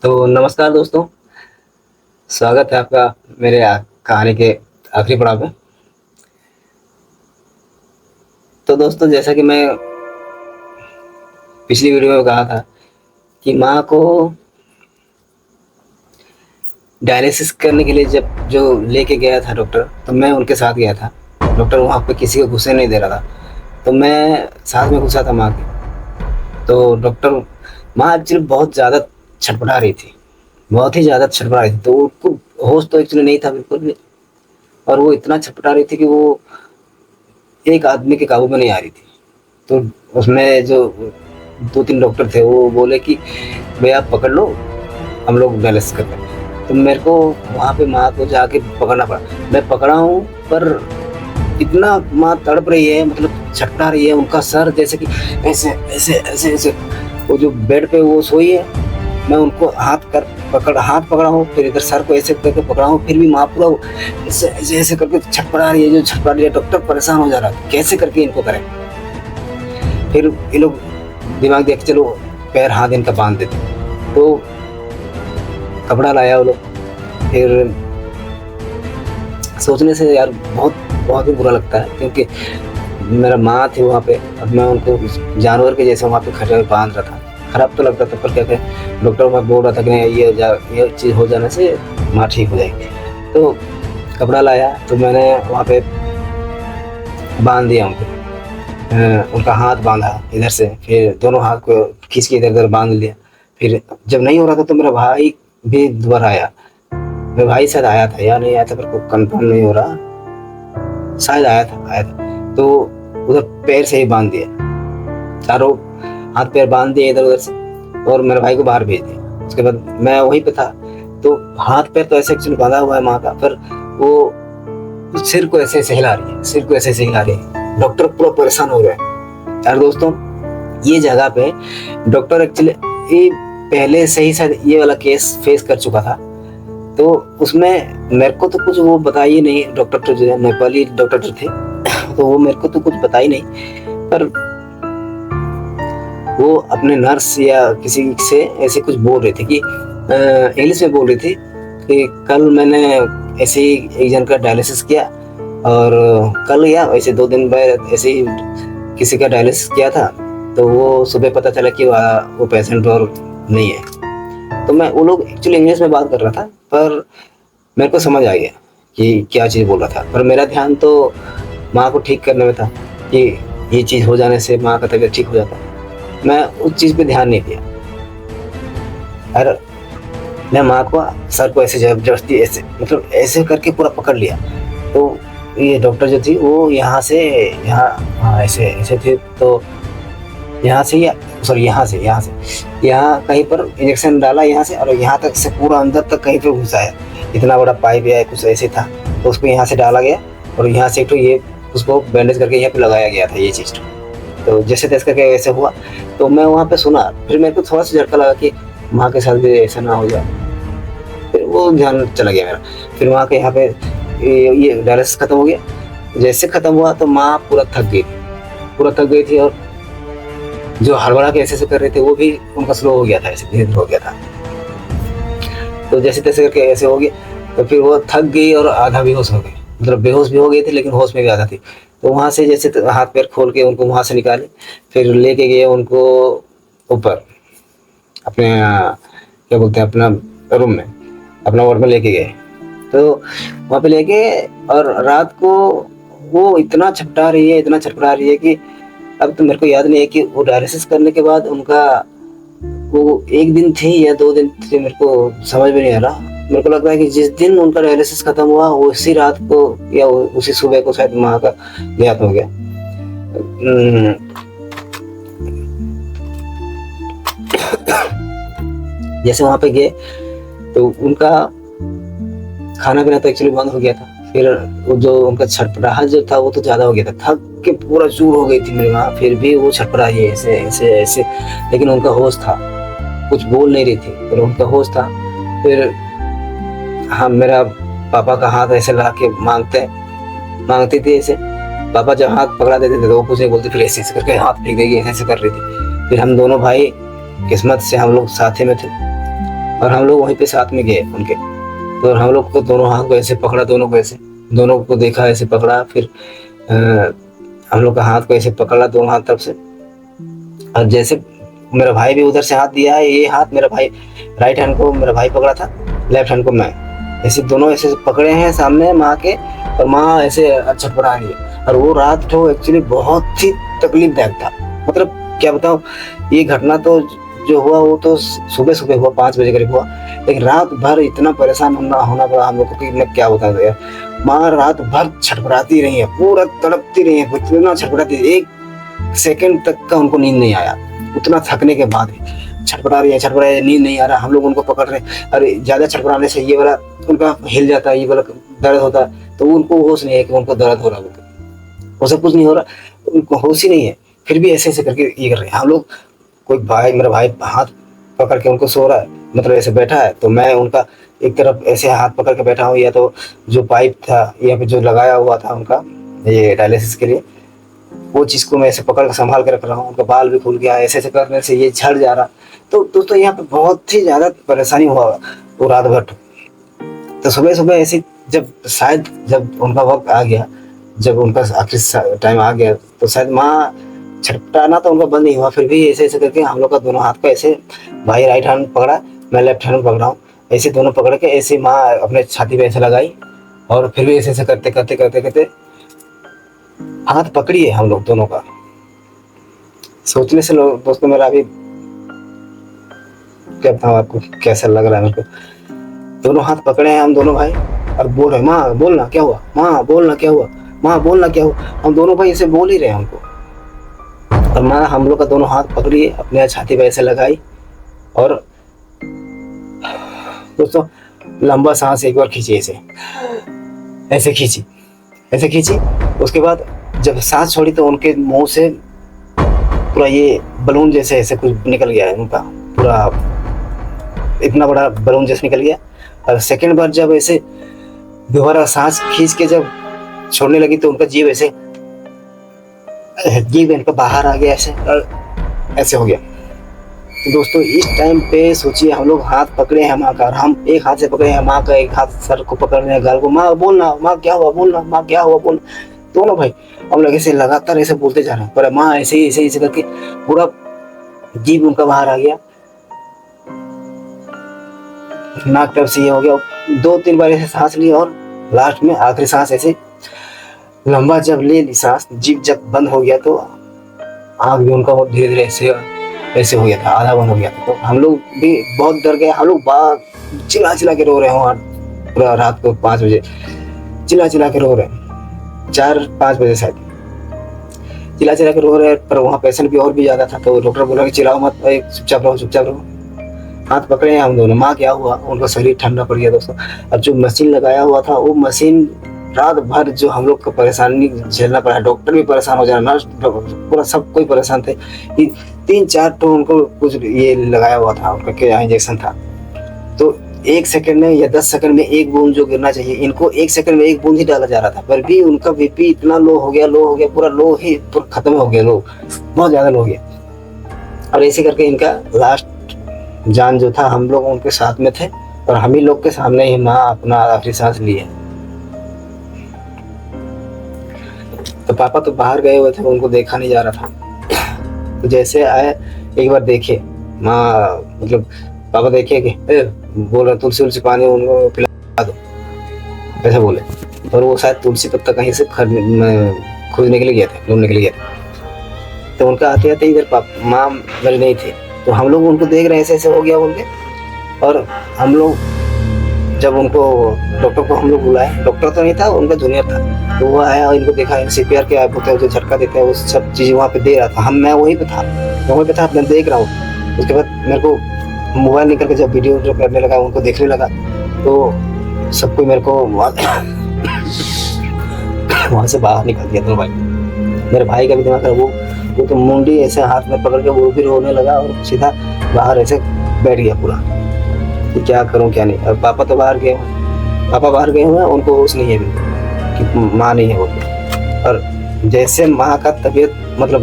तो नमस्कार दोस्तों, स्वागत है आपका मेरे कहानी के आखिरी पड़ाव में। तो दोस्तों, जैसा कि मैं पिछली वीडियो में कहा था कि माँ को डायलिसिस करने के लिए जब जो लेके गया था डॉक्टर, तो मैं उनके साथ गया था। डॉक्टर वहाँ पे किसी को घुसने नहीं दे रहा था, तो मैं साथ में घुसा था माँ के। तो डॉक्टर माँ एक्चुअली बहुत ज़्यादा छटपटा रही थी, बहुत ही ज़्यादा छटपटा रही थी। तो उनको होश तो एक्चुअली नहीं था बिल्कुल भी, और वो इतना छटपटा रही थी कि वो एक आदमी के काबू में नहीं आ रही थी। तो उसमें जो 2-3 डॉक्टर थे वो बोले कि भैया आप पकड़ लो, हम लोग डायलिसिस करते हैं। तो मेरे को वहाँ पे माँ को जाके पकड़ना पड़ा। मैं पकड़ा हूँ, पर इतना माँ तड़प रही है, मतलब छटपटा रही है। उनका सर जैसे कि ऐसे ऐसे ऐसे ऐसे, वो जो बेड पे वो सोई है, मैं उनको हाथ पकड़ा हूँ, फिर इधर सर को ऐसे करके पकड़ा हूँ, फिर भी माँ पूरा ऐसे ऐसे ऐसे करके छटपटा रही है। जो छटपटा रही है, डॉक्टर परेशान हो जा रहा है, कैसे करके इनको करें। फिर ये लोग दिमाग देख चलो पैर हाथ इनका बांध देते। तो कपड़ा लाया वो लोग। फिर सोचने से यार बहुत बहुत ही बुरा लगता है, क्योंकि मेरा माँ थी वहाँ पे, और मैं उनको जानवर के जैसे वहाँ पे खड़े हुए बांध रहा था। खराब तो लगता था, पर क्या करें, डॉक्टर मैं बोल रहा था कि नहीं, ये चीज़ हो जाने से माँ ठीक हो जाएगी। तो कपड़ा लाया, तो मैंने वहाँ पे बांध दिया उनको। उनका हाथ बांधा इधर से, फिर दोनों हाथ को खींच के इधर उधर बांध लिया। फिर जब नहीं हो रहा था तो मेरा भाई भी दोबारा आया। मेरा भाई शायद आया था या नहीं आया था, मेरे को कंफर्म नहीं हो रहा, शायद आया था। तो उधर पैर से ही बांध दिया, चारों हाथ पैर बांध दिए इधर उधर से, और मेरे भाई को बाहर भेज दिया। उसके बाद मैं वहीं पे था। तो हाथ पैर तो ऐसे एक्चुअली बांधा हुआ है माँ का, पर वो सिर को ऐसे ऐसे हिला रही है, सिर को ऐसे ऐसे हिला रही है। डॉक्टर पूरा परेशान हो गए यार। दोस्तों, ये जगह पे डॉक्टर एक्चुअली ये पहले से ही शायद ये वाला केस फेस कर चुका था। तो उसमें मेरे को तो कुछ वो बताइए नहीं, डॉक्टर जो है नेपाली डॉक्टर थे, तो वो मेरे को तो कुछ बताई नहीं, पर वो अपने नर्स या किसी से ऐसे कुछ बोल रहे थे कि इंग्लिश में बोल रही थी कि कल मैंने ऐसे ही एक जन का डायलिसिस किया, और कल या ऐसे 2 दिन बाद ऐसे ही किसी का डायलिसिस किया था, तो वो सुबह पता चला कि वो पेशेंट और नहीं है। तो मैं वो लोग एक्चुअली इंग्लिश में बात कर रहा था, पर मेरे को समझ आ गया कि क्या चीज़ बोल रहा था। पर मेरा ध्यान तो माँ को ठीक करने में था कि ये चीज़ हो जाने से माँ का तबीयत ठीक हो जाता। मैं उस चीज़ पे ध्यान नहीं दिया। और मैं माँ को सर को ऐसे जबरदस्ती ऐसे, मतलब ऐसे करके पूरा पकड़ लिया। तो ये डॉक्टर जो थी वो यहाँ से यहाँ, हाँ ऐसे ऐसे थे, तो यहाँ से या सॉरी यहाँ कहीं पर इंजेक्शन डाला यहाँ से, और यहाँ तक से पूरा अंदर तक कहीं पर घुसाया। इतना बड़ा पाइप या कुछ ऐसे था, तो उसको यहाँ से डाला गया, और यहाँ से तो ये उसको बैंडेज करके यहाँ पे लगाया गया था ये चीज़। तो जैसे तैसे करके ऐसे हुआ। तो मैं वहाँ पे सुना, फिर मेरे को थोड़ा सा झटका लगा कि माँ के साथ भी ऐसा ना हो जाए। फिर वो ध्यान चला गया मेरा। फिर वहाँ के यहाँ पे ये डायलिसिस खत्म हो गया। जैसे खत्म हुआ तो माँ पूरा थक गई थी, और जो हड़बड़ा के ऐसे कर रहे थे वो भी उनका स्लो हो गया था, ऐसे धीरे धीरे हो गया था। तो जैसे तैसे करके ऐसे हो गया, तो फिर वो थक गई और आधा बेहोश हो गई, मतलब बेहोश भी हो गई थी लेकिन होश में भी आधा थी। तो वहाँ से जैसे हाथ पैर खोल के उनको वहाँ से निकाले, फिर लेके गए उनको ऊपर अपने क्या बोलते हैं अपना रूम में, अपना वार्ड में लेके गए। तो वहाँ पे लेके, और रात को वो इतना छटपटा रही है कि अब तो मेरे को याद नहीं है कि वो डायलिसिस करने के बाद उनका वो 1 दिन थी या 2 दिन थे, मेरे को समझ में नहीं आ रहा। मेरे को लग रहा है कि जिस दिन उनका डायलिसिस खत्म हुआ उसी रात को या उसी सुबह को शायद माँ का देहांत हो गया। जैसे वहाँ पे गए तो उनका खाना पीना तो एक्चुअली बंद हो गया था। फिर वो जो उनका छटपटाहट जो था वो तो ज्यादा हो गया था, थक के पूरा चूर हो गई थी मेरी माँ। फिर भी वो छटपटाई ऐसे ऐसे ऐसे, लेकिन उनका होश था, कुछ बोल नहीं रही थी पर उनका होश था। फिर हाँ, मेरा पापा का हाथ ऐसे ला के मांगती थी ऐसे। पापा जब हाथ पकड़ा देते थे तो वो कुछ नहीं बोलते, फिर ऐसे करके हाथ फेंक देगी, ऐसे कर रही थी। फिर हम दोनों भाई, किस्मत से हम लोग साथ ही में थे, और हम लोग वहीं पे साथ में गए उनके। तो हम लोग को दोनों हाथ को ऐसे पकड़ा, दोनों को ऐसे, दोनों को देखा ऐसे पकड़ा, फिर हम लोग का हाथ को ऐसे पकड़ा दोनों हाथ तरफ से। और जैसे मेरा भाई भी उधर से हाथ दिया है, ये हाथ मेरा भाई राइट हैंड को मेरा भाई पकड़ा था, लेफ्ट हैंड को मैं, ऐसे दोनों ऐसे पकड़े हैं सामने माँ के, और माँ ऐसे छटपटा रही है। और वो रात तो एक्चुअली बहुत ही तकलीफदायक था, मतलब क्या बताऊँ। ये घटना तो जो हुआ वो तो सुबह सुबह हुआ, 5 बजे करीब हुआ, लेकिन रात भर इतना परेशान होना पड़ा हम लोग को कि मैं क्या बता दूं यार। माँ रात भर छटपटाती रही है, पूरा तड़पती रही है, इतना छटपटाती, 1 सेकंड तक का उनको नींद नहीं आया, उतना थकने के बाद छटपटा रही है, नींद नहीं आ रहा। हम लोग उनको पकड़ रहे हैं, अरे ज्यादा छटपटाने से ये वाला उनका हिल जाता है, ये वाला दर्द होता है, तो उनको होश नहीं है कि उनको दर्द हो रहा है, वो सब कुछ नहीं हो रहा, उनको होश ही नहीं है, फिर भी ऐसे ऐसे करके ये कर रहे हैं। हम लोग, कोई भाई, मेरा भाई हाथ पकड़ के उनको सो रहा है, मतलब ऐसे बैठा है, तो मैं उनका एक तरफ ऐसे हाथ पकड़ के बैठा हूँ, या तो जो पाइप था यहाँ पे जो लगाया हुआ था उनका ये डायलिसिस के लिए, वो चीज़ को मैं ऐसे पकड़ के संभाल के रख रहा हूँ। उनका बाल भी खुल गया, ऐसे ऐसे करने से ये झड़ जा रहा। तो दोस्तों यहाँ पे बहुत ही ज़्यादा परेशानी हुआ वो रात भर। तो सुबह सुबह ऐसे जब उनका वक्त आ गया, जब उनका आखिरी टाइम आ गया, तो शायद माँ छटपटाना तो उनका बंद नहीं हुआ, फिर भी ऐसे ऐसे करके हम लोग का दोनों हाथ को ऐसे, भाई राइट हैंड पकड़ा, मैं लेफ्ट हैंड पकड़ा हूँ, ऐसे दोनों पकड़ के ऐसे माँ अपने छाती पे ऐसे लगाई, और फिर भी ऐसे ऐसे करते करते करते करते हाथ पकड़ी है हम लोग दोनों का। सोचने से दोस्तों मेरा अभी क्या बताऊँ आपको कैसा लग रहा है मेरे को। दोनों हाथ पकड़े हैं हम दोनों भाई, और बोल रहे, माँ बोलना क्या हुआ, माँ बोलना क्या हुआ, माँ बोलना क्या हुआ। हम दोनों भाई ऐसे बोल ही रहे हैं हमको, और माँ हम लोग का दोनों हाथ पकड़ी, अपने छाती पे ऐसे लगाई, और दोस्तों लंबा सांस एक बार खींची, ऐसे खींची। उसके बाद जब सांस छोड़ी तो उनके मुंह से पूरा ये बलून जैसे ऐसे कुछ निकल गया है, उनका पूरा इतना बड़ा बलून जैसे निकल गया। और सेकंड बार जब ऐसे दोबारा सांस खींच के जब छोड़ने लगी, तो उनका जीभ इनका बाहर आ गया, ऐसे हो गया। तो दोस्तों इस टाइम पे सोचिए, हम लोग हाथ पकड़े हैं माँ का, और हम एक हाथ से पकड़े हैं माँ का, एक हाथ सर को पकड़ रहे हैं, गाल को, माँ बोलना, माँ क्या हुआ बोलना, माँ क्या हुआ बोलना। दोनों भाई हम लोग ऐसे लगातार ऐसे बोलते जा रहे हैं, पर माँ ऐसे ही करके पूरा जीभ उनका बाहर आ गया, नाक तरफ से ये हो गया। 2-3 बार ऐसे सांस ली, और लास्ट में आखिरी सांस ऐसे लंबा जब ले ली सांस, जीभ जब बंद हो गया, तो आँख भी उनका धीरे धीरे ऐसे हो गया था, आधा बंद हो गया था। तो हम लोग भी बहुत डर गए, हम लोग चिल्ला के रो रहे हो, पूरा रात को 5 बजे चिल्ला के रो रहे हैं, 4-5 बजे शायद चिल्ला के रो रहे हैं। पर वहाँ पेशेंट भी और भी ज्यादा था, तो डॉक्टर बोला कि चिल्लाओ मत, चुपचाप रहो। हाथ पकड़े हैं हम दोनों, माँ क्या हुआ, उनका शरीर ठंडा पड़ गया दोस्तों। अब जो मशीन लगाया हुआ था, वो मशीन रात भर जो हम लोग को परेशानी झेलना पड़ा, डॉक्टर भी परेशान हो जा रहा, नर्स पूरा सब कोई परेशान थे। 3-4 तो उनको कुछ ये लगाया हुआ था, उनका क्या इंजेक्शन था। तो 1 सेकंड में या 10 सेकंड में 1 बूंद जो गिरना चाहिए, इनको 1 सेकंड में 1 बूंद ही डाला जा रहा था, पर भी उनका बीपी इतना लो हो गया, पूरा लो ही पूरा खत्म हो गया, बहुत ज्यादा लो हो गया। और ऐसे करके इनका लास्ट जान जो था, हम लोग उनके साथ में थे, और हम ही लोग के सामने ही माँ अपना आखिरी सांस ली है। तो पापा तो बाहर गए हुए थे, उनको देखा नहीं जा रहा था। तो जैसे आए, एक बार देखे माँ, मतलब पापा देखे कि बोल रहे तुलसी पानी उनको पिला दो, ऐसे बोले। और वो शायद तुलसी पत्ता कहीं से खोजने के लिए गए थे, ढूंढने के लिए गए थे। तो उनका आते आते इधर माँ मेरे नहीं थे, तो हम लोग उनको देख रहे हैं, ऐसे हो गया उनके। और हम लोग जब उनको डॉक्टर को हम लोग बुलाए, डॉक्टर तो नहीं था, उनका जूनियर था, तो वो आया और इनको देखा, CPR के ऐप होता है जो झटका देता है, वो सब चीज़ वहाँ पे दे रहा था। मैं वहीं पे था, मैं देख रहा हूँ। उसके बाद मेरे को मोबाइल निकल के जब वीडियो जो करने लगा, उनको देखने लगा, तो सब कोई मेरे को वहाँ से बाहर निकल दिया दोनों भाई। मेरे भाई का भी दिमाग था, वो तो मुंडी ऐसे हाथ में पकड़ के वो भी रोने लगा, और सीधा बाहर ऐसे बैठ गया पूरा कि क्या करूं क्या नहीं। और पापा तो बाहर गए हुए हैं, उनको होश नहीं है अभी कि माँ नहीं है वो। और जैसे माँ का तबीयत मतलब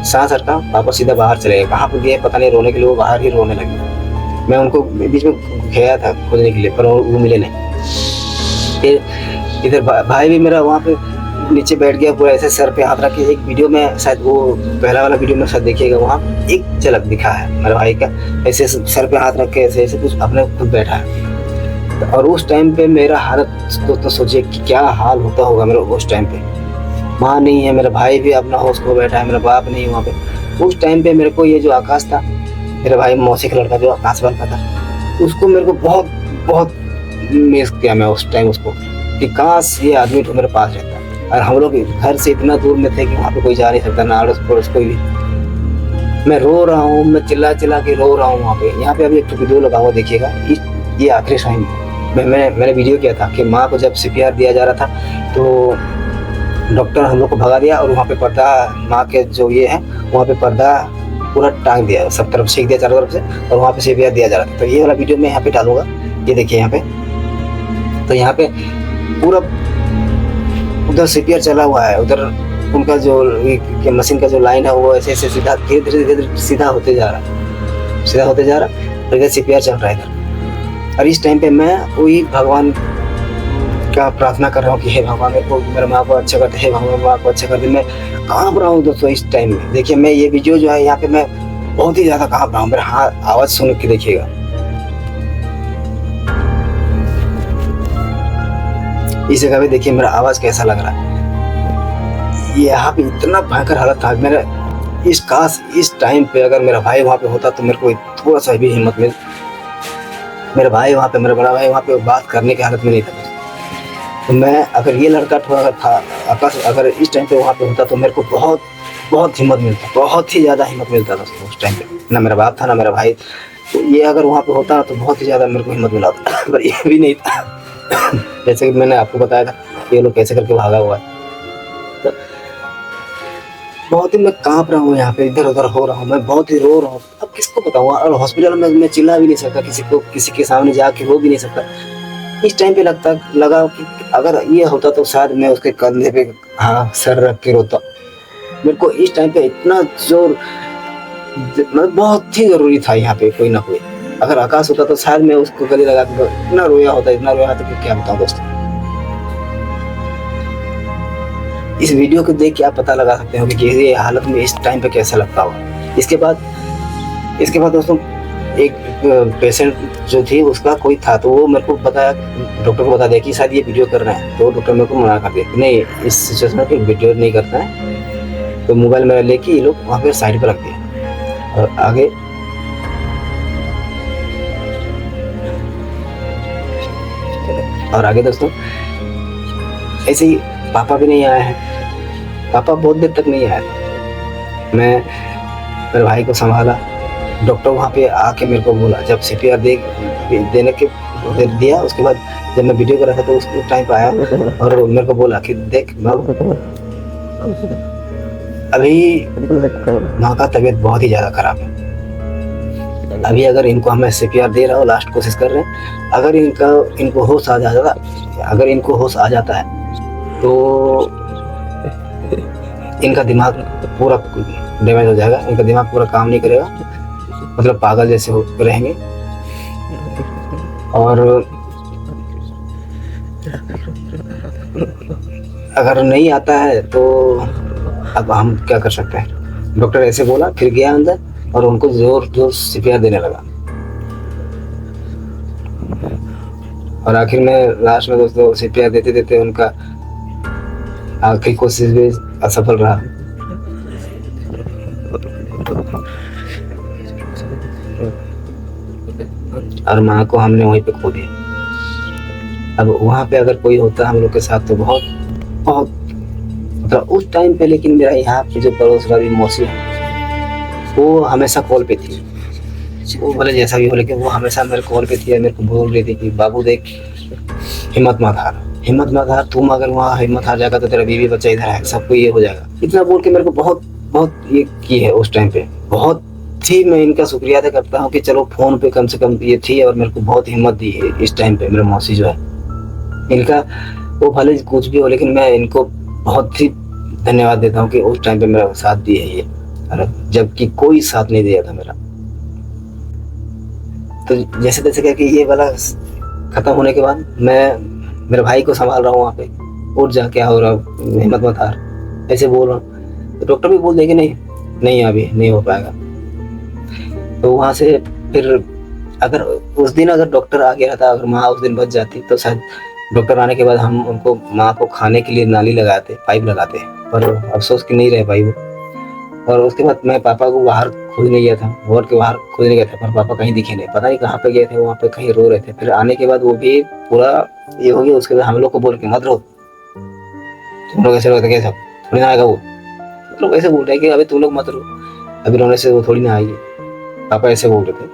सांस हटका, पापा सीधा बाहर चले गए, कहाँ पर गए पता नहीं, रोने के लिए वो बाहर ही रोने लगे। मैं उनको बीच में गया था खोजने के लिए, पर वो मिले नहीं। फिर इधर भाई भी मेरा वहाँ पे नीचे बैठ गया पूरा ऐसे सर पे हाथ रख के। एक वीडियो में शायद वो पहला वाला वीडियो में शायद देखिएगा, वहाँ एक झलक दिखा है मेरे भाई का, ऐसे सर पे हाथ रख के ऐसे ऐसे कुछ अपने खुद बैठा है। और उस टाइम पे मेरा हालत तो सोचिए कि क्या हाल होता होगा मेरा उस टाइम पे। माँ नहीं है, मेरा भाई भी अपना होश खो बैठा है, मेरा बाप नहीं है वहाँ पे। उस टाइम पे मेरे को ये जो आकाश था, मेरा भाई मौसी का लड़का जो आकाश वाला था, उसको मेरे को बहुत बहुत मिस किया मैं उस टाइम उसको, कि काश ये आदमी तो मेरे पास रहता। और हम लोग घर से इतना दूर में थे कि वहाँ पे कोई जा नहीं सकता, ना अड़ोस पड़ोस कोई भी। मैं रो रहा हूँ, मैं चिल्ला चिल्ला के रो रहा हूँ वहाँ पे। यहाँ पे अभी एक वीडियो लगा हुआ देखिएगा, ये आखिरी टाइम मैंने वीडियो किया था कि माँ को जब CPR दिया जा रहा था तो डॉक्टर हम लोग को भगा दिया, और वहाँ पे पर्दा, माँ के जो ये है वहाँ पे पर्दा पूरा टांग दिया, सब तरफ छीक दिया चारों तरफ से, और वहाँ पे CPR दिया जा रहा था। तो ये वाला वीडियो मैं यहाँ पे डालूंगा, ये देखिए यहाँ पे। तो यहाँ पे पूरा उधर CPR चला हुआ है, उधर उनका जो मशीन का जो लाइन है वो ऐसे ऐसे सीधा धीरे धीरे सीधा होते जा रहा, और इधर CPR चल रहा है इधर। और इस टाइम पे मैं वही भगवान का प्रार्थना कर रहा हूँ कि हे भगवान मेरे को, मेरे माँ को अच्छा कर दे, हे भगवान माँ को अच्छा कर दे। मैं कांप रहा हूँ दोस्तों इस टाइम में। देखिए मैं ये वीडियो जो है यहाँ पे मैं बहुत ही ज़्यादा कांप रहा हूँ, मेरा आवाज़ सुन के देखिएगा। इस जगह पे देखिए मेरा आवाज़ कैसा लग रहा है। यहाँ पे इतना भयंकर हालत था मेरा। इस टाइम पे अगर मेरा भाई वहाँ पे होता तो मेरे को थोड़ा सा भी हिम्मत मिल, मेरा भाई वहाँ पे, मेरा बड़ा भाई वहाँ पे बात करने की हालत में नहीं था। तो मैं, अगर ये लड़का थोड़ा था आकाश, अगर इस टाइम पे वहाँ पे होता तो मेरे को बहुत बहुत हिम्मत मिलता, बहुत ही ज़्यादा हिम्मत मिलता था उस टाइम पे। ना मेरा बाप था ना मेरा भाई, तो ये अगर वहाँ पे होता तो बहुत ही ज़्यादा मेरे को हिम्मत मिला था। पर ये भी नहीं था। जैसे कि मैंने आपको बताया था ये लोग कैसे करके भागा हुआ है। तो बहुत ही मैं कांप रहा हूँ यहाँ पे, इधर उधर हो रहा हूँ, मैं बहुत ही रो रहा हूँ। अब किसको बताऊँ, और हॉस्पिटल में मैं चिल्ला भी नहीं सकता, किसी के सामने जाके रो भी नहीं सकता। इस टाइम पे लगा कि अगर ये होता तो शायद मैं उसके कंधे पे सर रख के रोता। मेरे को इस टाइम पे इतना जोर, मतलब बहुत ही जरूरी था यहाँ पे कोई ना कोई। अगर आकाश होता तो शायद मैं उसको गले लगा के इतना रोया होता कि क्या बताऊँ दोस्तों। इस वीडियो को देख के आप पता लगा सकते हो कि ये हालत में इस टाइम पे कैसा लगता होगा। इसके बाद दोस्तों एक पेशेंट जो थी उसका कोई था, तो वो मेरे को बताया, डॉक्टर को बता दिया कि शायद ये वीडियो कर रहे हैं। तो डॉक्टर मेरे को मना कर दिया, नहीं इस सिचुएशन में वीडियो नहीं करता है। तो मोबाइल मेरा लेके ये लोग वहाँ पे साइड पर रख दिया। और आगे दोस्तों ऐसे ही पापा भी नहीं आए हैं। पापा बहुत देर तक नहीं आए। मैं मेरे भाई को संभाला। डॉक्टर वहाँ पे आके मेरे को बोला, जब CPR देने के दिया, उसके बाद जब मैं वीडियो कर रहा था तो उस टाइम पे आया और मेरे को बोला कि देख अभी माँ का तबीयत बहुत ही ज़्यादा खराब है। अभी अगर इनको हमें CPR दे रहा हूँ, लास्ट कोशिश कर रहे हैं, अगर इनको होश आ जाता है तो इनका दिमाग पूरा डैमेज हो जाएगा, इनका दिमाग पूरा काम नहीं करेगा, मतलब पागल जैसे रहेंगे। और अगर नहीं आता है तो अब हम क्या कर सकते हैं। डॉक्टर ऐसे बोला, फिर गया अंदर और उनको जोर CPR देने लगा। और आखिर में लास्ट में दोस्तों CPR देते देते उनका आखिरी कोशिश भी असफल रहा। और माँ को हमने वहीं पे खो दिया। अब वहाँ पे अगर कोई होता हम लोग के साथ तो बहुत बहुत मतलब उस टाइम पे, लेकिन मेरा यहाँ पे जो पड़ोस वाली मौसी है वो हमेशा कॉल पे थी। वो बोले जैसा भी हो, लेकिन वो हमेशा मेरे कॉल पे थी, मेरे को बोल रही थी कि बाबू देख हिम्मत मत हार, तुम अगर वहाँ हिम्मत हार जाएगा तो तेरा बीवी बच्चा इधर है, सबको ये हो जाएगा। इतना बोल के मेरे को बहुत बहुत ये की है उस टाइम पे। बहुत ही मैं इनका शुक्रिया अदा करता हूँ कि चलो फोन पे कम से कम ये थी और मेरे को बहुत हिम्मत दी है इस टाइम पे। मेरे मौसी जो है, इनका वो भले कुछ भी हो, लेकिन मैं इनको बहुत ही धन्यवाद देता हूँ कि उस टाइम पे मेरा साथ दिए ये, जबकि कोई साथ नहीं दिया था मेरा। तो जैसे तैसे करके ये वाला खत्म होने के बाद मैं मेरे भाई को संभाल रहा हूँ वहाँ पे, उठ जा क्या हो रहा, हिम्मत मत हार, ऐसे बोल रहा हूँ। तो डॉक्टर भी बोल दे कि नहीं नहीं अभी नहीं हो पाएगा। तो वहाँ से फिर अगर उस दिन अगर डॉक्टर आ गया था, अगर माँ उस दिन बच जाती तो शायद डॉक्टर आने के बाद हम उनको माँ को खाने के लिए नाली लगाते, पाइप लगाते, पर अफसोस कि नहीं रह पाई वो। और उसके बाद मैं पापा को बाहर खोजने गया था, वार्ड के बाहर खोजने गया था, पर पापा कहीं दिखे नहीं, पता नहीं कहाँ पे गए थे, वहाँ पे कहीं रो रहे थे। फिर आने के बाद वो भी पूरा ये हो गया। उसके बाद हम लोग को बोल के मत रो, तुम लोग ऐसे रोते कैसे, थोड़ी ना आएगा वो, मतलब ऐसे बोल रहे हैं कि अभी तुम लोग मत रो, अभी रोने से वो थोड़ी ना आएगी। पापा ऐसे बोल रहे थे,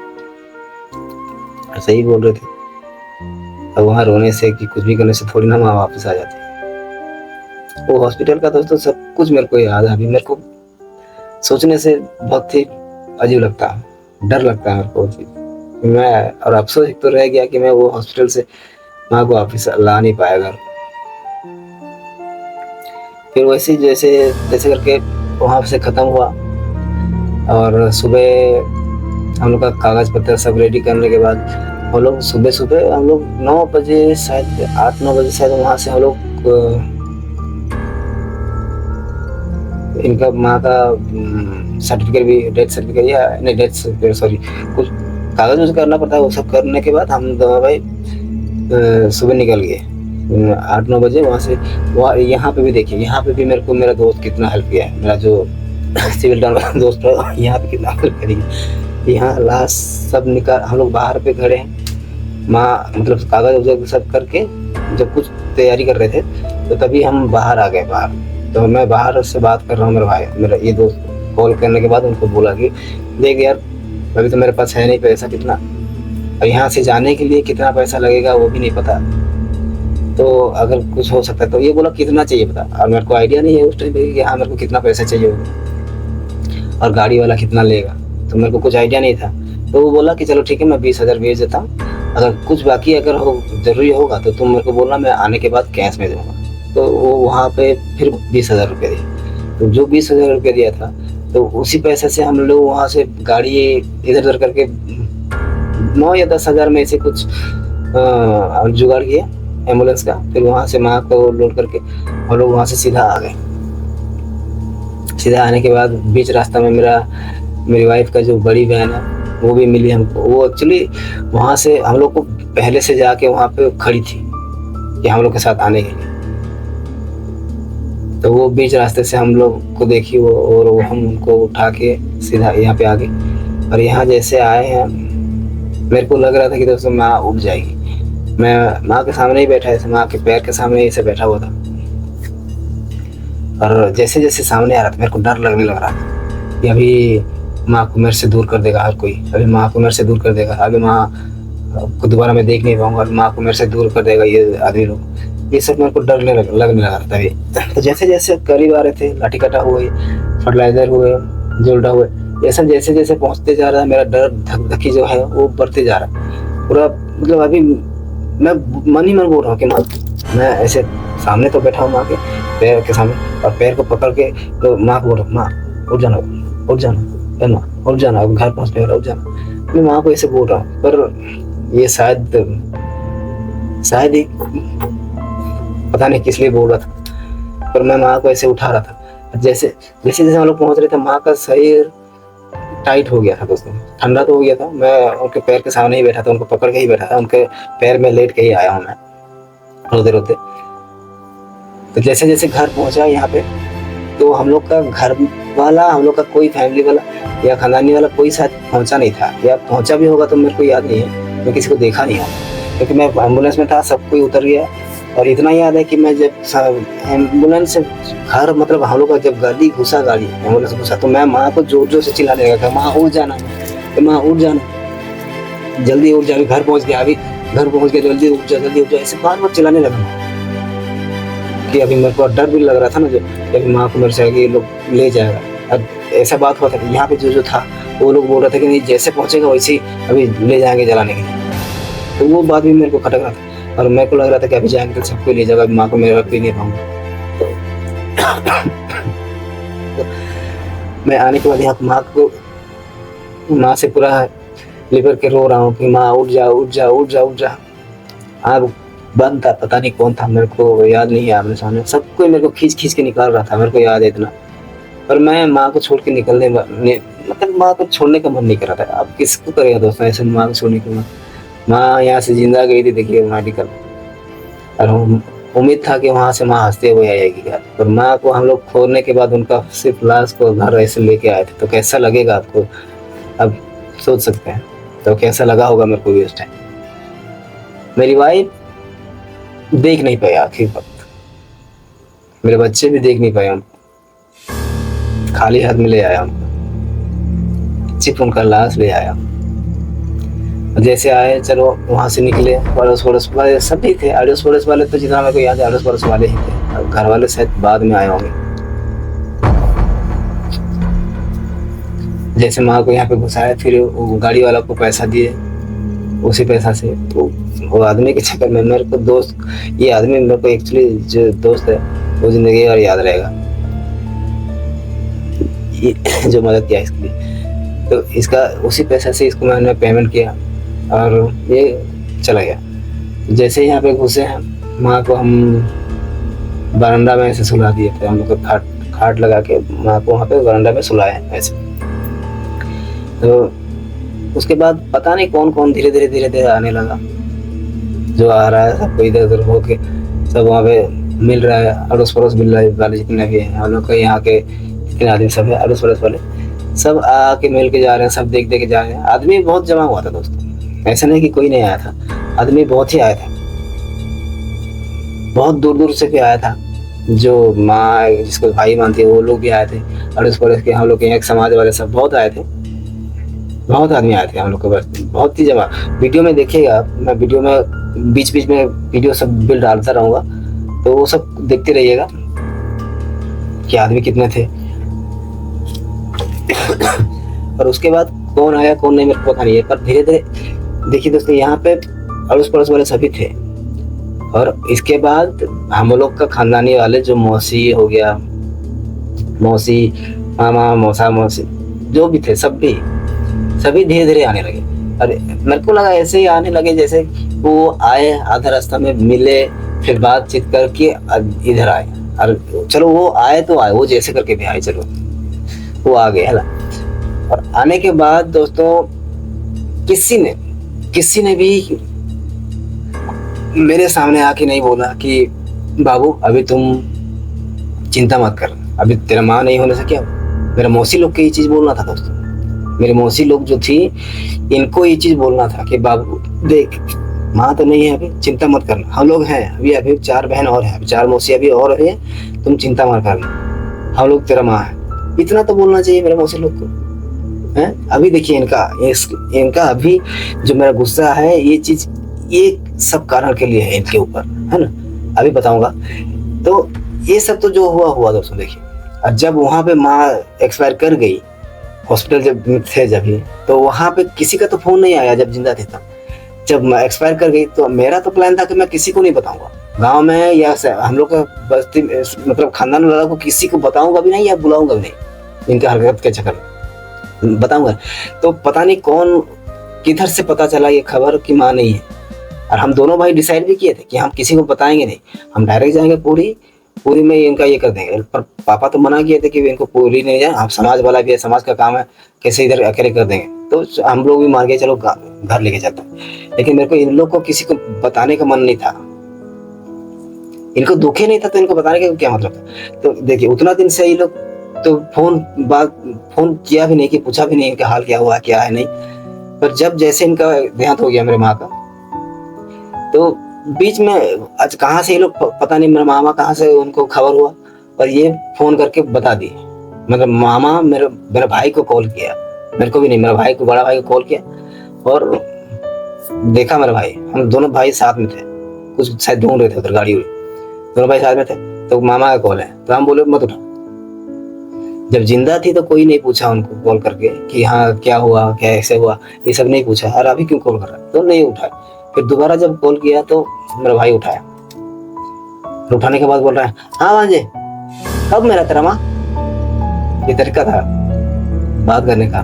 ऐसे ही बोल रहे थे। अब वहाँ रोने से कि कुछ भी करने से थोड़ी ना माँ वापस आ जाती। वो हॉस्पिटल का दोस्तों सब कुछ मेरे को याद है अभी। मेरे को सोचने से बहुत ही अजीब लगता है, डर लगता है मेरे को मैं। और अफसोस एक तो रह गया कि मैं वो हॉस्पिटल से माँ को वापस ला नहीं पाया घर। फिर वैसे जैसे जैसे करके वहाँ से ख़त्म हुआ, और सुबह हम लोग का कागज़ पत्तर सब रेडी करने के बाद हम लोग सुबह हम लोग 9 बजे शायद 8-9 बजे शायद वहाँ से हम लोग इनका माँ का सर्टिफिकेट भी, डेथ सर्टिफिकेट या नहीं डेथ सर्टिफिकेट सॉरी, कुछ कागज उस करना पड़ता है। वो सब करने के बाद हम दोनों भाई सुबह निकल गए 8-9 बजे वहाँ से। वहाँ यहाँ पे भी देखिए, यहाँ पे भी मेरे को मेरा दोस्त कितना हेल्प किया है, मेरा जो सिविल टाउन वाला दोस्त है, यहाँ पे कितना हेल्प करेगी। यहाँ लास्ट सब निकाल, हम लोग बाहर पे खड़े हैं, माँ मतलब कागज उगज सब करके जब कुछ तैयारी कर रहे थे तो तभी हम बाहर आ गए। बाहर तो मैं बाहर से बात कर रहा हूँ, मेरा भाई मेरा ये दोस्त कॉल करने के बाद उनको बोला कि देख यार अभी तो मेरे पास है नहीं पैसा कितना, और यहाँ से जाने के लिए कितना पैसा लगेगा वो भी नहीं पता, तो अगर कुछ हो सकता है तो। ये बोला कितना चाहिए पता, और मेरे को आइडिया नहीं है उस टाइम पे कि हाँ मेरे को कितना पैसा चाहिए होगा और गाड़ी वाला कितना लेगा, तो मेरे को कुछ आइडिया नहीं था। तो वो बोला कि चलो ठीक है मैं 20,000 भेज देता हूँ, अगर कुछ बाकी अगर हो जरूरी होगा तो तुम मेरे को बोलना, मैं आने के बाद कैश में दूंगा। तो वो वहाँ पे फिर 20,000 रुपये दिए। तो जो 20,000 रुपये दिया था तो उसी पैसे से हम लोग वहाँ से गाड़ी इधर उधर करके 9 या 10,000 में ऐसे कुछ जुगाड़ किया एम्बुलेंस का। फिर वहाँ से माँ को लोड करके हम लोग वहाँ से सीधा आ गए। सीधा आने के बाद बीच रास्ता में मेरी वाइफ का जो बड़ी बहन है वो भी मिली हमको। वो एक्चुअली वहाँ से हम लोग को पहले से जाके वहाँ पे खड़ी थी कि हम लोग के साथ आने के लिए। तो वो बीच रास्ते से हम लोग को देखी वो, और वो हम उनको उठा के सीधा यहाँ पे आ गए। और यहाँ जैसे आए हैं मेरे को लग रहा था कि दोस्तों माँ उठ जाएगी। मैं माँ के सामने ही बैठा, ऐसे माँ के पैर के सामने ही ऐसे बैठा हुआ था। और जैसे जैसे सामने आ रहा था मेरे को डर लगने लग रहा था कि अभी माँ को मेरे से दूर कर देगा हर कोई, अभी माँ को मेरे से दूर कर देगा, अभी माँ को दोबारा मैं देख नहीं पाऊंगा, अभी माँ को मेरे से दूर कर देगा ये आदमी लोग। ये सब मेरे को डर लगने लगा था अभी। तो जैसे जैसे करीब आ रहे थे, लाठी कटा हुए, फर्टिलाइजर हुए, जोल्डा हुए, ऐसा जैसे जैसे पहुँचते जा रहा है मेरा डर धक धकी जो है वो बढ़ते जा रहा है पूरा। मतलब अभी मैं मन ही मन बोल रहा हूँ कि मैं ऐसे सामने तो बैठा हूँ माँ के पैर के सामने, और पैर को पकड़ के तो माँ को बोल रहा हूँ माँ उठ जाना, उठ जाना, माँ उठ जाना, अब घर पहुँच गया, उठ जाना। मैं माँ को ऐसे बोल रहा हूँ, पर ये शायद ही पता नहीं किस लिए बोल रहा था, पर मैं माँ को ऐसे उठा रहा था। जैसे जैसे जैसे हम लोग पहुँच रहे थे माँ का शरीर टाइट हो गया था दोस्तों, ठंडा तो हो गया था। मैं उनके पैर के सामने ही बैठा था, उनको पकड़ के ही बैठा था, उनके पैर में लेट के ही आया हूँ मैं रोते रोते। तो जैसे जैसे घर पहुंचा यहाँ पे, तो हम लोग का घर वाला, हम लोग का कोई फैमिली वाला या खानदानी वाला कोई साथ पहुंचा नहीं था, या पहुंचा भी होगा तो मेरे को याद नहीं है, मैं किसी को देखा नहीं हूँ क्योंकि मैं एम्बुलेंस में था, सब कोई उतर गया। और इतना याद है कि मैं जब एम्बुलेंस से घर, मतलब हम लोग का जब गाड़ी घुसा, गाड़ी एम्बुलेंस घुसा, तो मैं माँ को जोर जोर से चिल्लाने लगा, माँ उठ जाना, माँ उठ जाना, जल्दी उठ जा, घर पहुँच गया, अभी घर पहुँच गया, जल्दी उठ जा, जल्दी उठ जा, ऐसे बार बार चिल्लाने लगा कि अभी मेरे को डर भी लग रहा था ना, जो अभी माँ को मेरे से आगे लोग ले जाएगा। अब ऐसा बात हुआ था कि यहाँ पे जो था वो लोग बोल रहे थे कि नहीं जैसे पहुँचेगा वैसे ही अभी ले जाएंगे जलाने के लिए। तो वो बात भी मेरे को खटक रहा था, और मेरे को लग रहा था कि अभी जाएंगे तो सबको ले जाएगा, माँ को मेरे रख भी नहीं पाऊंगा। तो मैं आने के बाद यहाँ माँ से पूरा लिपट के रो रहा हूँ कि माँ उठ जा उठ जा उठ जा उठ जा। आग बंद था, पता नहीं कौन था, मेरे को याद नहीं है। आमने सामने सब कोई मेरे को खींच खींच के निकाल रहा था, मेरे को याद है इतना। पर मैं माँ को छोड़ के मतलब माँ को छोड़ने का मन नहीं कर रहा था। अब किसको करेगा दोस्तों ऐसे माँ को छोड़ने का मन। माँ यहाँ से जिंदा गई थी देखिए मेडिकल, और उम्मीद था कि वहाँ से माँ हंसते हुए आएगी घर। पर माँ को हम लोग खोलने के बाद उनका सिर्फ लाश को घर ऐसे लेके आए थे, तो कैसा लगेगा आपको अब सोच सकते हैं। तो कैसा लगा होगा मेरे को भी उस टाइम। मेरी वाइफ देख नहीं पाई आखिर वक्त, मेरे बच्चे भी देख नहीं पाए उनको, खाली हाथ में ले आया उनको, सिर्फ उनका लाश ले आया। जैसे आए चलो वहां से निकले, अड़ोस पड़ोस वाले सब भी थे। अड़ोस पड़ोस वाले तो जितना मेरे को याद है अड़ोस पड़ोस वाले ही थे, घर वाले शायद बाद में आए होंगे। जैसे माँ को यहाँ पे घुसाया, फिर वो गाड़ी वाला को पैसा दिए, उसी पैसा से तो वो आदमी के चक्कर में मेरे को दोस्त, ये आदमी मेरे को एक्चुअली जो दोस्त है वो जिंदगी भर याद रहेगा, ये जो मदद किया इसके लिए। तो इसका उसी पैसा से इसको मैंने पेमेंट किया और ये चला गया। जैसे ही यहाँ पे घुसे हैं, माँ को हम बरामदा में ऐसे सुला दिए थे, हम लोग को खाट लगा के माँ को वहाँ पे बरामदा में सुलाए ऐसे। तो उसके बाद पता नहीं कौन कौन धीरे धीरे आने लगा, जो आ रहा है सबको इधर उधर होके सब वहाँ पे मिल रहा है, अड़ोस पड़ोस मिल रहा है वाले जितने भी हैं हम लोग के यहाँ के जितने आदमी सब है, अड़ोस पड़ोस वाले सब आके मिल के जा रहे हैं, सब देख के जा रहे हैं। आदमी बहुत जमा हुआ था दोस्तों, ऐसा नहीं कि कोई नहीं आया था, आदमी बहुत ही आया था, बहुत दूर दूर से भी आया था। जो माँ जिसको भाई मानती है वो लोग भी आए थे, अड़ोस पड़ोस के हम लोग के यहाँ समाज वाले सब बहुत आए थे, बहुत आदमी आए थे हम लोग के पास, बहुत ही जमा। वीडियो में देखिएगा, मैं वीडियो में बीच बीच में वीडियो सब बिल डालता रहूँगा, तो वो सब देखते रहिएगा कि आदमी कितने थे। और उसके बाद कौन आया कौन नहीं मेरे को पता नहीं है, पर धीरे धीरे देखिए दोस्तों यहाँ पे अड़ोस पड़ोस वाले सभी थे। और इसके बाद हम लोग का खानदानी वाले जो मौसी हो गया, मौसी मामा मौसा मौसी जो भी थे सभी धीरे धीरे आने लगे। अरे मेरे को लगा ऐसे ही आने लगे जैसे वो आए आधा रास्ता में मिले, फिर बातचीत करके इधर आए। और चलो वो आए तो आए, वो जैसे करके भी आए, चलो वो आ गए है ना। और आने के बाद दोस्तों किसी ने भी मेरे सामने आके नहीं बोला कि बाबू अभी तुम चिंता मत कर, अभी तेरा माँ नहीं होने से क्या। मेरा मौसी लोग को ये चीज बोलना था दोस्तों, मेरे मौसी लोग जो थी इनको ये चीज बोलना था कि बाबू देख माँ तो नहीं है अभी, चिंता मत करना, हम लोग हैं अभी 4 बहन और हैं, 4 मौसी अभी और है, तुम चिंता मत करना, हम लोग तेरा माँ है। इतना तो बोलना चाहिए मेरे मौसी लोग को है। अभी देखिए इनका अभी जो मेरा गुस्सा है ये चीज ये सब कारण के लिए है इनके ऊपर, है ना, अभी बताऊंगा। तो ये सब तो जो हुआ दोस्तों देखिए। और जब वहां पे माँ एक्सपायर कर गई, हॉस्पिटल जब थे जब ही, तो वहां पे किसी का तो फोन नहीं आया जब जिंदा थे तब। जब मैं एक्सपायर कर गई तो मेरा तो प्लान था कि मैं किसी को नहीं बताऊंगा, गांव में या हम लोग का बस्ती मतलब खानदान वाला को किसी को बताऊंगा भी नहीं या बुलाऊंगा भी नहीं, इनके हरकत के चक्कर में बताऊंगा। तो पता नहीं कौन किधर से पता चला ये खबर कि माँ नहीं है। और हम दोनों भाई डिसाइड भी किए थे कि हम किसी को बताएंगे नहीं, हम डायरेक्ट जाएंगे पूरी में इनका ये कर देंगे। पर पापा तो मना किए थे कि इनको पूरी नहीं जाए, आप समाज वाला भी है, समाज का काम है, कैसे इधर अकेले कर देंगे। तो हम लोग भी मान गए चलो घर लेके जाते हैं। लेकिन मेरे को इन लोग को किसी को बताने का मन नहीं था, इनको दुख ही नहीं था तो इनको बताने का क्या मतलब था। तो देखिए उतना दिन से ये लोग तो फोन किया भी नहीं, कि पूछा भी नहीं इनका हाल क्या हुआ क्या है नहीं। पर जब जैसे इनका देहांत हो गया मेरे माँ का, तो बीच में आज कहाँ से ये लोग पता नहीं, मेरा मामा कहाँ से उनको खबर हुआ और ये फोन करके बता दिए। मतलब मामा मेरे भाई को कॉल किया, मेरे को भी नहीं, मेरे भाई को, बड़ा भाई को कॉल किया और देखा मेरा भाई, हम दोनों भाई साथ में थे, कुछ शायद ढूंढ रहे थे उधर गाड़ी हुई, दोनों भाई साथ में थे। तो मामा का कॉल है, तो हम बोले मत उठा। जब जिंदा थी तो कोई नहीं पूछा उनको कॉल करके कि हाँ क्या हुआ, क्या ऐसे हुआ, ये सब नहीं पूछा। और अभी क्यों कॉल कर रहा है, तो नहीं उठाया। फिर दोबारा जब कॉल किया तो मेरा भाई उठाया, उठाने के बाद बोल रहा है हाँ भांजे कब मेरा तेरा माँ। ये तरीका था बात करने का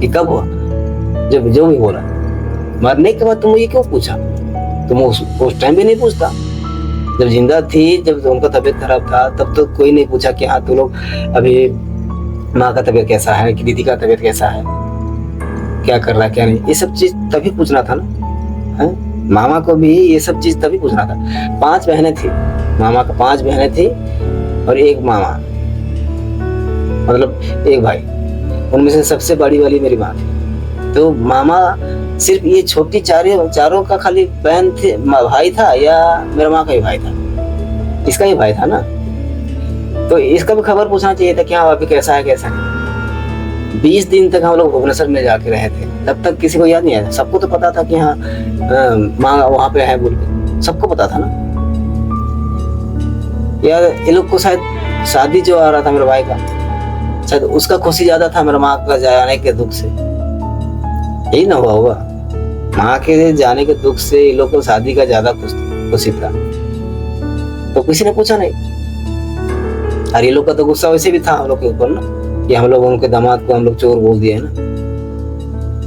कि कब हुआ। जब जो भी बोला। मरने के बाद तुम ये क्यों पूछा? तुम उस टाइम भी नहीं पूछता। जब जिंदा थी, जब उनका तबीयत खराब था, तब तो कोई नहीं पूछा कि हाँ तुम लोग अभी माँ का तबीयत कैसा है, कि दीदी का तबीयत कैसा है, क्या कर रहा है क्या नहीं। ये सब चीज तभी पूछना था ना। है मामा को भी ये सब चीज तभी पूछना था। 5 बहनें थी मामा का, 5 बहनें थी और एक मामा, मतलब एक भाई। उनमें से सबसे बड़ी वाली मेरी माँ थी। तो मामा सिर्फ ये छोटी चारों का खाली बहन थे, भाई था, या मेरा माँ का ही भाई था? इसका ही भाई था ना। तो इसका भी खबर पूछना चाहिए था कि हाँ अभी कैसा है कैसा है। 20 दिन तक हम लोग भुवनेश्वर में जाके रहे थे, तब तक किसी को याद नहीं आया। सबको तो पता था कि हाँ माँ वहां पे है बोल के, सबको पता था ना। यार ये लोग को शायद शादी जो आ रहा था मेरे भाई का, शायद उसका खुशी ज्यादा था मेरा माँ का जाने के दुख से। यही ना हुआ होगा, माँ के जाने के दुख से ये लोग को शादी का ज्यादा खुशी था। तो किसी ने पूछा नहीं। और ये लोग का तो गुस्सा वैसे भी था हम लोग के ऊपर ना, कि हम लोग उनके दामाद को हम लोग चोर बोल दिए ना।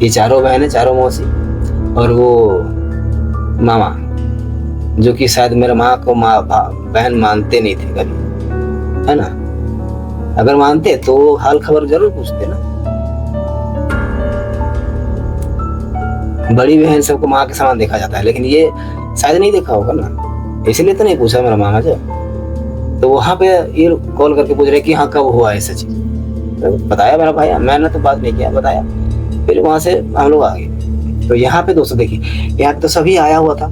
ये चारों बहनें, चारों मौसी, और वो मामा, जो कि शायद मेरे माँ को बहन मानते नहीं थे कभी, है ना। अगर मानते तो हाल खबर जरूर पूछते ना। बड़ी बहन सबको माँ के समान देखा जाता है, लेकिन ये शायद नहीं देखा होगा ना, इसलिए तो नहीं पूछा मेरा मामा। जब तो वहां पे ये कॉल करके पूछ रहे कि हाँ कब हुआ ऐसा चीज, तो बताया मेरा भाई, मैंने तो बात नहीं किया, बताया। फिर वहां से हम लोग आ गए। तो यहाँ पे दोस्तों देखिए, यहाँ तो सभी आया हुआ था,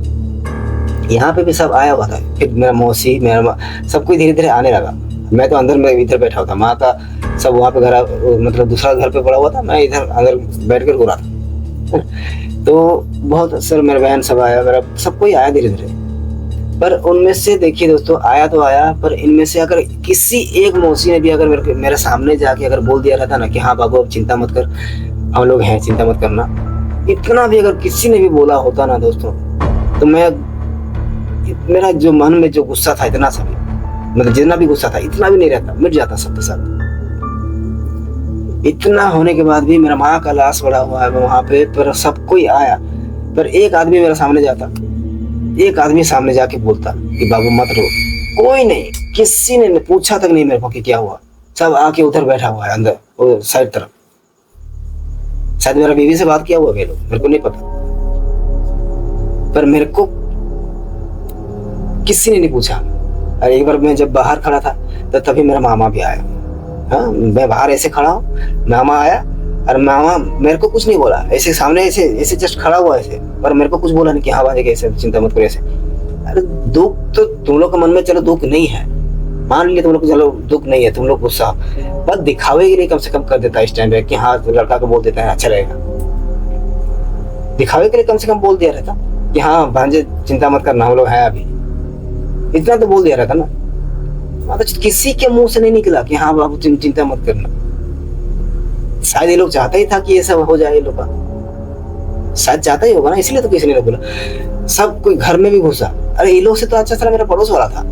यहाँ पे भी सब आया हुआ था। फिर मेरा मौसी, मेरा सब कोई धीरे धीरे आने लगा। मैं तो अंदर में इधर बैठा हुआ था, माँ का सब वहाँ पे घर, मतलब दूसरा घर पे पड़ा हुआ था, मैं इधर अंदर बैठ कर रो रहा था। तो बहुत सर मेरे बहन सब आया, मेरा सब कोई आया धीरे धीरे। पर उनमें से देखिए दोस्तों, आया तो आया, पर इनमें से अगर किसी एक मौसी ने भी अगर मेरे सामने जाके अगर बोल दिया रहता ना कि हाँ बाबू अब चिंता मत कर, हम लोग हैं, चिंता मत करना, इतना भी अगर किसी ने भी बोला होता ना दोस्तों, तो मेरा जो मन में जो गुस्सा था इतना सा भी, मतलब जितना भी गुस्सा था इतना भी नहीं रहता, मिट जाता सबके साथ। इतना होने के बाद भी मेरा माँ का लाश पड़ा हुआ है वहां पे, पर सब कोई आया, पर एक आदमी मेरे सामने जाता, एक आदमी सामने जाके बोलता कि बाबू मत रो। कोई नहीं, किसी ने पूछा तक नहीं मेरे को कि क्या हुआ। सब आके उधर बैठा हुआ है अंदर वो साइड तरफ। शायद मेरा बीवी से बात किया हुआ वे लोग, मेरे को नहीं पता, पर मेरे को किसी ने नहीं पूछा। और एक बार मैं जब बाहर खड़ा था तो तभी मेरा मामा भी आया। हाँ, मैं बाहर ऐसे खड़ा हूँ, मामा आया, और मामा मेरे को कुछ नहीं बोला, ऐसे सामने ऐसे ऐसे जस्ट खड़ा हुआ ऐसे, पर मेरे को कुछ बोला नहीं कि हाँ भाई कैसे, चिंता मत करो ऐसे। अरे दुख तो तुम लोग के मन में चलो दुख नहीं है, मान लिया तुम लोग को चलो दुख नहीं है, तुम लोग गुस्सा बस दिखावे के लिए कम से कम कर देता है इस टाइम पे कि हाँ लड़का को बोल देता है अच्छा रहेगा, दिखावे के लिए कम से कम बोल दिया रहता कि हाँ भांजे चिंता मत करना हम लोग हैं अभी, इतना तो बोल दिया रहता ना। तो किसी के मुंह से नहीं निकला कि हाँ बाबू चिंता मत करना। शायद ये लोग चाहता ही था कि ये सब हो जाए, ये लोग का शायद चाहता ही होगा ना, इसलिए तो किसी ने नहीं बोला। सब कोई घर में भी घुसा। अरे ये लोग से तो अच्छा मेरा पड़ोस वाला था,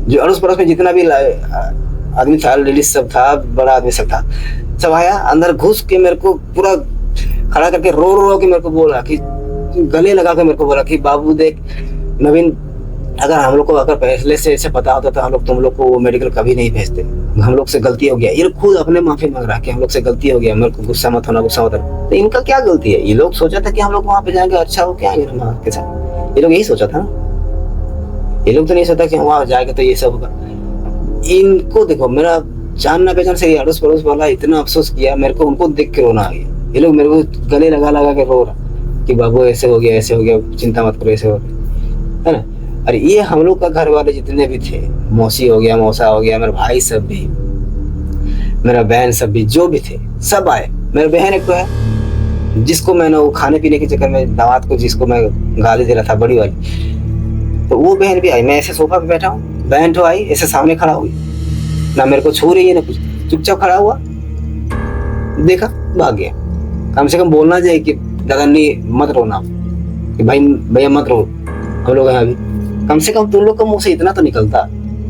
जो अड़ोस पड़ोस में जितना भी आदमी था, लेडीज सब था, बड़ा आदमी सब था, सब आया अंदर घुस के मेरे को पूरा खड़ा करके रो रो के मेरे को बोला कि गले लगा के मेरे को बोला कि बाबू देख नवीन, अगर हम लोग को अगर पहले से ऐसे पता होता तो हम लोग तुम लोग को मेडिकल कभी नहीं भेजते, हम लोग से गलती हो गया। ये खुद अपने माफी मांग रहा कि हम लोग से गलती हो गया, मेरे को गुस्सा मत होना, गुस्सा मत होना। तो इनका क्या गलती है? ये लोग सोचा था कि हम लोग वहां पे जाएंगे अच्छा हो क्या आएंगे माँ के साथ, ये लोग यही सोचा था ना। ये लोग तो नहीं सोचा कि वहां जाएगा तो ये सब होगा। इनको देखो, मेरा जानना पहचान से अड़ोस पड़ोस वाला इतना अफसोस किया, मेरे को उनको देख के रोना आ गया। ये लोग मेरे को गले लगा लगा के रो रहा कि बाबू ऐसे हो गया, ऐसे हो गया, चिंता मत करो, ऐसे हो गया, है ना। अरे ये हम लोग का घर वाले जितने भी थे, मौसी हो गया, मौसा हो गया, मेरे भाई सब भी, मेरा बहन सब भी, जो भी थे सब आए। मेरी बहन एक तो है जिसको मैंने वो खाने पीने के चक्कर में दामाद को जिसको मैं गाली दे रहा था बड़ी वाली, तो वो बहन भी आई। मैं ऐसे सोफा पे बैठा हूँ, बहन तो आई ऐसे सामने खड़ा हुई, ना मेरे को छू रही है ना कुछ, चुपचाप खड़ा हुआ, देखा भाग गया। कम से कम बोलना चाहिए कि दादा नहीं मत रोना, कि भाई भैया मत रो, हम लोग हैं अभी। कम से कम तुम लोग का मुंह से इतना तो निकलता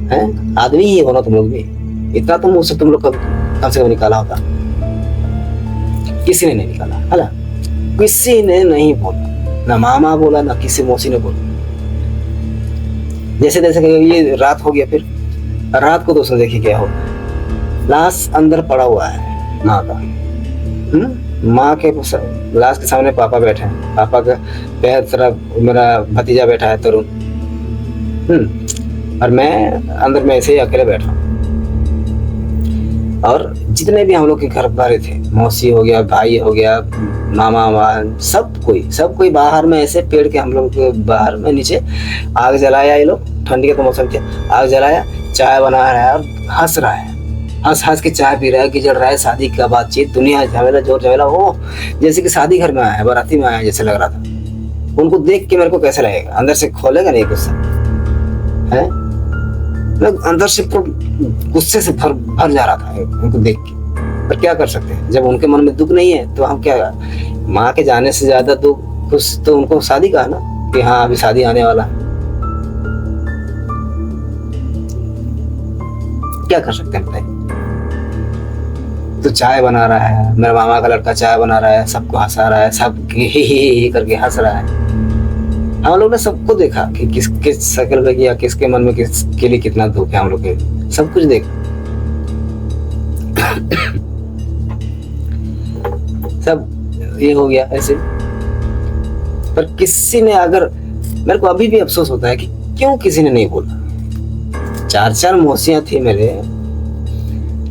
है, आदमी ही हो ना तुम लोग भी, इतना तो मुंह से तुम लोग का कम से कम निकाला होता। किसी ने नहीं निकाला, है ना। किसी ने नहीं बोला, ना मामा बोला, ना किसी मौसी ने बोला। जैसे जैसे ये रात हो गया, फिर रात को दोस्तों देखिए क्या हो, लाश अंदर पड़ा हुआ है माँ का। माँ के लाश के सामने पापा बैठे हैं, पापा के पैर तरफ मेरा भतीजा बैठा है तरुण, और मैं अंदर में ऐसे ही अकेले बैठा हूँ। और जितने भी हम लोग के घर बारे थे, मौसी हो गया, भाई हो गया, मामा, सब कोई बाहर में ऐसे पेड़ के हम लोग के बाहर में नीचे आग जलाया। ये लोग ठंडी का तो मौसम थे, आग जलाया, चाय बना रहा है और हंस रहा है, हंस के चाय पी रहा है, गिजड़ रहा है, शादी का बातचीत, दुनिया झमेला जोर झमेला, वो जैसे कि शादी घर में आया है, बाराती में आया जैसे लग रहा था। उनको देख के मेरे को कैसे लगेगा, अंदर से खोलेगा नहीं गुस्सा है, मैं अंदर से गुस्से से भर जा रहा था उनको देख के। पर क्या कर सकते हैं, जब उनके मन में दुख नहीं है तो हम क्या, माँ के जाने से ज्यादा दुख कुछ तो उनको शादी का है ना, कि हाँ अभी शादी आने वाला है। क्या कर सकते हैं बताइए। तो चाय बना रहा है, मेरा मामा का लड़का चाय बना रहा है, सबको हंसा रहा है, सब ही करके हंस रहा है। हम लोग ने सबको देखा कि किसके शक्ल पे या किसके मन में किसके लिए कितना दुख है, हम लोग के सब कुछ देखा। सब ये हो गया ऐसे। पर किसी ने, अगर मेरे को अभी भी अफसोस होता है कि क्यों किसी ने नहीं बोला। 4 मौसियां थी मेरे,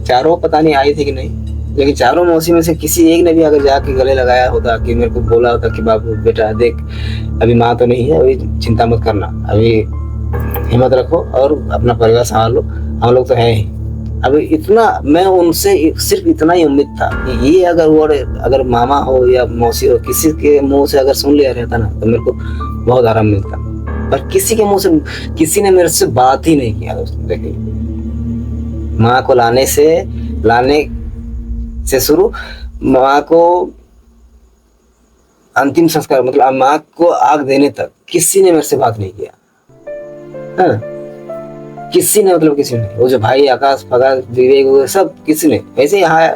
चारों पता नहीं आई थी कि नहीं, लेकिन चारों मौसी में से किसी एक ने भी अगर जाके गले लगाया होता, कि मेरे को बोला होता कि बाबू बेटा देख अभी माँ तो नहीं है, अभी चिंता मत करना, अभी हिम्मत रखो और अपना परिवार संभाल लो, हम लोग तो हैं ही। अभी इतना मैं उनसे सिर्फ इतना ही उम्मीद था कि ये अगर मामा हो या मौसी हो, किसी के मुंह से अगर सुन लिया रहता ना तो मेरे को बहुत आराम मिलता। पर किसी के मुंह से किसी ने मेरे से बात ही नहीं किया दोस्तों। देखिए, माँ को लाने से शुरू, माँ को अंतिम संस्कार, मतलब माँ को आग देने तक किसी ने मेरे से बात नहीं किया। हाँ, किसी ने, मतलब किसी ने, वो जो भाई आकाश फकाश विवेक सब किसी ने ऐसे यहाँ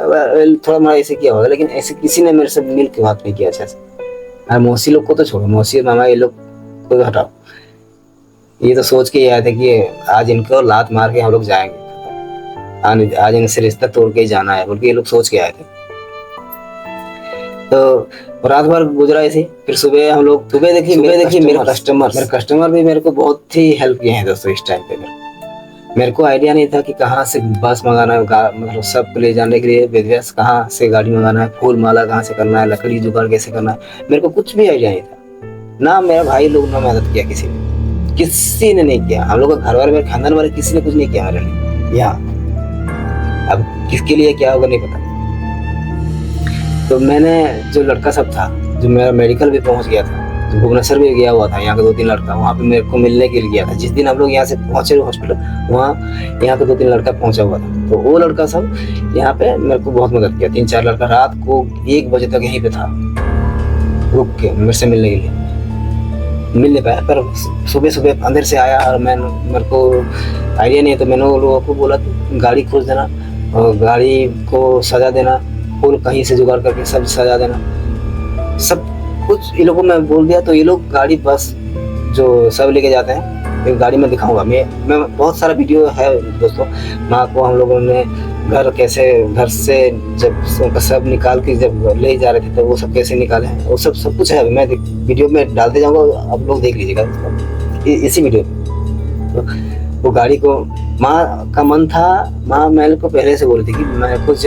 थोड़ा मोड़ा ऐसे किया होगा, लेकिन ऐसे किसी ने मेरे से मिल के बात नहीं किया अच्छे से। और मौसी लोग को तो छोड़ो, मौसी मामा ये लोग को हटाओ, ये तो सोच के आए थे कि आज इनको लात मार के हम लोग जाएंगे, आज इनसे रिश्ता तोड़ के ही जाना है, बल्कि ये लोग सोच के आए थे। तो रात भर गुजरा ऐसे। फिर सुबह हम लोग, सुबह देखिए मेरे कस्टमर भी मेरे को बहुत ही हेल्प किए हैं दोस्तों। इस टाइम पे मेरे को आइडिया नहीं था कि कहाँ से बस मंगाना है, मतलब सब ले जाने के लिए वेदव्यास कहाँ से गाड़ी मंगाना है, फूल माला कहाँ से करना है, लकड़ी जुगाड़ कैसे करना है, मेरे को कुछ भी आइडिया नहीं था। ना मेरा भाई लोग ने मदद किया, किसी ने नहीं किया। हम लोग का घर वाले, मेरे खानदान वाले किसी ने कुछ नहीं किया मेरे लिए। यहाँ अब किसके लिए क्या होगा नहीं पता। तो मैंने, जो लड़का सब था, जो मेरा मेडिकल भी पहुंच गया था, तो भुवनेश्वर भी गया हुआ था, यहाँ के 2-3 लड़का वहाँ पे मेरे को मिलने के लिए गया था। जिस दिन हम लोग यहाँ से पहुंचे हॉस्पिटल, वहाँ यहाँ के 2-3 लड़का पहुंचा हुआ था। तो वो लड़का सब यहाँ पे मेरे को बहुत मदद किया। 3-4 लड़का रात को 1 बजे तक यहीं पे था, रुक के मेरे से मिलने के लिए। मिल नहीं पाया, पर सुबह अंदर से आया और मेरे को आइडिया नहीं है, तो मैंने वो लोगों को बोला कि गाड़ी खोज देना और गाड़ी को सजा देना, फूल कहीं से जुगाड़ करके सब सजा देना, सब कुछ ये लोगों को मैं बोल दिया। तो ये लोग गाड़ी बस जो सब लेके जाते हैं, एक गाड़ी में दिखाऊंगा मैं बहुत सारा वीडियो है दोस्तों। माँ को हम लोगों ने घर से जब सब निकाल के जब ले जा रहे थे, तो वो सब कैसे निकाले हैं, वो सब कुछ है, मैं वीडियो में डालते जाऊंगा, आप लोग देख लीजिएगा इसी वीडियो में। तो वो गाड़ी को, माँ का मन था, माँ मेरे को पहले से बोली थी कि मैं कुछ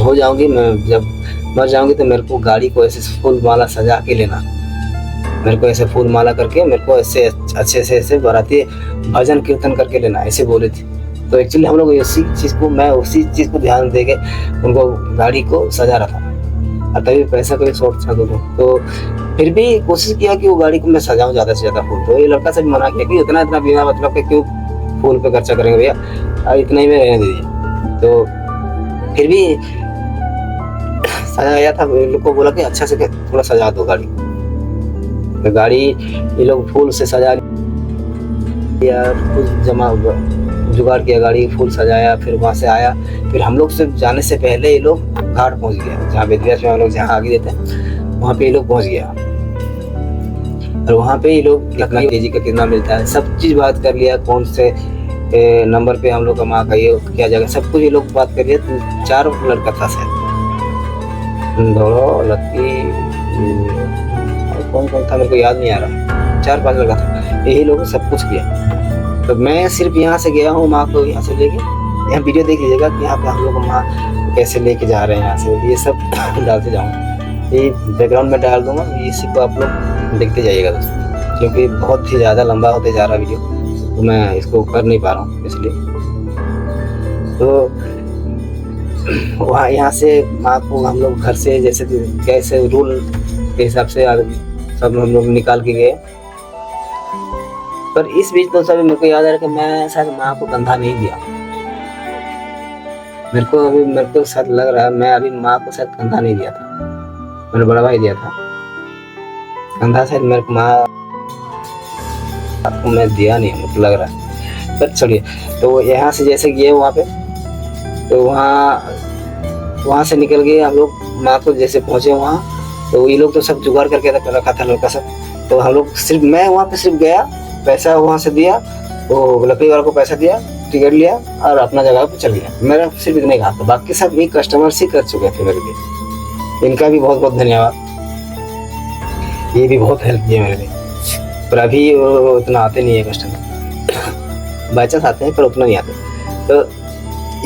हो जाऊंगी, मैं जब मर जाऊंगी तो मेरे को गाड़ी को ऐसे फूल माला सजा के लेना, मेरे को ऐसे फूल माला करके, मेरे को ऐसे अच्छे से ऐसे बाराती भजन कीर्तन करके लेना, ऐसे बोले थे। तो एक्चुअली हम लोग उसी चीज़ को ध्यान दे के उनको गाड़ी को सजा रखा, और तभी पैसा का भी शॉर्ट था दोनों। तो फिर भी कोशिश किया कि वो गाड़ी को मैं सजाऊं ज़्यादा से ज़्यादा फूल। तो ये लड़का सब मना किया कि इतना बिना मतलब के क्यों फूल पे खर्चा करेंगे भैया, और इतना ही में रहने दीजिए। तो फिर भी सजाया था, लोग को बोला कि अच्छा से थोड़ा सजा दो गाड़ी। तो गाड़ी ये लोग फूल से सजा लिया, कुछ जमा जुगाड़ किया, गाड़ी फूल सजाया, फिर वहाँ से आया। फिर हम लोग से जाने से पहले ये लोग घाट पहुँच गया, जहाँ वेदव्यास में हम लोग जहाँ आगे देते हैं, वहाँ पे ये लोग पहुँच गया और वहाँ पे ये लोग लखनऊ केजी का कितना मिलता है सब चीज़ बात कर लिया, कौन से नंबर पे हम लोग का माँ का ये क्या जगह सब कुछ ये लोग बात कर लिया। 4 लड़का था शायद, धोड़ो लक्की कौन कौन था मेरे को याद नहीं आ रहा, 4-5 लड़का था, यही लोग सब कुछ किया। तो मैं सिर्फ यहाँ से गया हूँ माँ को यहाँ से लेके, यहाँ वीडियो देख लीजिएगा कि यहाँ पे हम लोग माँ कैसे लेके जा रहे हैं यहाँ से, ये सब डालते जाऊँगा, ये बैकग्राउंड में डाल दूंगा, इसी को आप लोग देखते जाइएगा दोस्तों, क्योंकि बहुत ही ज़्यादा लंबा होते जा रहा वीडियो, तो मैं इसको कर नहीं पा रहा हूँ इसलिए। तो वहाँ यहाँ से माँ को हम लोग घर से जैसे कैसे रूल के हिसाब से सब हम लोग निकाल के गए। पर इस बीच तो सभी मेरे को याद आ रहा कि मैं शायद माँ को कंधा नहीं दिया, मेरे को शायद लग रहा है मैं अभी माँ को शायद कंधा नहीं दिया था, मेरा बड़ा भाई दिया था कंधा, शायद मेरे को माँ को मैं दिया नहीं मुझे लग रहा है। पर चलिए, तो यहाँ से जैसे गए वहाँ पे, तो वहाँ से निकल गए हम लोग, माँ को जैसे पहुँचे वहाँ, तो ये लोग तो सब जुगाड़ करके रखा था लड़का सब, तो हम लोग सिर्फ मैं वहाँ पे सिर्फ गया, पैसा वहाँ से दिया, वो लकड़ी वाला को पैसा दिया, टिकट लिया और अपना जगह पे चल गया। मेरा सिर्फ इतने कहा था, बाकी सब एक कस्टमर से कर चुके थे मेरे लिए, इनका भी बहुत बहुत धन्यवाद, ये भी बहुत हेल्प किया मेरे लिए। पर अभी वो उतना आते नहीं है कस्टमर, बाई चांस आते हैं पर उतना नहीं आते। तो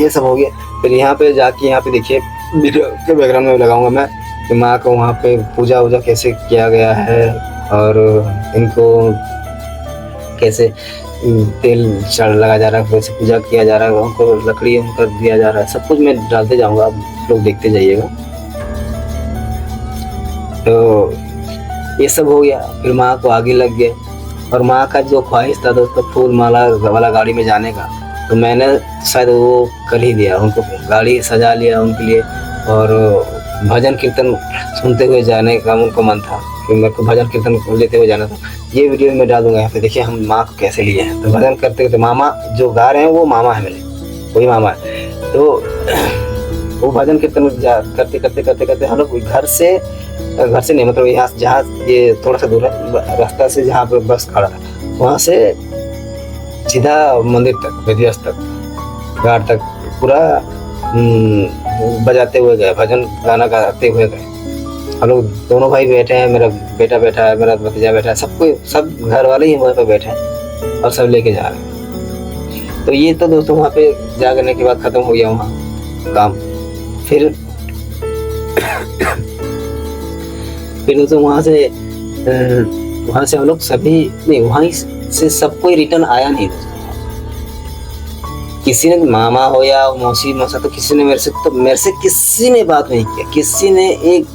ये सब हो गया। फिर यहाँ पे जाके यहाँ पे देखिए वीडियो के बैकग्राउंड में लगाऊंगा मैं कि माँ को वहाँ पे पूजा वूजा कैसे किया गया है और इनको कैसे तेल लगा जा रहा है, कैसे पूजा किया जा रहा है, उनको लकड़ी उनका दिया जा रहा है, सब कुछ मैं डालते जाऊँगा, आप लोग देखते जाइएगा। तो ये सब हो गया। फिर माँ को आगे लग गए और माँ का जो ख्वाहिश था दोस्तों फूल माला वाला गाड़ी में जाने का, तो मैंने शायद वो कर ही दिया, उनको गाड़ी सजा लिया उनके लिए और भजन कीर्तन सुनते हुए जाने का उनको मन था कि मेरे को भजन कीर्तन लेते हुए जाना था। ये वीडियो में डाल दूंगा यहाँ पे, देखिए हम माँ को कैसे लिए हैं। तो भजन करते करते मामा जो गा रहे हैं वो मामा है मेरे, वही मामा है। तो वो भजन कीर्तन करते करते करते करते हम लोग घर से नहीं, मतलब यहाँ जहाँ ये थोड़ा सा दूर है रास्ता से, जहाँ पे बस खड़ा था वहाँ से सीधा मंदिर तक, वेदियास तक, घाट तक पूरा बजाते हुए गए, भजन गाना गाते हुए गए। हम लोग दोनों भाई बैठे हैं, मेरा बेटा बैठा है, मेरा भतीजा बैठा है, सब घर वाले ही वहाँ पे बैठे हैं और सब लेके जा रहे हैं। तो ये तो दोस्तों वहाँ पे जा करने के बाद खत्म हो गया वहाँ काम। फिर दोस्तों वहाँ से हम लोग सभी नहीं, वहाँ से सब कोई रिटर्न आया नहीं दोस्तों। किसी ने मामा हो या मौसी मौसा, तो किसी ने मेरे से किसी ने बात नहीं किया, किसी ने एक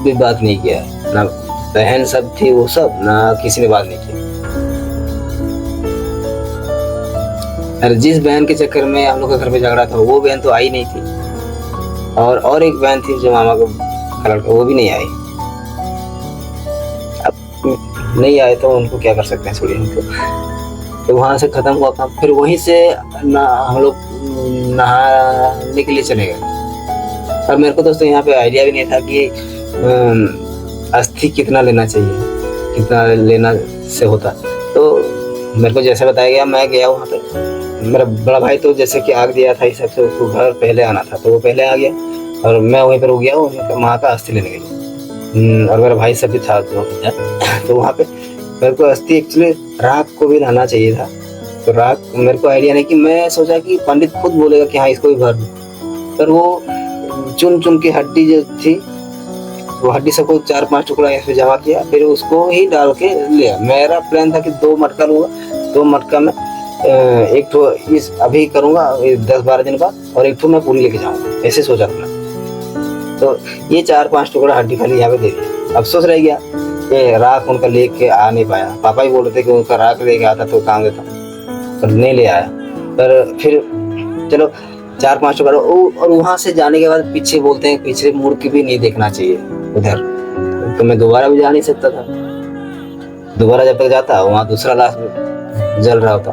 भी बात नहीं किया, ना बहन सब थी वो सब, ना किसी ने बात नहीं किया। और जिस बहन के चक्कर में हम लोग के घर में झगड़ा था वो बहन तो आई नहीं थी, और एक बहन थी जो मामा का लड़का, वो भी नहीं आई। अब नहीं आए तो उनको क्या कर सकते हैं, छोड़िए उनको। तो वहाँ से खत्म हुआ काम। फिर वहीं से हम लोग नहाने के लिए चले गए। और मेरे को दोस्तों यहाँ पे आइडिया भी नहीं था कि अस्थि कितना लेना चाहिए, कितना लेना से होता। तो मेरे को जैसे बताया गया मैं गया वहाँ पे, मेरा बड़ा भाई तो जैसे कि आग दिया था इस सबसे, उसको घर पहले आना था तो वो पहले आ गया और मैं वहीं पर हो गया वहाँ का अस्थि लेने के लिए। और मेरा भाई सब भी था तो वहाँ पे मेरे को अस्थि एक्चुअली राख को भी लाना चाहिए था। तो राख मेरे को आइडिया नहीं कि मैं सोचा कि पंडित खुद बोलेगा कि हाँ इसको भी भर दो, पर वो चुन के हड्डी जो थी वो हड्डी सबको 4-5 टुकड़ा ऐसे जमा किया, फिर उसको ही डाल के लिया। मेरा प्लान था कि 2 मटका लूँगा, 2 मटका में एक तो इस अभी करूँगा 10-12 दिन बाद, और एक तो मैं पूरी लेके जाऊँगा, ऐसे सोचा था। तो ये 4-5 टुकड़ा हड्डी खाली यहाँ पे दे दिया। अफसोस रह गया कि राख उनका लेके आ नहीं पाया। पापा ही बोल रहे थे कि उनका राख लेके आता तो काम देता, पर नहीं ले आया। पर फिर चलो 4-5 टुकड़ा, और वहाँ से जाने के बाद पीछे बोलते हैं पीछे मुड़ के भी नहीं देखना चाहिए उधर। तो मैं दोबारा भी जा नहीं सकता था, दोबारा जब तक जाता वहाँ दूसरा लाश जल रहा होता।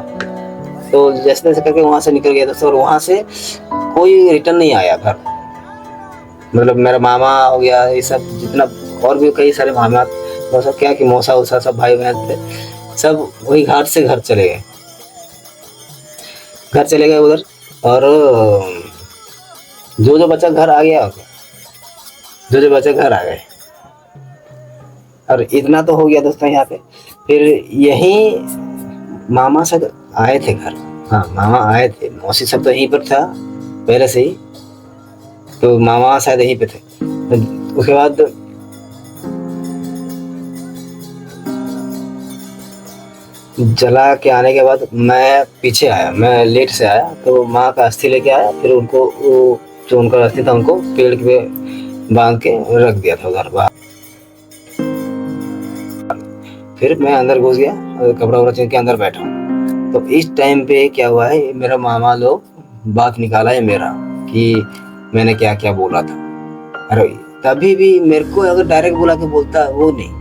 तो जैसे तैसे करके वहाँ से निकल गया दोस्तों, और वहाँ से कोई रिटर्न नहीं आया घर। मतलब मेरा मामा हो गया, ये सब जितना और भी कई सारे मामात, मौसा क्या कि मौसा उसा सब भाई बहन थे, सब वही घाट से घर चले गए, उधर। और जो बच्चा घर आ गया, जो बच्चा घर आ गए, और इतना तो हो गया दोस्तों यहाँ पे। फिर यही मामा सब आए थे घर, हाँ मामा आए थे, मौसी सब तो यहीं पर था पहले से ही, तो मामा शायद यहीं पे थे। तो उसके बाद जला के आने के बाद मैं पीछे आया, मैं लेट से आया, तो माँ का अस्थि लेके आया, फिर उनको वो जो उनका अस्थि था उनको पेड़ पे बांध के रख दिया था उधर बाहर। फिर मैं अंदर घुस गया, कपड़ा वपड़ा चेंज के अंदर बैठा। तो इस टाइम पे क्या हुआ है, मेरा मामा लोग बात निकाला है मेरा कि मैंने क्या क्या बोला था। अरे तभी भी मेरे को अगर डायरेक्ट बुला के बोलता वो नहीं है,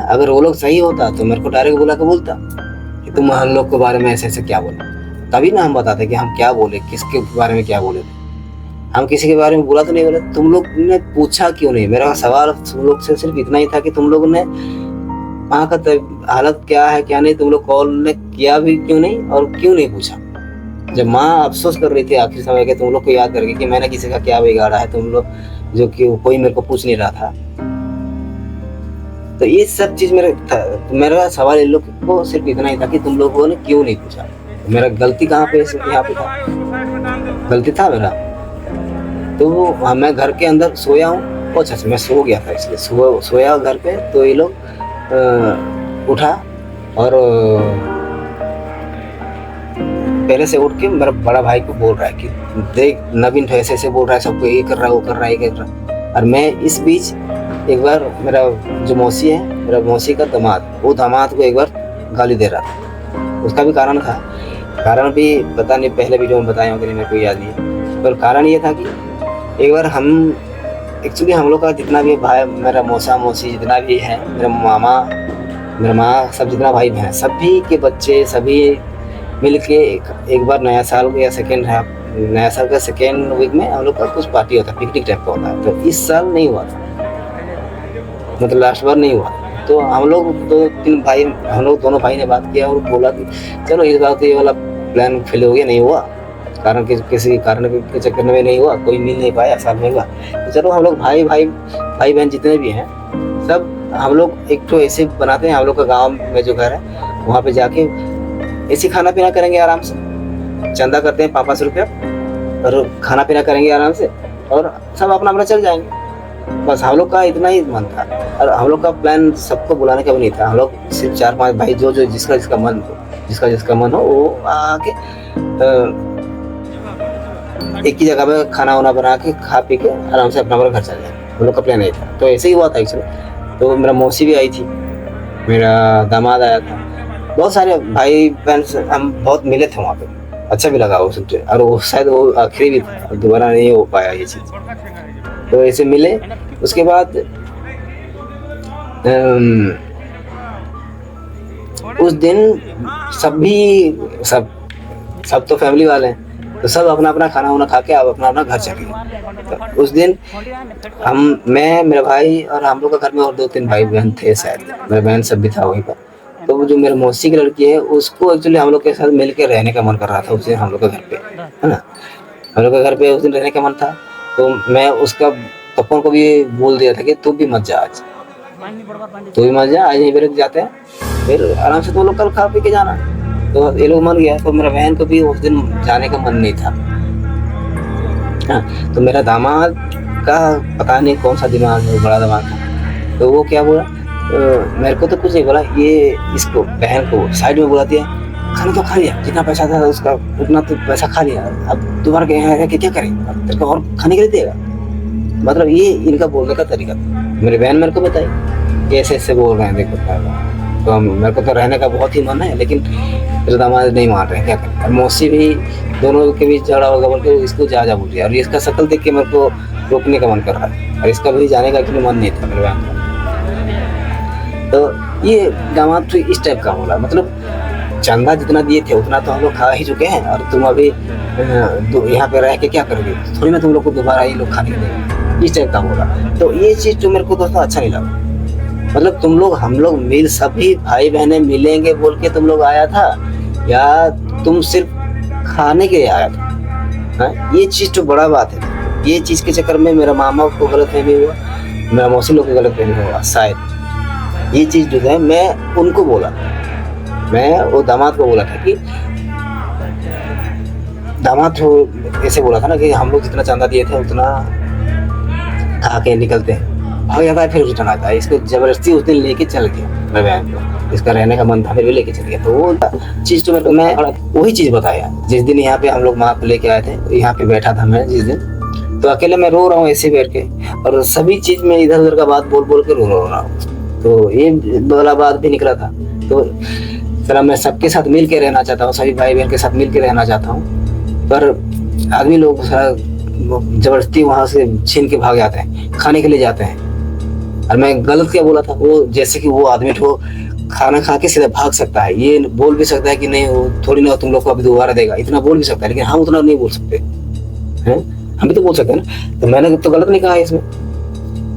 अगर वो लोग सही होता तो मेरे को डायरेक्ट बुला के बोलता कि तुम हम लोग के बारे में ऐसे ऐसे क्या बोले, तभी ना हम बताते कि हम क्या बोले, किसके बारे में क्या बोले थे। हम किसी के बारे में बुला तो नहीं बोले, तुम लोग ने पूछा क्यों नहीं। मेरा सवाल तुम लोग से सिर्फ इतना ही था कि तुम लोगों ने वहाँ का हालत क्या है क्या नहीं, तुम लोग कॉल ने किया भी क्यों नहीं और क्यों नहीं पूछा। जब माँ अफसोस कर रही थी आखिरी समय के तुम लोग को याद करके कि मैंने किसी का क्या बिगाड़ा है, तुम लोग जो कि कोई मेरे को पूछ नहीं रहा था। तो ये सब चीज मेरा सवाल इन लोग को सिर्फ इतना ही था कि तुम लोगों ने क्यों नहीं पूछा। मेरा गलती कहाँ पे यहाँ पे था, गलती था मेरा। तो मैं घर के अंदर सोया हूँ, अच्छा मैं सो गया था, इसलिए सोया घर पे। तो ये लोग उठा और पहले से उठ के मेरा बड़ा भाई को बोल रहा है कि देख नवीन तो ऐसे ऐसे बोल रहा है, सबको ये कर रहा है, वो कर रहा है, ये कर रहा है। और मैं इस बीच एक बार मेरा जो मौसी है, मेरा मौसी का दामाद, वो दामाद को एक बार गाली दे रहा था। उसका भी कारण था, कारण भी पता नहीं, पहले वीडियो में बताया होगा, मेरे को याद नहीं है। पर कारण ये था कि एक बार एक्चुअली हम लोग का जितना भी भाई, मेरा मौसा मौसी जितना भी है, मेरा मामा, मेरा माँ, सब जितना भाई बहन, सभी के बच्चे सभी मिल के एक बार नया साल या नया साल का सेकेंड वीक में हम लोग का कुछ पार्टी होता है, पिकनिक टाइप का होता है। तो इस साल नहीं हुआ था, मतलब लास्ट बार नहीं हुआ। तो हम लोग दोनों भाई ने बात किया और बोला कि चलो इस बार तो ये वाला प्लान फेल हो गया, नहीं हुआ, कारण किसी कारण के चक्कर में नहीं हुआ, कोई मिल नहीं पाया, साल में हुआ। तो चलो हम लोग भाई बहन जितने भी हैं सब हम लोग एक तो ऐसे बनाते हैं, हम लोग का गाँव में जो घर है वहाँ पे जाके ऐसे खाना पीना करेंगे आराम से, चंदा करते हैं 500 रुपया और खाना पीना करेंगे आराम से और सब अपना अपना चल जाएंगे। बस हम लोग का इतना ही मन था। और हम लोग का प्लान सबको बुलाने का भी नहीं था, हम लोग सिर्फ 4-5 भाई जो जिसका मन हो वो आके एक ही जगह पे खाना वाना बना के खा पी के आराम से अपना घर चल जाए, हम लोग का प्लान नहीं था। तो ऐसे ही हुआ था एक्चुअली। तो मेरा मौसी भी आई थी, मेरा दामाद आया था, बहुत सारे भाई बहन हम बहुत मिले थे वहाँ पे, अच्छा भी लगा वो सुनते। और वो शायद वो आखिरी भी था, दोबारा नहीं हो पाया ये चीज़। तो ऐसे मिले, उसके बाद उस दिन सब तो फैमिली वाले हैं, तो सब अपना अपना खाना वाना खा के अब अपना अपना घर चले गए। तो उस दिन मैं मेरा भाई और हम लोग का घर में और 2-3 भाई बहन थे, शायद मेरा बहन सब भी था वहीं पर। तो वो जो मेरे मौसी की लड़की है उसको एक्चुअली हम लोग के साथ मिल के रहने का मन कर रहा था उस दिन, हम लोग के घर पे, है ना, हम लोग के घर पे उस दिन रहने का मन था। तो मैं उसका पप्पा को भी बोल दिया था कि तू भी मत जा आज, आज यहीं पे जाते हैं, फिर आराम से तुम लोग कल खा पी के जाना। तो ये लोग मान गया। तो मेरा बहन को भी उस दिन जाने का मन नहीं था। हाँ, तो मेरा दामाद का पता नहीं कौन सा दिमाग है, बड़ा दिमाग था। तो वो क्या बोला, मेरे को तो कुछ नहीं बोला, ये इसको बहन को साइड में बुला दिया, खाना तो खा लिया, जितना पैसा था उसका उतना तो पैसा खा लिया, अब दोबारा क्या करेंगे, तेरे को और खाने के लिए देगा। मतलब ये इनका बोलने का तरीका था। मेरी बहन मेरे को बताई कि ऐसे ऐसे बोल रहे हैं, देखो। तो मेरे को तो रहने का बहुत ही मन है, लेकिन मेरे दामाद नहीं मान रहे, क्या करें। और मौसी भी, दोनों के बीच झगड़ा होगा बोल के इसको जा बोल रही है। और इसका शक्ल देख के मेरे को रोकने का मन कर रहा है, और इसका भी जाने का एक्चुअली मन नहीं था मेरे बहन का। तो ये दामाद तो इस टाइप का बोला, मतलब चंदा जितना दिए थे उतना तो हम लोग खा ही चुके हैं, और तुम अभी यहाँ पे रह के क्या करोगे, थोड़ी ना तुम लोग को दोबारा ये लोग खाने के देंगे। इस टाइप का बोला। तो ये चीज जो मेरे को दोस्तों अच्छा नहीं लगा। मतलब तुम लोग हम लोग मिल सभी भाई बहने मिलेंगे बोल के तुम लोग आया था, या तुम सिर्फ खाने के लिए आया था? हाँ, ये चीज तो बड़ा बात है। ये चीज के चक्कर में मेरा मामा को गलतफहमी हुआ, मेरा मौसी लोग को गलतफहमी हुआ शायद। ये चीज जो है मैं उनको बोला, मैं वो दामाद को बोला था कि दामाद तो ऐसे बोला था ना कि हम लोग जितना चांदा दिए थे उतना खा के निकलते हैं, भाग जाता है फिर रिटर्न आता है। इसको जबरदस्ती उस दिन लेके चल गया मैं बहन को, इसका रहने का मन था फिर भी लेके चल गया। तो वो चीज तो मैं वही चीज बताया जिस दिन यहाँ पे हम लोग माँ को लेके आए थे, यहाँ पे बैठा था मैं जिस दिन, तो अकेले मैं रो रहा हूँ ऐसे बैठ के, और सभी चीज में इधर उधर का बात बोल बोल के रो रहा हूँ। तो ये वाला बात भी निकला था। तो चला मैं सबके साथ मिल के रहना चाहता हूँ, सभी भाई बहन के साथ मिल के रहना चाहता हूँ, पर आदमी लोग जबरदस्ती वहां से छीन के भाग जाते हैं, खाने के लिए जाते हैं। और मैं गलत क्या बोला था, वो जैसे कि वो आदमी तो खाना खा के सीधा भाग सकता है, ये बोल भी सकता है कि नहीं वो थोड़ी ना तुम लोग को अभी दोबारा देगा, इतना बोल भी सकता है, लेकिन हम उतना नहीं बोल सकते हैं। हम भी तो बोल सकते हैं ना। तो मैंने तो गलत नहीं कहा इसमें।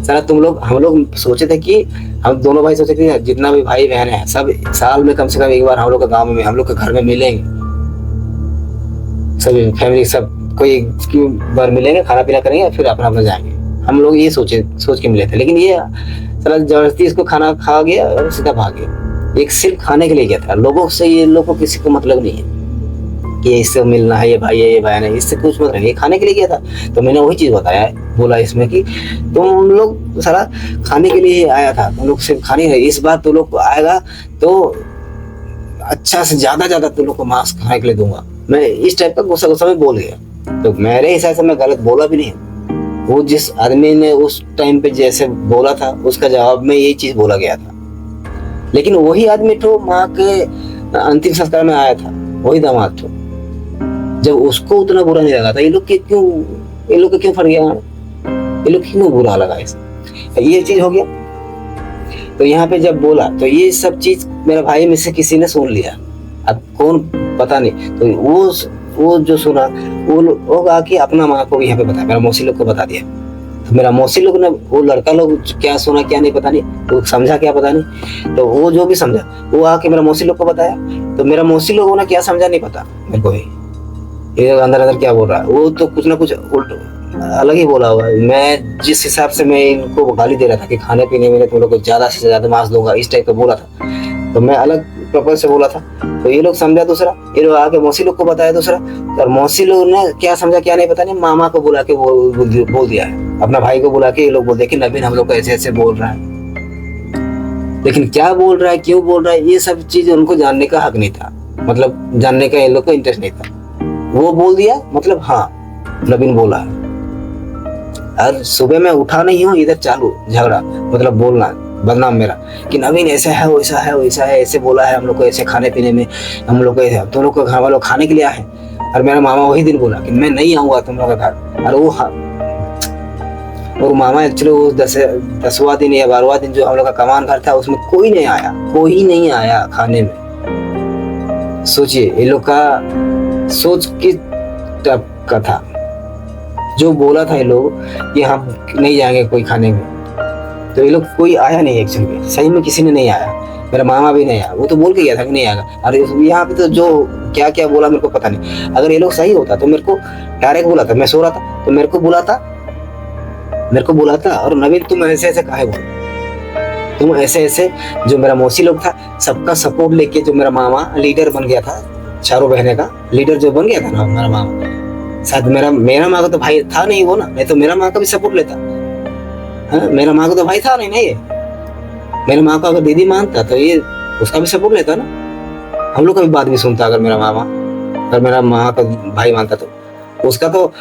सारा तुम लोग हम लोग सोचे थे कि हम दोनों भाई सोचे थे जितना भी भाई बहन है सब साल में कम से कम एक बार हम लोग का गाँव में हम लोग के घर में मिलेंगे, सभी फैमिली सब कोई बार मिलेंगे, खाना पीना करेंगे, फिर अपना अपना जाएंगे। हम लोग ये सोच के मिले थे, लेकिन ये साला जबरदस्ती इसको खाना खा गया और सीधा भाग गया। एक सिर्फ खाने के लिए गया था, लोगों से ये लोगों को किसी को मतलब नहीं है कि इससे मिलना है, ये भाई है ये बहन है, इससे कुछ मतलब नहीं, ये खाने के लिए गया था। तो मैंने वही चीज बताया, बोला इसमें कि तुम लोग सारा खाने के लिए आया था, तुम लोग सिर्फ खाने है, इस बार तुम लोग को आएगा तो अच्छा से ज्यादा तुम लोग को मांस खाने के लिए दूंगा। मैं इस टाइप का गुस्सा में बोल गया। तो मेरे हिसाब से मैं गलत बोला भी नहीं। वो जिस आदमी ने उस टाइम पे जैसे बोला था उसका जवाब में यही चीज बोला गया था। लेकिन वही आदमी तो माँ के अंतिम संस्कार में आया था, वही दामाद तो, जब उसको उतना बुरा नहीं लगा था, ये लोग को क्यों फट गया, ये लोग क्यों बुरा लगा इसे, ये चीज हो गया। तो यहाँ पे जब बोला तो ये सब चीज मेरे भाई में से किसी ने सुन लिया, अब कौन पता नहीं। तो वो जो सुना वो लोग आके अपना माँ को यहाँ पे बताया, मेरा मौसी लोग को बता दिया। तो मेरा मौसी लोग ने, वो लड़का लोग क्या सुना क्या नहीं पता नहीं, वो समझा क्या पता नहीं, तो वो जो भी समझा वो आके मेरा मौसी लोग को बताया। तो मेरा मौसी लोगों ने क्या समझा नहीं पता मेरे को भी, ये अंदर क्या बोल रहा है, वो तो कुछ ना कुछ अलग ही बोला हुआ है। मैं जिस हिसाब से मैं इनको गाली दे रहा था कि खाने पीने में तुम लोग को ज्यादा से ज्यादा मांस दूंगा, इस टाइप का बोला था, तो मैं अलग पर्पज से बोला था। तो ये लोग समझा दूसरा, ये लोग आके मौसी लोग को बताया दूसरा, और मौसी लोग ने क्या समझा क्या नहीं पता नहीं, मामा को बुला के बोल दिया है, अपना भाई को बुला के ये लोग बोल दिया कि नवीन हम लोग को ऐसे ऐसे बोल रहा है। लेकिन क्या बोल रहा है, क्यों बोल रहा है, ये सब चीज उनको जानने का हक नहीं था, मतलब जानने का इन लोग को इंटरेस्ट नहीं था। वो बोल दिया मतलब हाँ नवीन बोला है। और सुबह मैं उठा नहीं हूँ, इधर चालू झगड़ा, मतलब बोलना बदनाम मेरा कि नवीन ऐसा है वैसा है वैसा है, ऐसे बोला है हम लोग को, ऐसे खाने पीने में हम लोग को, तुम लोग को घर वालों खाने के लिए आए। और मेरा मामा वही दिन बोला कि मैं नहीं आऊंगा तुम लोग का घर। और वो मामा एक्चुअली वो 10वां दिन या 12वां दिन जो हम लोग का कमान घर था उसमें कोई नहीं आया खाने में। सोचिए ये लोग का सोच किस टाइप का था। जो बोला था ये लोग कि हम नहीं जाएंगे कोई खाने में, तो ये लोग कोई आया नहीं, एक्चुअली में सही में किसी ने नहीं आया, मेरा मामा भी नहीं आया, वो तो बोल के गया था कि नहीं आएगा। और यहाँ पे तो जो क्या क्या बोला मेरे को पता नहीं। अगर ये लोग सही होता तो मेरे को डायरेक्ट बोला था, मैं सो रहा था तो मेरे को बुलाता और नवीन तुम ऐसे ऐसे काहे बोल, तुम ऐसे ऐसे, जो मेरा मौसी लोग था सबका सपोर्ट लेके, जो मेरा मामा लीडर बन गया था, चारों बहने का लीडर जो बन गया था ना मेरा मामा, शायद मेरा माँ का तो भाई था नहीं वो ना, नहीं तो मेरा माँ का भी सपोर्ट लेता। हाँ, मेरा माँ का तो भाई था नहीं ये, मेरे माँ को अगर दीदी मानता तो ये उसका भी सपोर्ट लेता ना, हम लोग का भी बात भी सुनता। अगर मेरा मामा, अगर मेरा माँ का भाई मानता तो उसका तो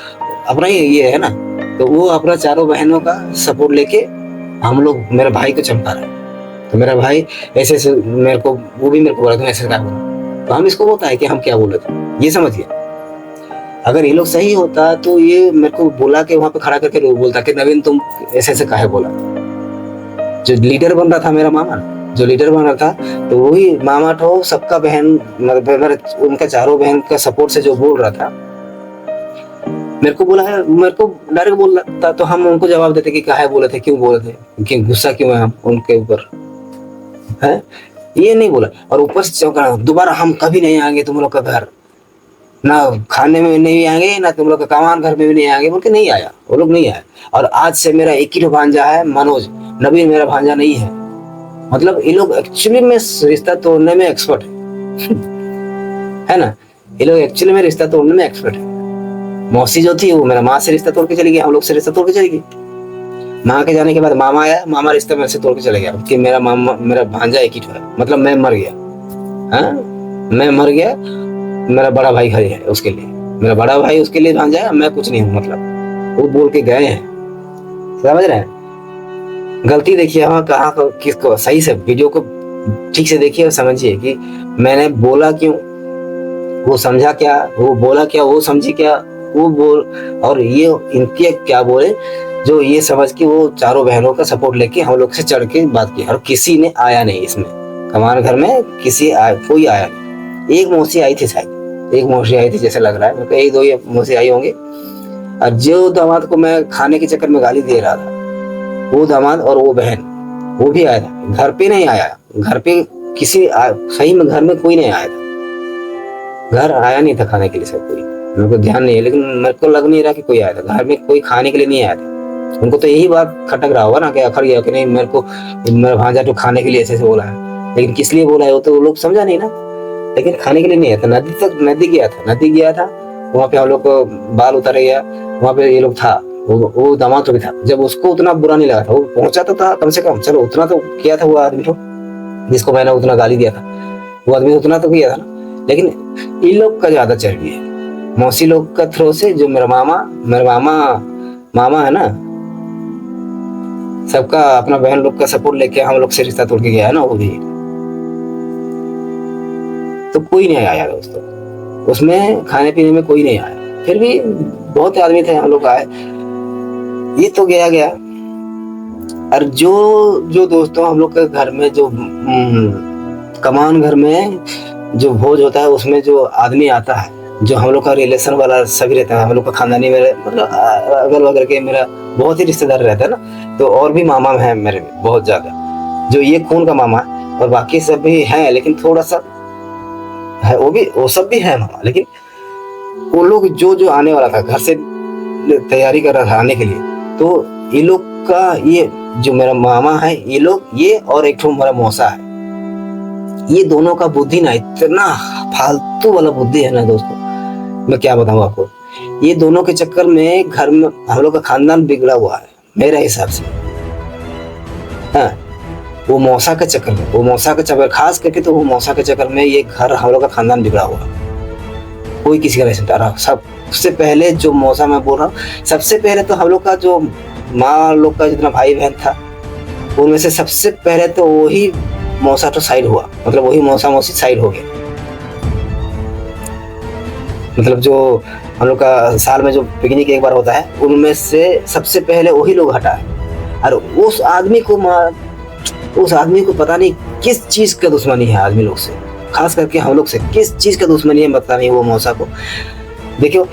अपना ही ये है ना, तो वो अपना चारों बहनों का सपोर्ट लेके हम लोग मेरे भाई को चमका रहे। तो मेरा भाई ऐसे ऐसे मेरे को, वो भी मेरे को बोला तुम ऐसे क्या बोला, तो हम इसको बोलता है कि हम क्या बोले थे, ये समझिए। अगर ये लोग सही होता तो ये मेरे को बुला के वहां पे खड़ा करके बोलता कि नवीन तुम ऐसे ऐसे काहे बोला। जो लीडर बन रहा था मेरा मामा, जो लीडर बन रहा था, तो वही मामा तो सबका बहन, मतलब उनका चारों बहन का सपोर्ट से जो बोल रहा था, मेरे को बोला है, मेरे को डायरेक्ट बोलता तो हम उनको जवाब देते कि काहे बोले थे, क्यों बोले थे, कि गुस्सा क्यों है हम उनके ऊपर, है ये नहीं बोला। और ऊपर से चौंका, दोबारा हम कभी नहीं आएंगे तुम लोग का घर, ना खाने में नहीं आएंगे, ना तुम लोग का कमान घर में भी नहीं आएंगे, बोल के नहीं आया, वो लोग नहीं आए। और आज से मेरा एक ही भांजा है मनोज, नवीन मेरा भांजा नहीं है। मतलब ये लोग एक्चुअली में रिश्ता तोड़ने में एक्सपर्ट है ना, ये लोग एक्चुअली में रिश्ता तोड़ने में एक्सपर्ट है। मौसी जो थी वो मेरा माँ से रिश्ता तोड़ के चली गई, हम लोग से रिश्ता तोड़ के चली गई। माँ के जाने के बाद मामा आया, मामा रिश्ता मेरे से तोड़ के चले गया कि मेरा मामा मेरा भांजा एक ही है, मतलब मैं मर गया, हाँ मैं मर गया, मेरा बड़ा भाई घर है उसके लिए, मेरा बड़ा भाई उसके लिए भांजा है, मैं कुछ नहीं हूँ, मतलब वो बोल के गए हैं, समझ रहे हैं। गलती देखिए हाँ कहाँ को किसको, सही से वीडियो को ठीक से देखिए और समझिए कि मैंने बोला क्यों, वो समझा क्या, वो बोला क्या, वो समझी क्या, वो बोल, और ये इनके क्या बोले जो ये समझ के वो चारों बहनों का सपोर्ट लेके हम लोग से चढ़ के बात की। और किसी ने आया नहीं इसमें, कमान घर में कोई आया नहीं। एक मौसी आई थी शायद, एक मौसी आई थी जैसे लग रहा है, एक दो ये मौसी आई होंगे। और जो दामाद को मैं खाने के चक्कर में गाली दे रहा था, वो दामाद और वो बहन वो भी आया था, घर पे नहीं आया, घर पे सही में घर में कोई नहीं आया था, घर आया नहीं था खाने के लिए सब कोई, मेरे को ध्यान नहीं है, लेकिन मेरे को लग नहीं रहा कि कोई आया था, घर में कोई खाने के लिए नहीं आया था। उनको तो यही बात खटक रहा होगा ना कि अखड़ गया कि नहीं मेरे को मेरा भांजा तो खाने के लिए ऐसे बोला है, लेकिन किस लिए बोला है वो तो लोग समझा नहीं ना। लेकिन खाने के लिए नहीं आया था, नदी गया था, वहाँ पे हम लोग को बाल उतार गया, वहाँ पे ये लोग था, वो दामाद तो भी था। जब उसको उतना बुरा नहीं लगा था, वो पहुंचा तो था कम से कम, चलो उतना तो किया था वो आदमी तो, जिसको मैंने उतना गाली दिया था वो आदमी उतना तो किया था ना। लेकिन इन लोग का ज्यादा चर्बी है, मौसी लोग का थ्रो से, जो मेरा मामा है ना, सबका अपना बहन लोग का सपोर्ट लेके हम लोग से रिश्ता तोड़ के गया है ना, वो भी तो कोई नहीं आया दोस्तों, उसमें खाने पीने में कोई नहीं आया। फिर भी बहुत आदमी थे, हम लोग आए, ये तो गया। और जो दोस्तों हम लोग के घर में जो कमान घर में जो भोज होता है, उसमें जो आदमी आता है, जो हम लोग का रिलेशन वाला सभी रहता है, हम लोग का खानदानी मेरे मतलब अगल बगल के मेरा बहुत ही रिश्तेदार रहता है ना, तो और भी मामा है मेरे में बहुत ज्यादा, जो ये खून का मामा है, और बाकी सब भी हैं, लेकिन थोड़ा सा है, वो सब भी है मामा, लेकिन वो लोग जो आने वाला था घर से तैयारी कर रहा था आने के लिए, तो ये लोग का ये जो मेरा मामा है, ये लोग, ये और एक मेरा मौसा है, ये दोनों का बुद्धि ना इतना फालतू वाला बुद्धि है ना दोस्तों, मैं क्या बताऊं आपको। ये दोनों के चक्कर में घर में हम लोग का खानदान बिगड़ा हुआ है मेरे हिसाब से। हाँ, वो मौसा के चक्कर, खास करके तो वो मौसा के चक्कर में ये घर हम लोग का खानदान बिगड़ा हुआ, कोई किसी का नहीं सुनता रहा। सबसे पहले जो मौसा मैं बोल रहा हूँ, सबसे पहले तो हम लोग का जो माँ लोग का जितना भाई बहन था, उनमें से सबसे पहले तो वही मौसा तो साइड हुआ, मतलब वही मौसा मौसी साइड हो गए। मतलब जो हम लोग का साल में जो पिकनिक एक बार होता है, उनमें से सबसे पहले वही लोग हटा है। और उस आदमी को पता नहीं किस चीज का दुश्मनी है आदमी लोग से, खास करके हम लोग से किस चीज का दुश्मनी है पता नहीं वो मौसा को। देखियो,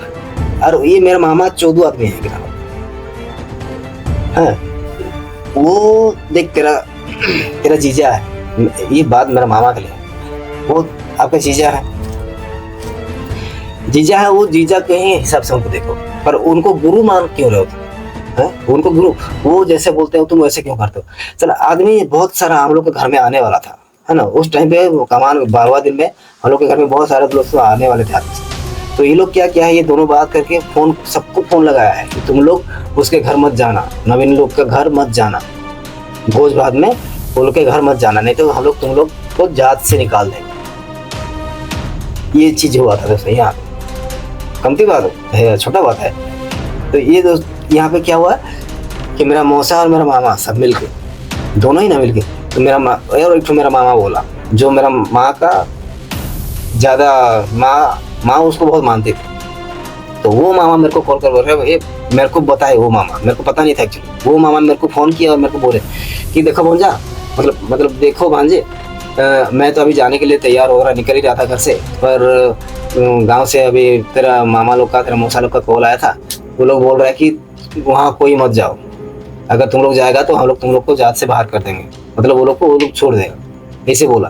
और ये मेरा मामा 14 आदमी है, हाँ वो देख तेरा जीजा है, ये बात मेरा मामा के लिए, वो आपका जीजा है, वो जीजा के ही हिसाब से उनको देखो, पर उनको गुरु मान क्यों रहे हो तुम? उनको गुरु, वो जैसे बोलते हो तुम वैसे क्यों करते हो? चलो, आदमी बहुत सारा हम लोग के घर में आने वाला था, है ना, उस टाइम पे कमान 12वां दिन में हम लोग के घर में बहुत सारे लोग आने वाले थे आदमी। तो ये लोग क्या है, ये दोनों बात करके सबको फोन लगाया है कि तुम लोग उसके घर मत जाना, नवीन लोग का घर मत जाना, भोज भात में वो लोग के घर मत जाना, नहीं तो हम लोग तुम लोग को जात से निकाल देंगे। ये चीज हुआ था दोस्तों, यहाँ कमती बात है, छोटा बात है। तो ये दोस्त यहाँ पे क्या हुआ कि मेरा मौसा और मेरा मामा सब मिलके, दोनों ही ना मिलके, तो मेरा और एक मेरा मामा बोला, जो मेरा माँ का ज्यादा माँ उसको बहुत मानती थी, तो वो मामा मेरे को कॉल कर बोल रहे, मेरे को बताए, वो मामा मेरे को पता नहीं था एक्चुअली, वो मामा मेरे को फोन किया और मेरे को बोले कि देखो भांजा, मतलब देखो भांजे, मैं तो अभी जाने के लिए तैयार हो रहा, निकल ही रहा था घर से, पर गांव से अभी तेरा मामा लोग का, तेरा मौसा लोग का कॉल आया था वो लोग बोल रहे हैं कि वहाँ कोई मत जाओ, अगर तुम लोग जाएगा तो हम लोग तुम लोग को जात से बाहर कर देंगे, मतलब वो लोग छोड़ देगा, ऐसे बोला।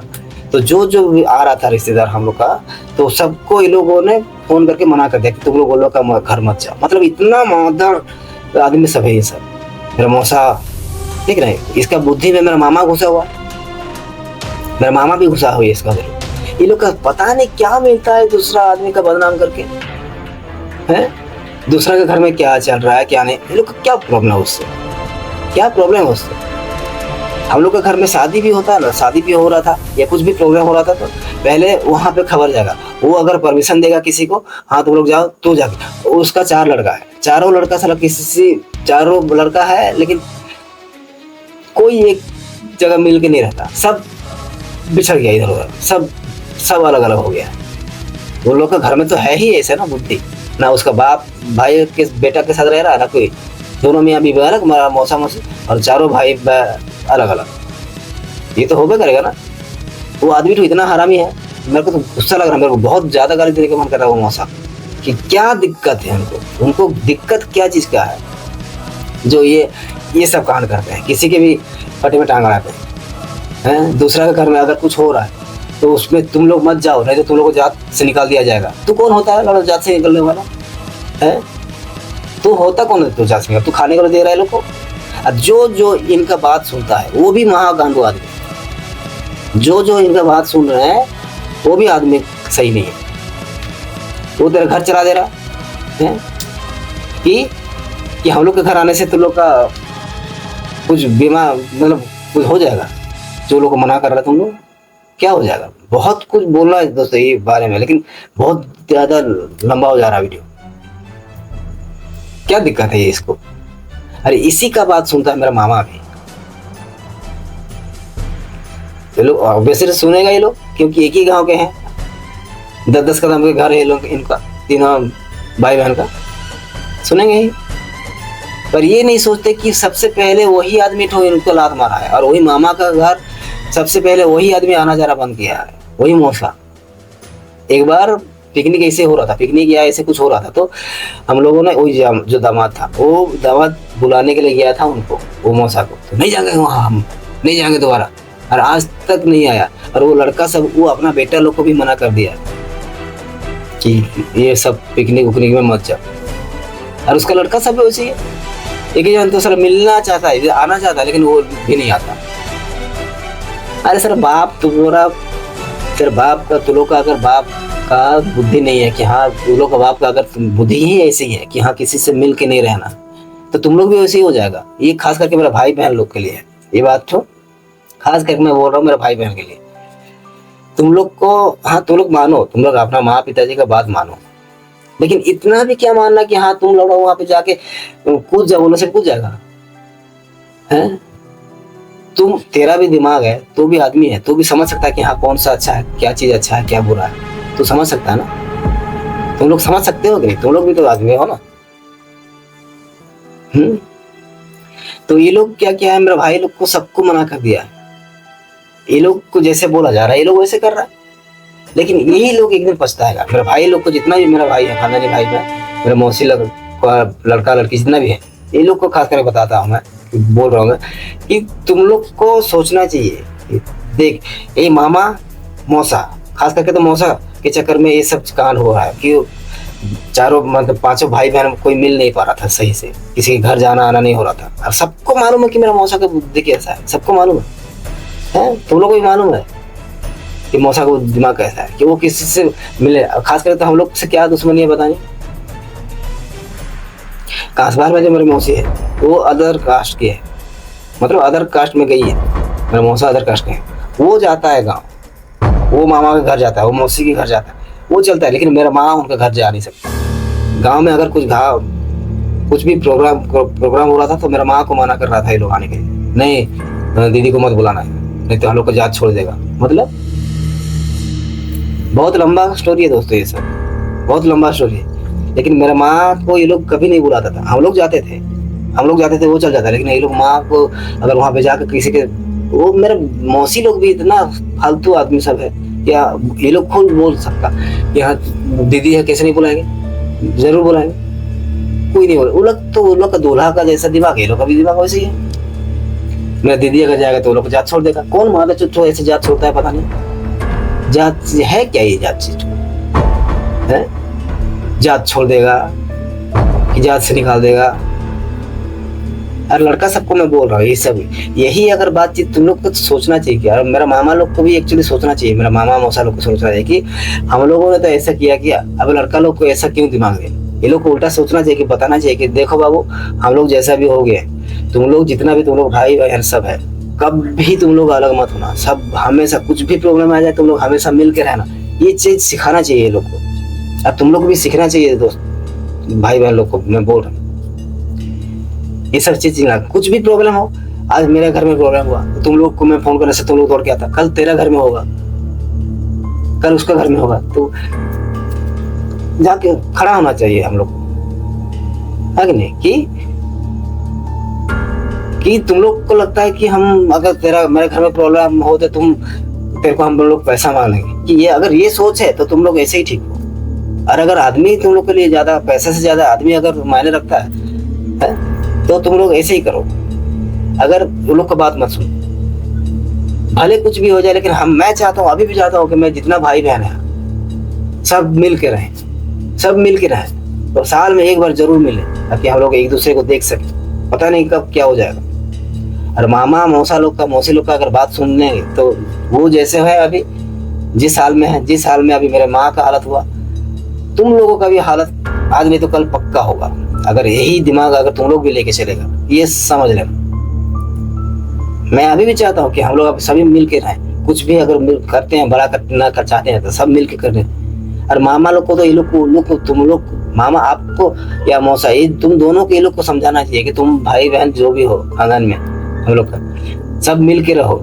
तो जो जो भी आ रहा था रिश्तेदार हम लोग का, तो सबको ये लोगों ने फोन करके मना कर दिया कि तुम लोग का घर मत जाओ। मतलब इतना मादर आदमी सब है ये सब। मेरा मौसा, ठीक नहीं, इसका बुद्धि में मेरा मामा घुसा हुआ, मेरा मामा भी घुसा हुआ है इसका। ये लोग का पता नहीं क्या मिलता है दूसरा आदमी का बदनाम करके, है दूसरा के घर में क्या चल रहा है क्या नहीं, ये लोग का क्या प्रॉब्लम है उससे, क्या प्रॉब्लम है उससे। हम लोग के घर में शादी भी होता है ना, शादी भी हो रहा था या कुछ भी प्रोग्राम हो रहा था, तो पहले वहाँ पे खबर जाएगा, वो अगर परमिशन देगा किसी को, हाँ तुम लोग जाओ, तो जाके उसका 4 लड़का है, चारों लड़का साला किसी से, चारों लड़का है लेकिन कोई एक जगह मिल के नहीं रहता, सब बिछड़ गया इधर उधर, सब अलग अलग हो गया। वो लोग का घर में तो है ही ऐसे ना बुद्धि, ना उसका बाप भाई के बेटा के साथ रह रहा है, ना कोई, दोनों में अभी अलग, मौसा मौसी, और चारों भाई अलग अलग। ये तो होबे करेगा ना। वो आदमी तो इतना हरामी है, मेरे को तो गुस्सा लग रहा है, मेरे को बहुत ज्यादा गाली देने का मन कर रहा है वो मौसा, कि क्या दिक्कत है उनको दिक्कत क्या चीज का है जो ये सब कांड करते हैं, किसी के भी फटे में टांग अड़ाते हैं। दूसरा के घर में अगर कुछ हो रहा है तो उसमें तुम लोग मत जाओ, नहीं तो तुम लोग को जात से निकाल दिया जाएगा। तू कौन होता है लड़ो जात से निकलने वाला है? तू होता कौन है? तू जात से, तू खाने को दे रहा है लोग को। जो इनका बात सुनता है वो भी महागांडू आदमी, जो इनका बात सुन रहे हैं वो भी आदमी सही नहीं है। वो तेरा घर चला दे रहा है कि हम लोग के घर आने से तुम लोग का कुछ बीमा, मतलब कुछ हो जाएगा, जो लोग को मना कर रहा है तुम लोग, क्या हो जाएगा। बहुत कुछ बोलना है दोस्तों ये बारे में, लेकिन बहुत ज्यादा लंबा हो जा रहा वीडियो। क्या दिक्कत है ये इसको? अरे इसी का बात सुनता है मेरा मामा भी। ये लोग ऑब्वियसली सुनेगा ये लोग, क्योंकि एक ही गांव के हैं, 10-10 कदम के घर है लोग इनका, तीनों भाई बहन का, सुनेंगे ही। पर ये नहीं सोचते कि सबसे पहले वही आदमी तो इनको लात मारा है, और वही मामा का घर सबसे पहले वही आदमी आना जाना बंद किया है, वही मौसा। एक बार पिकनिक ऐसे हो रहा था, पिकनिक या ऐसे कुछ हो रहा था, तो हम लोगों ने वही जो दामाद था, वो दामाद बुलाने के लिए गया था उनको, वो मौसा को, तो नहीं जाएंगे वहाँ, हम नहीं जाएंगे दोबारा, और आज तक नहीं आया। और वो लड़का सब, वो अपना बेटा लोग को भी मना कर दिया कि ये सब पिकनिक उकनिक में मत जाओ। और उसका लड़का सब वैसे ही, एक जन तो सर मिलना चाहता है, आना चाहता है, लेकिन वो भी नहीं आता। अरे सर बाप तुम्हारा, सर बाप का तुम लोग का अगर बाप का बुद्धि नहीं है कि हाँ, तुम लोग का बाप का अगर बुद्धि ही ऐसी है कि हाँ किसी से मिल के नहीं रहना, तो तुम लोग भी वैसे ही हो जाएगा। ये खास करके मेरा भाई बहन लोग के लिए है ये बात, तो खास करके मैं बोल रहा हूँ मेरा भाई बहन के लिए। तुम लोग को, हाँ तुम लोग मानो, तुम लोग अपना माँ पिताजी का बात मानो, लेकिन इतना भी क्या मानना कि हाँ तुम लोग वहां पे जाके कूद जाओ, बोलने से कूद जाएगा है? तुम, तेरा भी दिमाग है, तू भी आदमी है, तू भी समझ सकता है कि हाँ कौन सा अच्छा है, क्या चीज अच्छा है, क्या बुरा है, तू समझ सकता है ना। तुम लोग समझ सकते हो कि नहीं? तुम लोग भी तो आदमी हो ना। तो ये लोग क्या किया है, मेरे भाई लोग को सबको मना कर दिया है। ये लोग को जैसे बोला जा रहा है ये लोग वैसे कर रहा है, लेकिन यही लोग एक दिन पछताएगा। मेरे भाई लोग को, जितना भी मेरा भाई है, खानदानी भाई में, मेरे मौसी लोग लड़का लड़की जितना भी है, ये लोग को खास करके बताता हूँ मैं, बोल रहा हूँ कि तुम लोग को सोचना चाहिए। देख ये मामा मौसा, खास करके तो मौसा के चक्कर में ये सब कांड हो रहा है कि चारों, मतलब 5 भाई बहन कोई मिल नहीं पा रहा था सही से, किसी के घर जाना आना नहीं हो रहा था। और सबको मालूम है कि मेरा मौसा का बुद्धि कैसा है, सबको मालूम है, तुम लोग को भी मालूम है कि मौसा का दिमाग कैसा है, कि वो किसी से मिले। खास करके तो हम लोग से क्या दुश्मनी है बताइए। कांसबार में जो मेरी मौसी है वो अदर कास्ट की है, मतलब अदर कास्ट में गई है, मेरा मौसा अदर कास्ट का है। वो जाता है गांव, वो मामा के घर जाता है, वो मौसी के घर जाता है, वो चलता है, लेकिन मेरा माँ उनका घर जा नहीं सकता। गांव में अगर कुछ भी प्रोग्राम हो रहा था तो मेरा माँ को मना कर रहा था ये लोग आने के लिए, नहीं दीदी को मत बुलाना है, नहीं तो हम लोग को जात छोड़ देगा। मतलब बहुत लंबा स्टोरी है दोस्तों, ये सब बहुत लंबा स्टोरी है। लेकिन मेरा माँ को ये लोग कभी नहीं बुलाता था। हम लोग जाते थे वो चल जाता, लेकिन ये लोग माँ को अगर वहां पे जाकर किसी के, वो मेरे मौसी लोग भी इतना फालतू आदमी सब है, क्या ये लोग खुद बोल सकता कि हाँ दीदी है, कैसे नहीं बुलाएंगे, जरूर बुलाएंगे। कोई नहीं बोला। वो लोग का दूल्हा का जैसा दिमाग है, ये लोग का भी दिमाग वैसे ही है। मेरा दीदी अगर जाएगा तो वो लोग जात छोड़ देगा। कौन मादा चुच्चो ऐसे जात छोड़ता है, पता नहीं जात है क्या ये जात चीज है। जात छोड़ देगा कि जात से निकाल देगा। और लड़का सबको मैं बोल रहा हूँ, ये सब यही अगर बातचीत तुम लोग को सोचना चाहिए कि यार, मेरा मामा लोग को भी एक्चुअली सोचना चाहिए, मेरा मामा मौसा लोग को सोचना चाहिए कि हम लोगों ने तो ऐसा किया कि अब लड़का लोग को ऐसा क्यों दिमाग दे। ये लोग को उल्टा सोचना चाहिए कि बताना चाहिए कि देखो बाबू, हम लोग जैसा भी हो गए, तुम लोग जितना भी तुम लोग भाई बहन सब है, कभी तुम लोग अलग मत होना। सब हमेशा कुछ भी प्रॉब्लम आ जाए तुम लोग हमेशा मिल के रहना। ये चीज सिखाना चाहिए ये लोग को, और तुम लोग भी सीखना चाहिए दोस्त भाई बहन लोग को मैं बोल रहा हूँ। ये सब चीज कुछ भी प्रॉब्लम हो, आज मेरे घर में प्रॉब्लम हुआ तो तुम लोग को मैं फोन करने से तुम लोग दौड़ के आता, कल तेरा घर में होगा, कल उसका घर में होगा, तो जाके खड़ा होना चाहिए हम लोग को, है कि नहीं? कि तुम लोग को लगता है कि हम अगर तेरा मेरे घर में प्रॉब्लम हो तो तेरे को हम लोग पैसा मांगेंगे, कि ये अगर ये सोच है तो तुम लोग ऐसे ही ठीक हो। और अगर आदमी तुम लोग के लिए ज्यादा पैसे से ज्यादा आदमी अगर मायने रखता है तो तुम लोग ऐसे ही करो। अगर उन लोग का बात मत सुनो, भले कुछ भी हो जाए, लेकिन मैं चाहता हूँ, अभी भी चाहता हूँ कि मैं जितना भाई बहन है सब मिल के रहें, सब मिल के रहें, तो साल में एक बार जरूर मिले ताकि हम लोग एक दूसरे को देख सकें। पता नहीं कब क्या हो जाएगा। और मामा मौसा लोग का मौसी लोग का अगर बात सुनने तो वो जैसे है अभी जिस हाल में है, जिस हाल में अभी मेरे माँ का हालत हुआ, तुम लोगों का भी हालत आज नहीं तो कल पक्का होगा। अगर यही दिमाग अगर तुम लोग भी लेके चलेगा, ये समझ लेना। मैं अभी भी चाहता हूँ कि हम लोग अब सभी मिल के रहें, कुछ भी अगर करते हैं बड़ा करना कर चाहते हैं तो सब मिल के कर रहे हैं। और मामा लोग को तो ये लोग को तुम लोग मामा आपको या मौसा, ये तुम दोनों को ये लोग को समझाना चाहिए कि तुम भाई बहन जो भी हो खानदान में हम लोग का, सब मिल के रहो,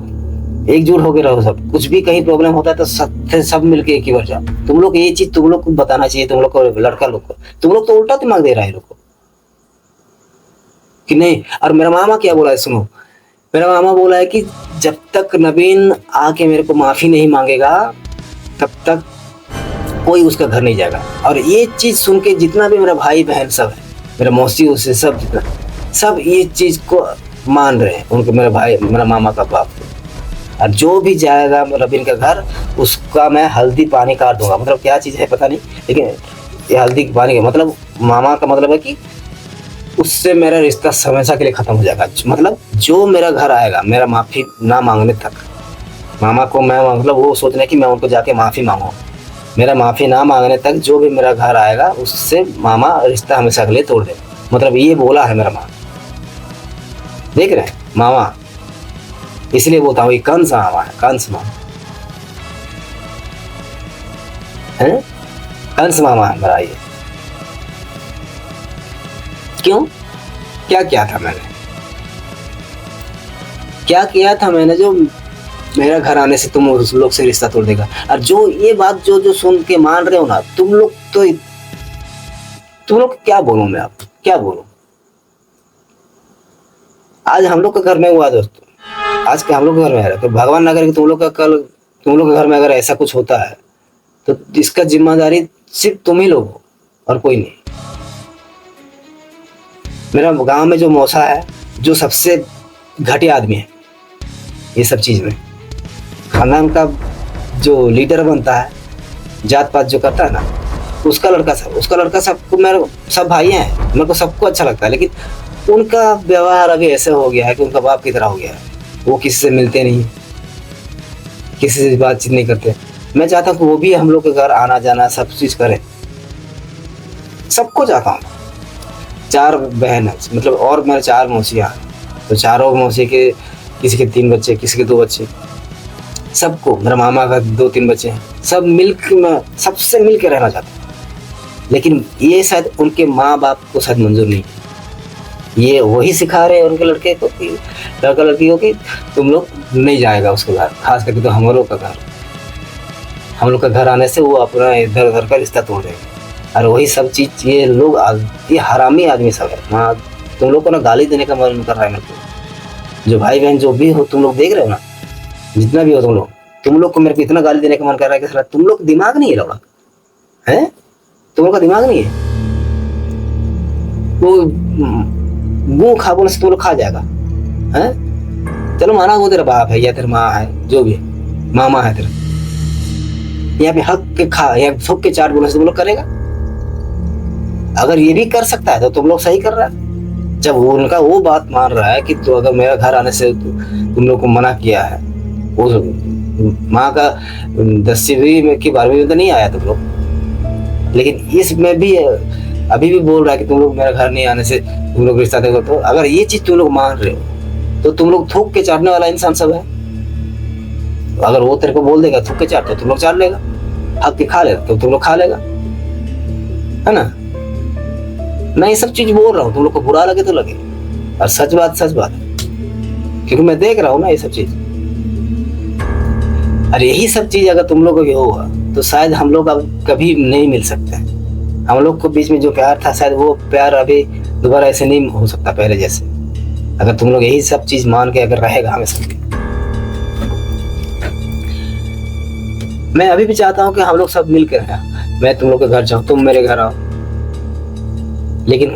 एकजुट होके रहो। सब कुछ भी कहीं प्रॉब्लम होता है तो सब मिल के एक ही बार जाओ। तुम लोग ये चीज तुम लोग को बताना चाहिए, तुम लोग को लड़का लोग को। तुम लोग तो उल्टा दिमाग दे रहा है लोग को कि नहीं। और मेरा मामा क्या बोला है सुनो, मेरा मामा बोला है कि जब तक नवीन आके मेरे को माफी नहीं मांगेगा तब तक कोई उसका घर नहीं जाएगा। और ये चीज सुन के जितना भी मेरा भाई बहन सब है, मेरा मौसी उससे सब जितना सब ये चीज को मान रहे हैं, उनके मेरा भाई मेरा मामा का बाप। और जो भी जाएगा रबीन का घर, उसका मैं हल्दी पानी काट दूंगा। मतलब क्या चीज है पता नहीं, लेकिन ये हल्दी पानी का मतलब मामा का मतलब है कि उससे मेरा रिश्ता हमेशा के लिए खत्म हो जाएगा। मतलब जो मेरा घर आएगा मेरा माफी ना मांगने तक, मामा को मैं मतलब वो सोचने कि मैं उनको जाके माफी मांगू, मेरा माफी ना मांगने तक जो भी मेरा घर आएगा उससे मामा रिश्ता हमेशा के लिए तोड़ दे। मतलब ये बोला है मेरा माँ, देख रहे हैं मामा, इसलिए बोलता हूँ ये कंस मामा है, कंस मामा है, कंस मामा है मेरा ये। क्यों? क्या किया था मैंने, क्या किया था मैंने जो मेरा घर आने से तुम उस लोग से रिश्ता तोड़ देगा? और जो ये बात जो सुन के मान रहे हो ना तुम लोग, तो तुम लोग क्या बोलूं मैं, आप क्या बोलूं? आज हम लोग के घर में हुआ दोस्तों, आज के हम लोग के घर में है, तो भगवान ना करे कि तुम लोग का कल तुम लोग के घर में अगर ऐसा कुछ होता है तो इसका जिम्मेदारी सिर्फ तुम ही लोग हो और कोई नहीं। मेरा गांव में जो मौसा है, जो सबसे घटिया आदमी है ये सब चीज में, खानदान का जो लीडर बनता है, जात पात जो करता है ना, उसका लड़का सबको, मेरे सब भाई हैं, मेरे को सबको अच्छा लगता है, लेकिन उनका व्यवहार अभी ऐसे हो गया है कि उनका बाप की तरह हो गया है। वो किसी से मिलते नहीं, किसी से बातचीत नहीं करते। मैं चाहता हूँ कि वो भी हम लोग के घर आना जाना सब चीज करे, सबको चाहता हूँ। 4 बहन है, मतलब और मेरे 4 मौसियाँ, तो चारों मौसी के किसी के 3 बच्चे, किसी के 2 बच्चे, सबको, मेरा मामा का 2-3 बच्चे हैं, सब मिलकर मैं सबसे मिल के रहना चाहता हूँ। लेकिन ये शायद उनके माँ बाप को शायद मंजूर नहीं, ये वही सिखा रहे हैं उनके लड़के को कि लड़का लड़की को कि तुम लोग नहीं जाएगा उसके घर, खास करके तो हम लोग का घर, हम लोग का घर आने से वो अपना इधर उधर का रिश्ता तोड़ देंगे। और वही सब चीज ये लोग, ये हरामी आदमी सब है। माँ तुम लोग को ना गाली देने का मन कर रहा है मेरे को, जो भाई बहन जो भी हो तुम लोग देख रहे हो ना, जितना भी हो तुम लोग को मेरे को इतना गाली देने का मन कर रहा है कि साला तुम लोग दिमाग नहीं है, लौड़ा है, तुम लोग का दिमाग नहीं है। वो गू खा बोले से तुम लोग खा जाएगा है? चलो माना वो तेरा बाप है या तेरा माँ है, जो भी है, मामा है तेरा, यहाँ पे हक के खा या थूक के चाट बोले से तुम लोग करेगा? अगर ये भी कर सकता है तो तुम लोग सही कर रहा है। जब वो उनका वो बात मान रहा है कि तो अगर मेरा घर आने से तुम लोग को मना किया है, वो माँ का 10वीं में की 12वीं में तो नहीं आया तुम लोग, लेकिन इसमें भी अभी भी बोल रहा है कि तुम लोग मेरा घर नहीं आने से तुम लोग रिश्ता देखो। तो अगर ये चीज तुम लोग मान रहे हो तो तुम लोग थूक के चाटने वाला इंसान सब है। अगर वो तेरे को बोल देगा थूक के चाट तो तुम लोग चाट लेगा, हक के खा लेगा तो तुम लोग खा लेगा, है ना? मैं ये सब चीज बोल रहा हूँ, तुम लोग को बुरा लगे तो लगे, और सच बात है, क्योंकि मैं देख रहा हूँ ना ये सब चीज। और यही सब चीज अगर तुम लोग को भी होगा तो शायद हम लोग अब कभी नहीं मिल सकते हैं। हम लोग को बीच में जो प्यार था शायद वो प्यार अभी दोबारा ऐसे नहीं हो सकता पहले जैसे, अगर तुम लोग यही सब चीज मान के अगर रहेगा हमेशा। मैं अभी भी चाहता हूँ कि हम लोग सब मिलकर रहें, मैं तुम लोग के घर जाऊँ, तुम मेरे घर आओ, लेकिन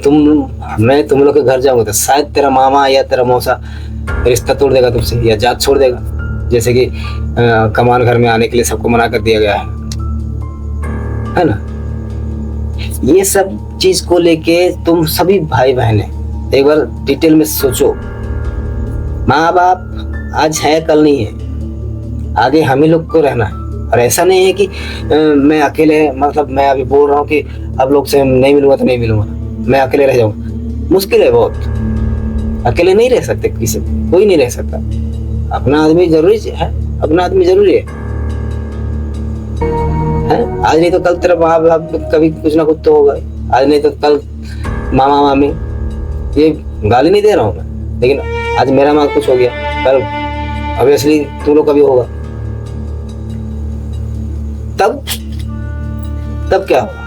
मैं तुम लोग के घर जाऊंगा तो शायद तेरा मामा या तेरा मौसा रिश्ता तोड़ देगा तुमसे या जात छोड़ देगा, जैसे कि कमान घर में आने के लिए सबको मना कर दिया गया है ना? ये सब चीज को लेके तुम सभी भाई बहने एक बार डिटेल में सोचो। माँ बाप आज है कल नहीं है, आगे हम ही लोग को रहना है। और ऐसा नहीं है कि मैं अकेले, मतलब मैं अभी बोल रहा हूँ कि अब लोग से नहीं मिलूंगा तो नहीं मिलूंगा, मैं अकेले रह जाऊंगा। मुश्किल है बहुत, अकेले नहीं रह सकते, किसी कोई नहीं रह सकता। अपना आदमी जरूरी है, अपना आदमी जरूरी है? आज नहीं तो कल तेरा बाप कभी कुछ ना कुछ तो होगा, आज नहीं तो कल मामा मामी, ये गाली नहीं दे रहा हूँ मैं, लेकिन आज मेरा माँ कुछ हो गया, कल ऑब्वियसली तुम लोग का भी होगा, तब क्या होगा?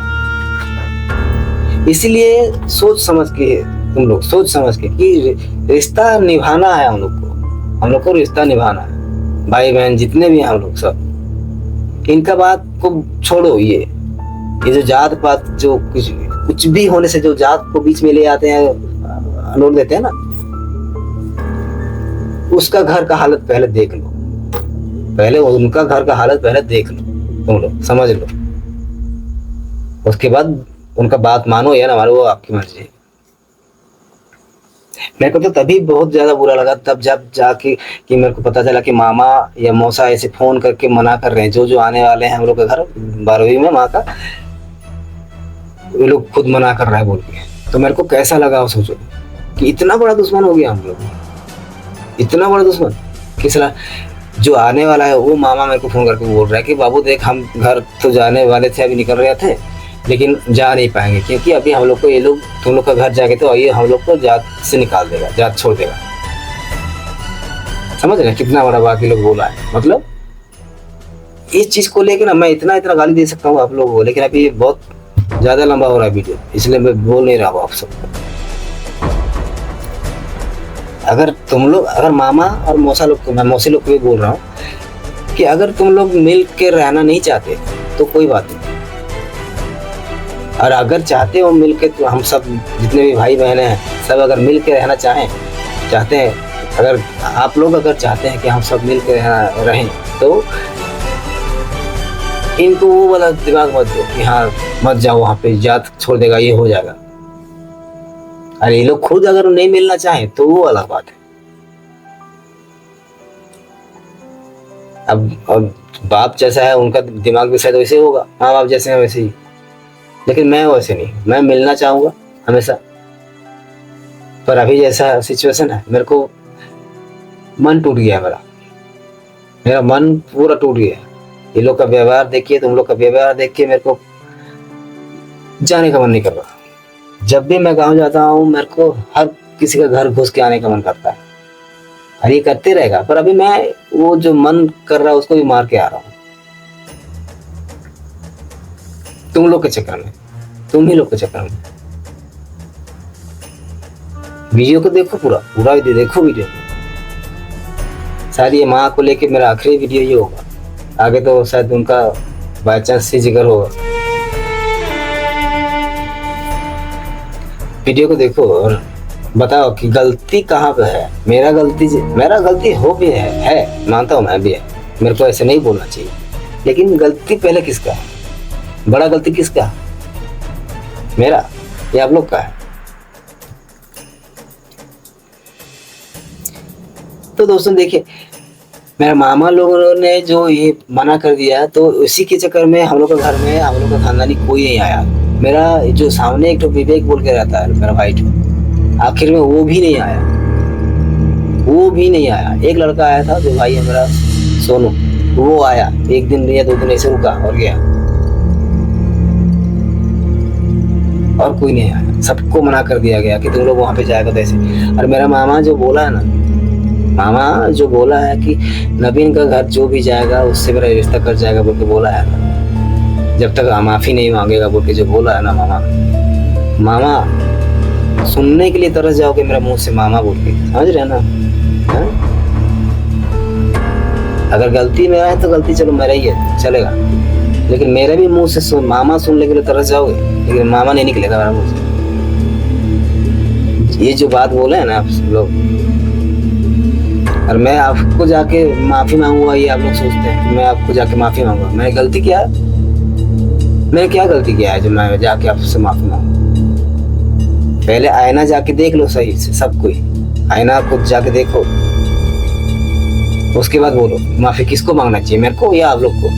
इसीलिए सोच समझ के तुम लोग सोच समझ के कि रिश्ता निभाना है, हम लोग को रिश्ता निभाना है। भाई बहन जितने भी हैं हम लोग सब, इनका बात को छोड़ो। ये जो जात पात, जो कुछ भी होने से जो जात को बीच में ले आते हैं, अनोट देते हैं ना, उसका घर का हालत पहले देख लो, पहले उनका घर का हालत पहले देख लो, तुम लोग समझ लो, उसके बाद उनका बात मानो या ना मानो वो आपकी मर्जी है। मेरे को तो तभी बहुत ज्यादा बुरा लगा तब जब जाके कि मेरे को पता चला कि मामा या मौसा ऐसे फोन करके मना कर रहे हैं, जो आने वाले हैं हम लोग के घर 12वीं में माँ का, ये लोग खुद मना कर रहा है बोल के। तो मेरे को कैसा लगा वो सोचो कि इतना बड़ा दुश्मन हो गया हम लोग, इतना बड़ा दुश्मन कि साला जो आने वाला है वो मामा मेरे को फोन करके बोल रहा है कि बाबू देख, हम घर तो जाने वाले थे, अभी निकल रहे थे, लेकिन जा नहीं पाएंगे क्योंकि अभी हम लोग को ये लोग तुम लोग का घर जाके तो ये हम लोग को जात से निकाल देगा, जात छोड़ देगा। समझ रहे कितना बड़ा बात ये लोग बोला है? मतलब इस चीज को लेकर ना मैं इतना गाली दे सकता हूँ आप लोगों को, लेकिन अभी बहुत ज्यादा लंबा हो रहा है वीडियो, इसलिए मैं बोल नहीं रहा हूँ आप सबको। अगर मामा और मौसा लोग को, मैं मौसी लोग को भी बोल रहा हूँ कि अगर तुम लोग मिल के रहना नहीं चाहते तो कोई बात नहीं, और अगर चाहते हो मिल के, तो हम सब जितने भी भाई बहन हैं सब अगर मिल के रहना चाहते हैं, अगर आप लोग अगर चाहते हैं कि हम सब मिल के रहें तो इनको वो वाला दिमाग मत दो कि हाँ मत जाओ वहाँ पे, जात छोड़ देगा, ये हो जाएगा। अरे ये लोग खुद अगर नहीं मिलना चाहें तो वो अलग बात है। अब बाप जैसा है उनका दिमाग भी शायद वैसे होगा, माँ बाप जैसे हैं वैसे ही, लेकिन मैं वैसे नहीं, मैं मिलना चाहूंगा हमेशा। पर अभी जैसा सिचुएशन है, मेरे को मन टूट गया, मेरा मन पूरा टूट गया। ये लोग का व्यवहार देखिए, तुम लोग का व्यवहार देख के मेरे को जाने का मन नहीं कर रहा। जब भी मैं गांव जाता हूँ मेरे को हर किसी का घर घुस के आने का मन करता है, और ये करते रहेगा। पर अभी मैं वो जो मन कर रहा है उसको भी मार के आ रहा हूँ, तुम लोग के चक्कर में, तुम ही लोग के चक्कर में। वीडियो को देखो, पूरा वीडियो देखो, वीडियो सारी ये माँ को लेके मेरा आखिरी वीडियो ये होगा, आगे तो शायद उनका बाय चांस ही जिक्र होगा। वीडियो को देखो और बताओ कि गलती कहाँ पे है। मेरा गलती हो भी है मानता हूँ मैं भी है, मेरे को ऐसे नहीं बोलना चाहिए, लेकिन गलती पहले किसका है? बड़ा गलती किसका है? मेरा या आप लोग का है? तो दोस्तों देखिए, मेरे मामा लोगों ने जो ये मना कर दिया, तो उसी के चक्कर में हम लोग का घर में, हम लोग का खानदानी कोई नहीं आया। मेरा जो सामने एक तो विवेक बोल के रहता है मेरा भाई, आखिर में वो भी नहीं आया। एक लड़का आया था जो भाई है मेरा, सोनू, वो आया 1 दिन या 2 दिन ऐसे रुका और गया, और कोई नहीं आया। सबको मना कर दिया गया कि तुम लोग वहां पे जाएगा तो ऐसे। और मेरा मामा जो बोला है कि नवीन का घर जो भी जाएगा उससे मेरा रिश्ता कर जाएगा बोल के बोला है ना, जब तक माफी नहीं मांगेगा बोल के जो बोला है ना मामा सुनने के लिए तरस जाओगे मेरा मुंह से मामा बोल के, समझ रहे ना? है? अगर गलती मेरा है तो गलती चलो मेरा ही है, चलेगा, लेकिन मेरे भी मुंह से मामा सुनने के लिए तरस जाओगे, लेकिन मामा नहीं निकलेगा मेरा मुंह से। ये जो बात बोले हैं ना आप लोग, और मैं आपको जाके माफी मांगूंगा, ये आप लोग सोचते हैं कि मैं आपको जाके माफी मांगूंगा। मैंने गलती किया है? मैंने क्या गलती किया है जो मैं जाके आपसे माफी मांगू? पहले आईना जाके देख लो सही से, सब कोई आईना खुद जाके देखो, उसके बाद बोलो माफी। किसको मांगना चाहिए, मेरे को या आप लोग को?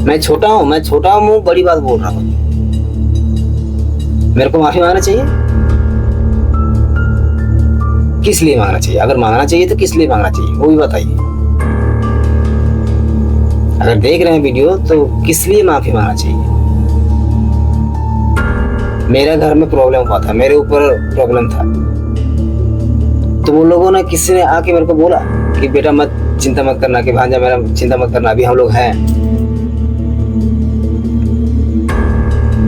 मैं छोटा हूँ, बड़ी बात बोल रहा हूँ। मेरे को माफी मांगना चाहिए? किस लिए मांगना चाहिए? अगर मांगना चाहिए तो किस लिए मांगना चाहिए वो भी बताइए। अगर देख रहे हैं वीडियो तो किस लिए माफी मांगना चाहिए? मेरे घर में प्रॉब्लम हुआ था, मेरे ऊपर प्रॉब्लम था, तो वो लोगों ने, किसी ने आके मेरे को बोला कि बेटा मत चिंता मत करना, कि भांजा मेरा चिंता मत करना, अभी हम लोग हैं।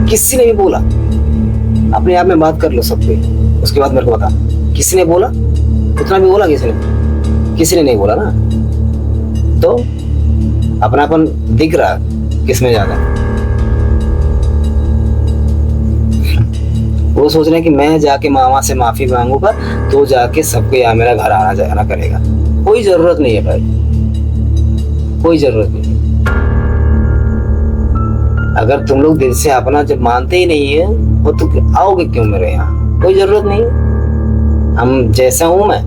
किसी ने भी बोला? अपने आप में बात कर लो सब कोई, उसके बाद मेरे को बता किसी ने बोला? उतना भी बोला किसी ने नहीं बोला ना। तो अपनापन दिख रहा किसमें ज्यादा? वो सोच रहे हैं कि मैं जाके मामा से माफी मांगूंगा तो जाके सबको यहाँ मेरा घर आना जाना करेगा। कोई जरूरत नहीं है भाई, कोई जरूरत नहीं। अगर तुम लोग दिल से अपना जब मानते ही नहीं है वो तो आओगे क्यों मेरे यहाँ? कोई जरूरत नहीं। हम जैसा हूं मैं,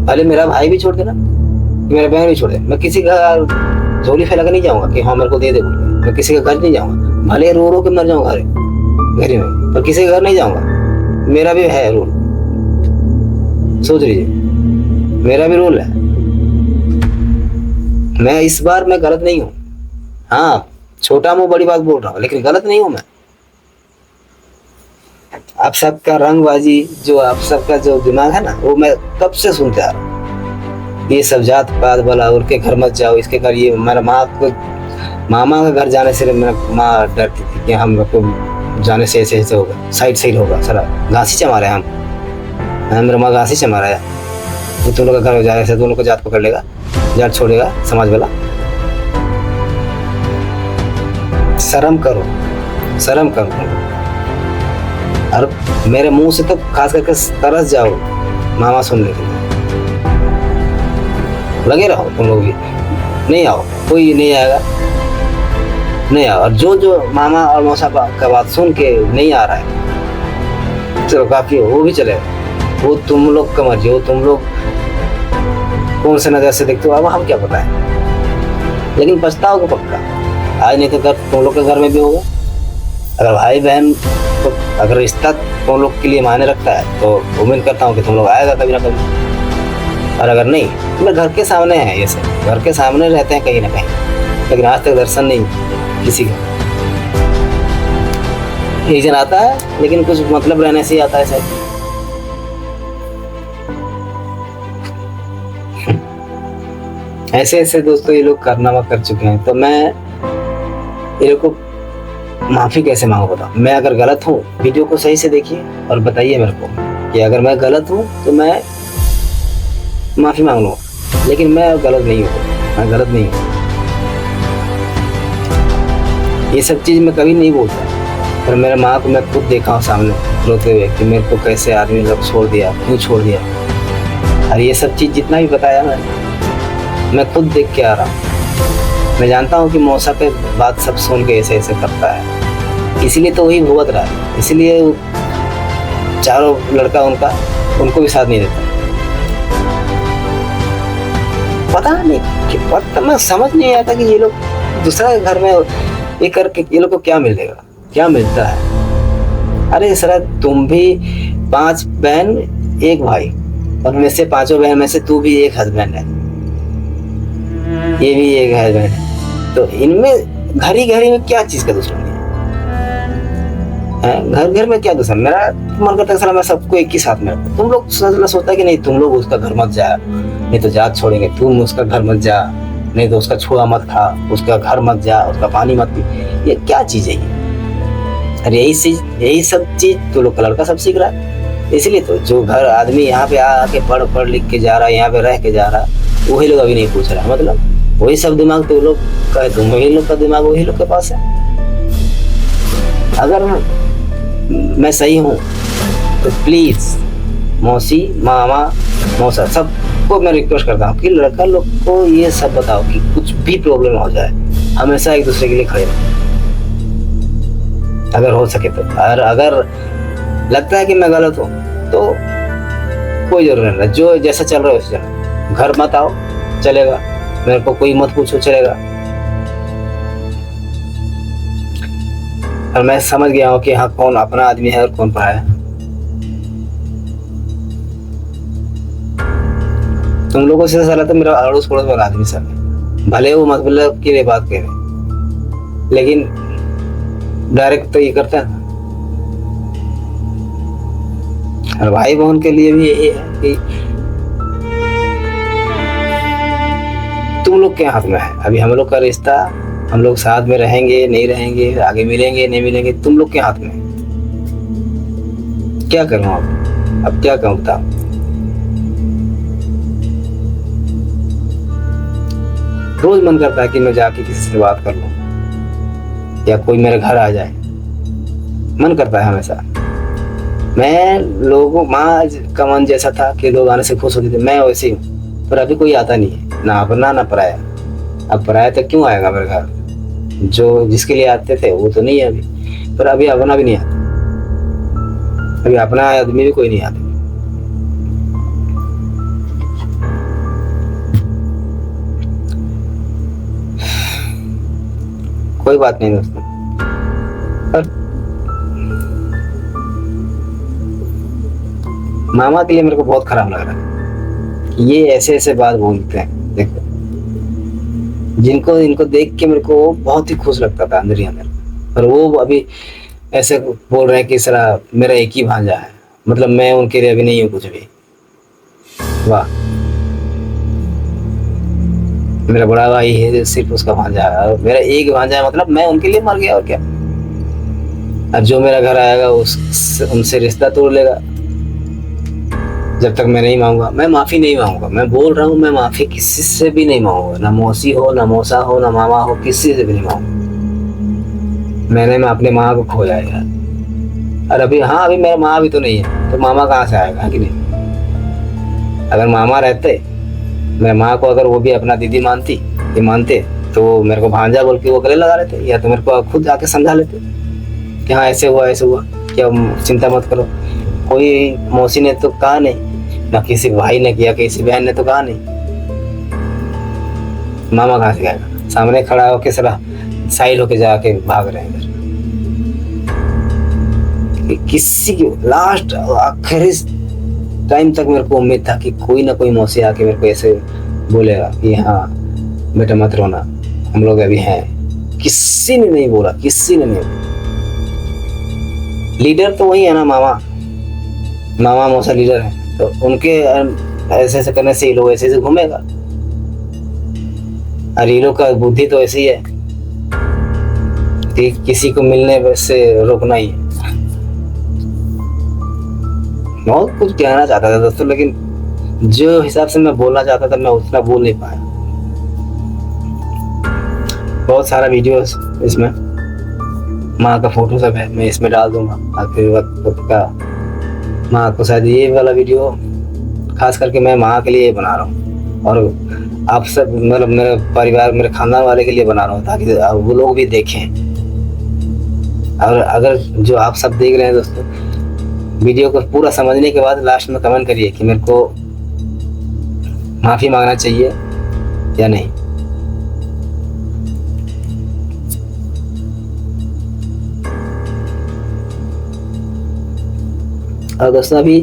भले मेरा भाई भी छोड़ देना, मेरा बहन भी छोड़ दे, मैं किसी का झोली फैला कर नहीं जाऊंगा कि हाँ मेरे को दे दे बोल के। मैं किसी का घर नहीं जाऊंगा, भले रो रो के मर जाऊंगा घर में, पर किसी का घर नहीं जाऊंगा। मेरा भी है रूल, सोच लीजिए, मेरा भी रूल है। मैं इस बार मैं गलत नहीं हूँ। हाँ, छोटा मुंह बड़ी बात बोल रहा हूँ, लेकिन गलत नहीं हूँ मैं। आप सबका रंगबाजी, जो आप सबका जो दिमाग है ना, वो मैं कब से सुनते आ रहा हूँ। ये सब जात पात वाला, उनके घर मत जाओ, इसके घर, ये मेरा मामा का घर जाने से मेरा माँ डरती थी कि हम को जाने से ऐसे ऐसे होगा, साइड साइड होगा, सारा घासी चमा रहे हम। मेरा माँ घासी चमा रहा है, तुम लोग का घर हो जाए ऐसे, तुम लोग को जात पकड़ लेगा, जाट छोड़ेगा समाज वाला। शर्म करो, शर्म करो। और मेरे मुंह से तो खास करके तरस जाओ मामा सुनने के लिए। लगे रहो तुम लोग भी, नहीं आओ, कोई नहीं आएगा, नहीं आओ। और जो मामा और मौसा का बात सुन के नहीं आ रहा है, चलो काफी हो, वो भी चलेगा। वो तुम लोग का मर्जी हो, तुम लोग कौन से नजर से देखते हो, अब हम क्या पता है, लेकिन पछताओगे पक्का। आज नहीं तो कल तुम लोग के घर में भी होगा। अगर भाई बहन तो अगर रिश्ता तुम लोग के लिए मायने रखता है तो उम्मीद करता हूँ कि तुम लोग आएगा कभी ना कभी। और अगर नहीं तो मैं घर के सामने है, ये सब घर के सामने रहते हैं कहीं ना कहीं, लेकिन आज तक दर्शन नहीं किसी का। एक जन आता है लेकिन कुछ मतलब रहने से ही आता है सर। ऐसे ऐसे दोस्तों ये लोग कारनामा कर चुके हैं, तो मैं ये लोग को माफी कैसे मांगू बताओ। मैं अगर गलत हूँ, वीडियो को सही से देखिए और बताइए मेरे को कि अगर मैं गलत हूँ तो मैं माफी मांग लूँ, लेकिन मैं गलत नहीं हूँ, मैं गलत नहीं हूँ। ये सब चीज मैं कभी नहीं बोलता, पर मेरे माँ को मैं खुद देखा हूँ सामने रोते हुए कि मेरे को कैसे आदमी लोग छोड़ दिया, क्यों छोड़ दिया। और ये सब चीज़ जितना भी बताया मैं खुद देख के आ रहा हूँ। मैं जानता हूँ कि मौसा पे बात सब सुन के ऐसे ऐसे करता है, इसीलिए तो वही भुगत रहा है, इसलिए चारों लड़का उनको भी साथ नहीं देता। पता नहीं कि मैं समझ नहीं आता कि ये लोग दूसरा घर में ये करके ये लोग को क्या मिलेगा, क्या मिलता है। अरे सर तुम भी 5 बहन 1 भाई, और में से 5 बहन में से तू भी एक हस्बैंड है, ये भी एक हस्बैंड है, तो इनमें घरी में क्या चीज का दुश्मनी है? घर में क्या दुश्मन? मेरा मन करता है सर मैं सबको एक ही साथ में रखूं। तुम लोग सोचता है कि नहीं तुम लोग उसका घर मत जा, नहीं तो जात छोड़ेंगे, तुम उसका घर मत जा, नहीं तो उसका छुआ मत खा, उसका घर मत जा, उसका पानी मत पी। ये क्या चीज है ये? अरे यही सब चीज तो लोग का लड़का सब सीख रहा है। इसलिए तो जो घर आदमी यहाँ पे आके पढ़ लिख के जा रहा है, यहाँ पे रह के जा रहा है, वही लोग अभी नहीं पूछ रहा है। मतलब वही सब दिमाग तो लोग का, तुम वही लोग का दिमाग वही लोग के पास है। अगर मैं सही हूँ तो प्लीज मौसी, मामा, मौसा सबको मैं रिक्वेस्ट करता हूँ कि लड़का लोग को ये सब बताओ कि कुछ भी प्रॉब्लम हो जाए हमेशा एक दूसरे के लिए खड़े रहो, अगर हो सके तो। और अगर लगता है कि मैं गलत हूँ तो कोई जरूरत नहीं, जो जैसा चल रहा है वैसे चलो, घर मत आओ चलेगा, मेरे को कोई मत पूछो चलेगा। और मैं समझ गया हूँ कि हाँ कौन अपना आदमी है और कौन पराया है। तुम लोगों से सलाह तो मेरा अड़ोस पड़ोस वाला आदमी सब है, भले वो मतलब के लिए बात कह रहे, लेकिन डायरेक्ट तो ये करता है। और भाई बहन के लिए भी यही है कि तुम लोग के हाथ में है। अभी हम लोग का रिश्ता, हम लोग साथ में रहेंगे नहीं रहेंगे, आगे मिलेंगे नहीं मिलेंगे, तुम लोग के हाथ में। क्या करूं अब क्या कहूं बताओ। रोज मन करता है कि मैं जाके किसी से बात कर लूं या कोई मेरे घर आ जाए, मन करता है हमेशा। मैं लोगों माँ का मन जैसा था कि लोग आने से खुश होते थे, मैं वैसे ही हूँ। पर अभी कोई आता नहीं है, ना अपना ना पराया। अब पराया तो क्यों आएगा मेरे घर? जो जिसके लिए आते थे वो तो नहीं है अभी, पर अभी अपना भी नहीं आता, अभी अपना आदमी भी कोई नहीं आता। कोई बात नहीं दोस्तों, पर मामा के लिए मेरे को बहुत खराब लग रहा है। ये ऐसे ऐसे बात बोलते हैं, देखो इनको देख के मेरे को बहुत ही खुश लगता था अंदर ही अंदर, पर वो अभी ऐसे बोल रहे हैं कि सरा मेरा एक ही भांजा है, मतलब मैं उनके लिए अभी नहीं हूँ कुछ भी। वाह, मेरा बड़ा भाई है सिर्फ उसका भांजा है, और मेरा एक भांजा है, मतलब मैं उनके लिए मर गया और क्या। अब जो मेरा घर आएगा उनसे रिश्ता तोड़ लेगा जब तक मैं नहीं मांगूंगा। मैं माफी नहीं मांगूंगा, मैं बोल रहा हूँ, मैं माफी किसी से भी नहीं मांगूंगा, ना मौसी हो ना मौसा हो ना मामा हो, किसी से भी नहीं मांगूंगा। मैं अपने माँ को खोया यार, और अभी मेरा माँ भी तो नहीं है, तो मामा कहाँ से आएगा कि नहीं। अगर मामा रहते, मेरे माँ को अगर वो भी अपना दीदी मानते तो मेरे को भांजा बोल के वो गले लगा लेते, या तो मेरे को खुद आके समझा लेते कि हाँ ऐसे हुआ क्या, चिंता मत करो। कोई मौसी ने तो कहा नहीं, ना किसी भाई ने किया, किसी बहन ने तो कहा नहीं। मामा कहाँ से गएगा? सामने खड़ा होके सरा साइड होके जाके भाग रहे हैं इधर। किसी की लास्ट आखिरी टाइम तक मेरे को उम्मीद था कि कोई ना कोई मौसी आके मेरे को ऐसे बोलेगा कि हाँ बेटा मत रोना, हम लोग अभी हैं। किसी ने नहीं बोला, किसी ने नहीं बोला। लीडर तो वही है ना, मामा मौसा लीडर है, तो उनके ऐसे ऐसे करने से ये लोग ऐसे ऐसे घूमेगा। और ये लोग का बुद्धि तो ऐसी है कि किसी को मिलने से रोकना ही है। बहुत कुछ कहना चाहता था दोस्तों, लेकिन जो हिसाब से मैं बोलना चाहता था मैं उतना बोल नहीं पाया। बहुत सारा वीडियो इसमें माँ का फोटो सब है, मैं इसमें डाल दूंगा आखिरी वक्त का। माँ को शायद ये वाला वीडियो खास करके मैं माँ के लिए बना रहा हूँ, और आप सब मतलब मेरे परिवार, मेरे खानदान वाले के लिए बना रहा हूँ, ताकि वो लोग भी देखें। और अगर जो आप सब देख रहे हैं दोस्तों, वीडियो को पूरा समझने के बाद लास्ट में कमेंट करिए कि मेरे को माफ़ी मांगना चाहिए या नहीं। और दोस्तों अभी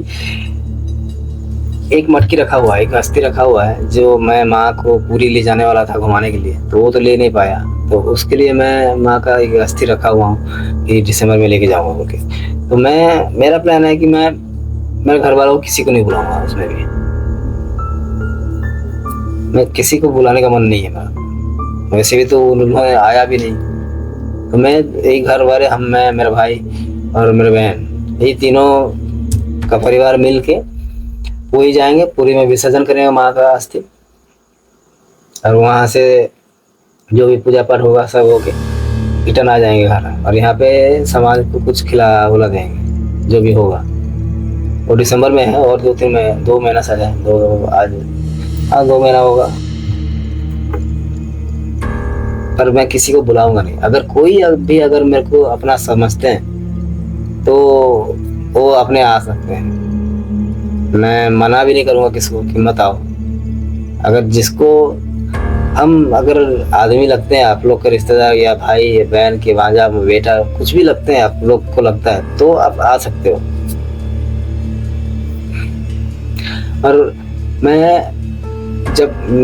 एक मटकी रखा हुआ है, एक अस्थि रखा हुआ है, जो मैं माँ को पूरी ले जाने वाला था घुमाने के लिए, तो वो तो ले नहीं पाया, तो उसके लिए मैं माँ का एक अस्थि रखा हुआ हूँ कि दिसंबर में लेके जाऊँगा बोल के। तो मेरा प्लान है कि मैं मेरे घर वालों को किसी को नहीं बुलाऊंगा उसमें भी। मैं किसी को बुलाने का मन नहीं है मेरा, वैसे भी तो उन्होंने आया भी नहीं। तो मैं एक घर वाले, मैं, मेरा भाई और मेरे बहन, ये तीनों का परिवार मिल के पुरी जाएंगे। पुरी में विसर्जन करेंगे माँ का अस्थि, और वहाँ से जो भी पूजा पाठ होगा सब होके रिटर्न आ जाएंगे घर, और यहाँ पे समाज को कुछ खिला उला देंगे जो भी होगा। वो दिसंबर में है, और 2 महीना सजा है, 2 महीना होगा। पर मैं किसी को बुलाऊंगा नहीं। अगर कोई भी अगर मेरे को अपना समझते हैं तो वो अपने आ सकते हैं, मैं मना भी नहीं करूंगा किसको कि मत आओ। अगर जिसको हम अगर आदमी लगते हैं, आप लोग के रिश्तेदार या भाई या बहन के भांजा बेटा कुछ भी लगते हैं, आप लोग को लगता है तो आप आ सकते हो। और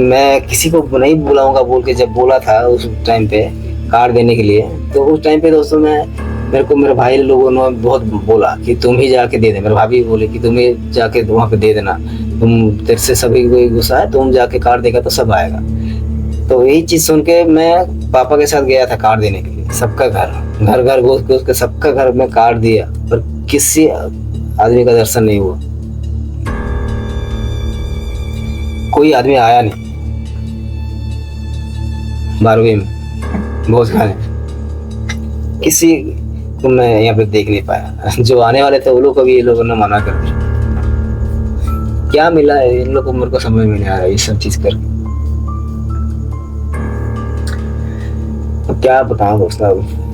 मैं किसी को नहीं बुलाऊंगा बोल के जब बोला था उस टाइम पे कार्ड देने के लिए, तो उस टाइम पे दोस्तों मेरे को मेरे भाई लोगों ने बहुत बोला कि तुम ही जाके दे दे। मेरे भाभी बोले कि तुम ही जाके वहाँ पे दे देना, तेरे से सभी को गुस्सा है, तुम जाके कार्ड देगा तो सब आएगा। तो यही चीज सुन के मैं पापा के साथ गया था कार्ड देने के लिए। सबका घर घर घुस के सबका घर में कार्ड दिया, पर किसी आदमी का दर्शन नहीं हुआ, कोई आदमी आया नहीं 12वीं में भोज खाने, किसी को मैं यहाँ पे देख नहीं पाया। जो आने वाले थे वो लोग को भी ये लोगों ने मना कर दिया। क्या मिला है इन लोगों को, मेरे को समझ में नहीं आ रहा ये सब चीज करके। तो क्या बताऊं दोस्तों,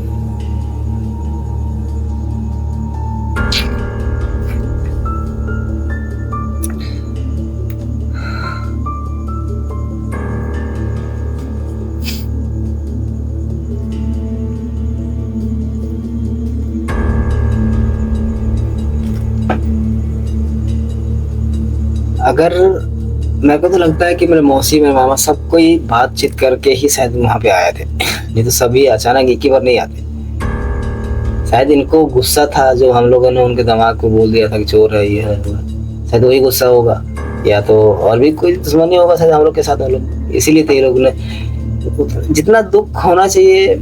अगर मेरे को तो लगता है कि मेरे मौसी, मेरे मामा सब कोई बातचीत करके ही शायद वहां पे आए थे, नहीं तो सभी अचानक एक ही बार नहीं आते। शायद इनको गुस्सा था जो हम लोगों ने उनके दिमाग को बोल दिया था कि चोर है, ये है, शायद वही गुस्सा होगा, या तो और भी कोई दुश्मनी होगा शायद हम लोग के साथ। हम लोग इसीलिए तो ये लोग ने, जितना दुख होना चाहिए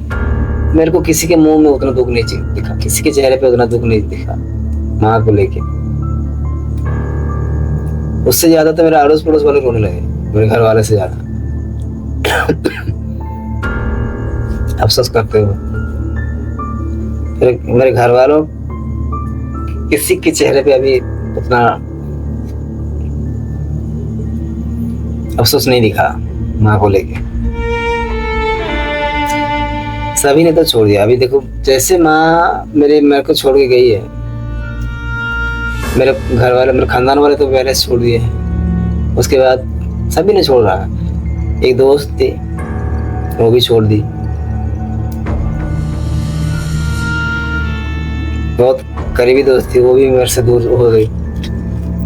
मेरे को किसी के मुंह में उतना दुख नहीं दिखा, किसी के चेहरे पे उतना दुख नहीं दिखा माँ को लेके। उससे ज्यादा तो मेरे अड़ोस पड़ोस वाले रोने लगे, मेरे घर वाले से ज्यादा अफसोस करते हुए। मेरे घर वालों किसी के चेहरे पे अभी उतना अफसोस नहीं दिखा माँ को लेके। सभी ने तो छोड़ दिया। अभी देखो जैसे माँ मेरे को छोड़ के गई है, मेरे घर वाले, मेरे खानदान वाले तो पहले से छोड़ दिए, उसके बाद सभी ने छोड़ रहा। एक दोस्त थी वो भी छोड़ दी, बहुत करीबी दोस्त थी वो भी मेरे से दूर हो गई।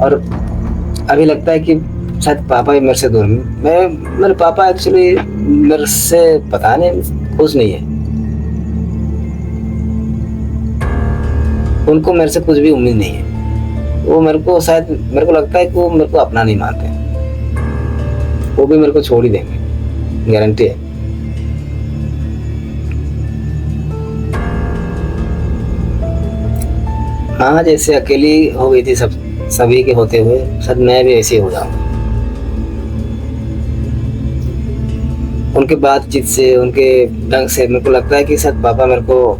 और अभी लगता है कि शायद पापा भी मेरे से दूर। मेरे पापा एक्चुअली मेरे से पता नहीं खुश नहीं है, उनको मेरे से कुछ भी उम्मीद नहीं है। वो मेरे को लगता है कि वो मेरे को अपना नहीं मानते, वो भी मेरे को छोड़ ही देंगे, गारंटी है। हाँ, जैसे अकेली हो गई थी सभी के होते हुए, शायद मैं भी ऐसे ही हो जाऊंगा। उनके बातचीत से, उनके ढंग से मेरे को लगता है कि शायद पापा मेरे को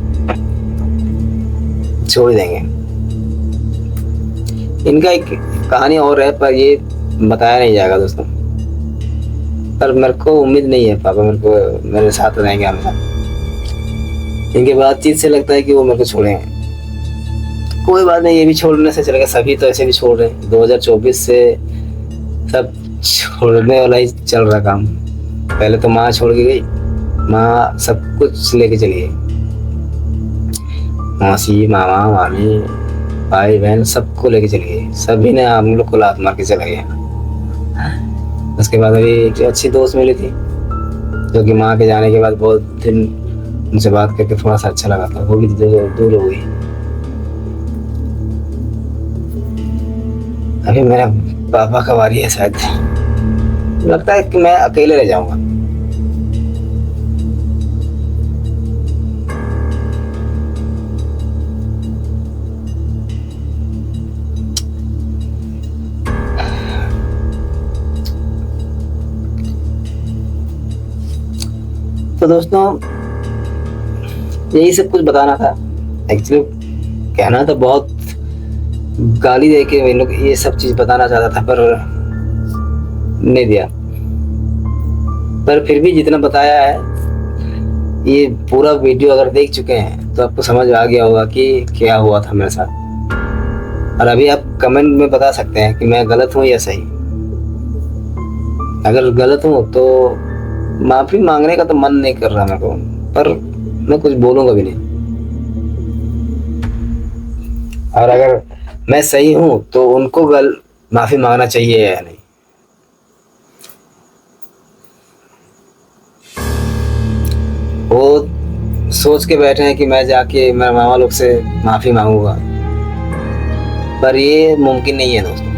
छोड़ देंगे। इनका एक कहानी और है, पर ये बताया नहीं जाएगा दोस्तों। पर मेरे को उम्मीद नहीं है पापा मेरे साथ रहेंगे हमेशा। इनके बातचीत से लगता है कि वो मेरे को छोड़ेंगे। कोई बात नहीं, ये भी छोड़ने से चलेगा, सभी तो ऐसे भी छोड़ रहे हैं। 2024 से सब छोड़ने वाला ही चल रहा काम। पहले तो माँ छोड़ के गई, माँ सब कुछ लेके चली गई। मौसी, मामा, मामी, भाई बहन सबको लेके चली गई। सभी ने हम लोग को लात मार के चला गया। उसके बाद अभी एक अच्छी दोस्त मिली थी, जो कि माँ के जाने के बाद बहुत दिन उनसे बात करके थोड़ा सा अच्छा लगा था। वो भी दूर हो गई। अभी मेरा पापा का बारी है शायद। लगता है कि मैं अकेले रह जाऊंगा। तो दोस्तों, यही सब कुछ बताना था। एक्चुअली कहना तो बहुत गाली दे के इन लोग ये सब चीज बताना चाहता था, पर नहीं दिया। पर फिर भी जितना बताया है, ये पूरा वीडियो अगर देख चुके हैं तो आपको समझ आ गया होगा कि क्या हुआ था मेरे साथ। और अभी आप कमेंट में बता सकते हैं कि मैं गलत हूँ या सही। अगर गलत हूँ तो माफी मांगने का तो मन नहीं कर रहा मेरे को, पर मैं कुछ बोलूंगा भी नहीं। और अगर मैं सही हूं तो उनको माफी मांगना चाहिए या नहीं। वो सोच के बैठे हैं कि मैं जाके मेरे मामा लोग से माफी मांगूंगा, पर ये मुमकिन नहीं है दोस्तों।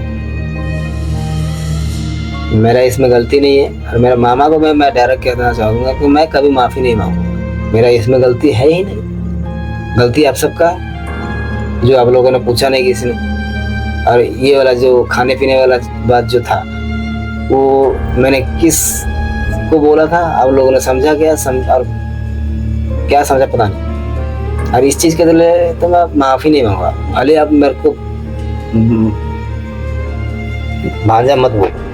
मेरा इसमें गलती नहीं है। और मेरे मामा को मैं डायरेक्ट कहना चाहूंगा कि मैं कभी माफी नहीं मांगूंगा। मेरा इसमें गलती है ही नहीं। गलती आप सबका, जो आप लोगों ने पूछा नहीं किसी ने। और ये वाला जो खाने पीने वाला बात जो था, वो मैंने किस को बोला था, आप लोगों ने समझा क्या और क्या समझा पता नहीं। और इस चीज के लिए तो मैं माफी नहीं मांगूंगा। भले आप मेरे को भांजा मत बोलो।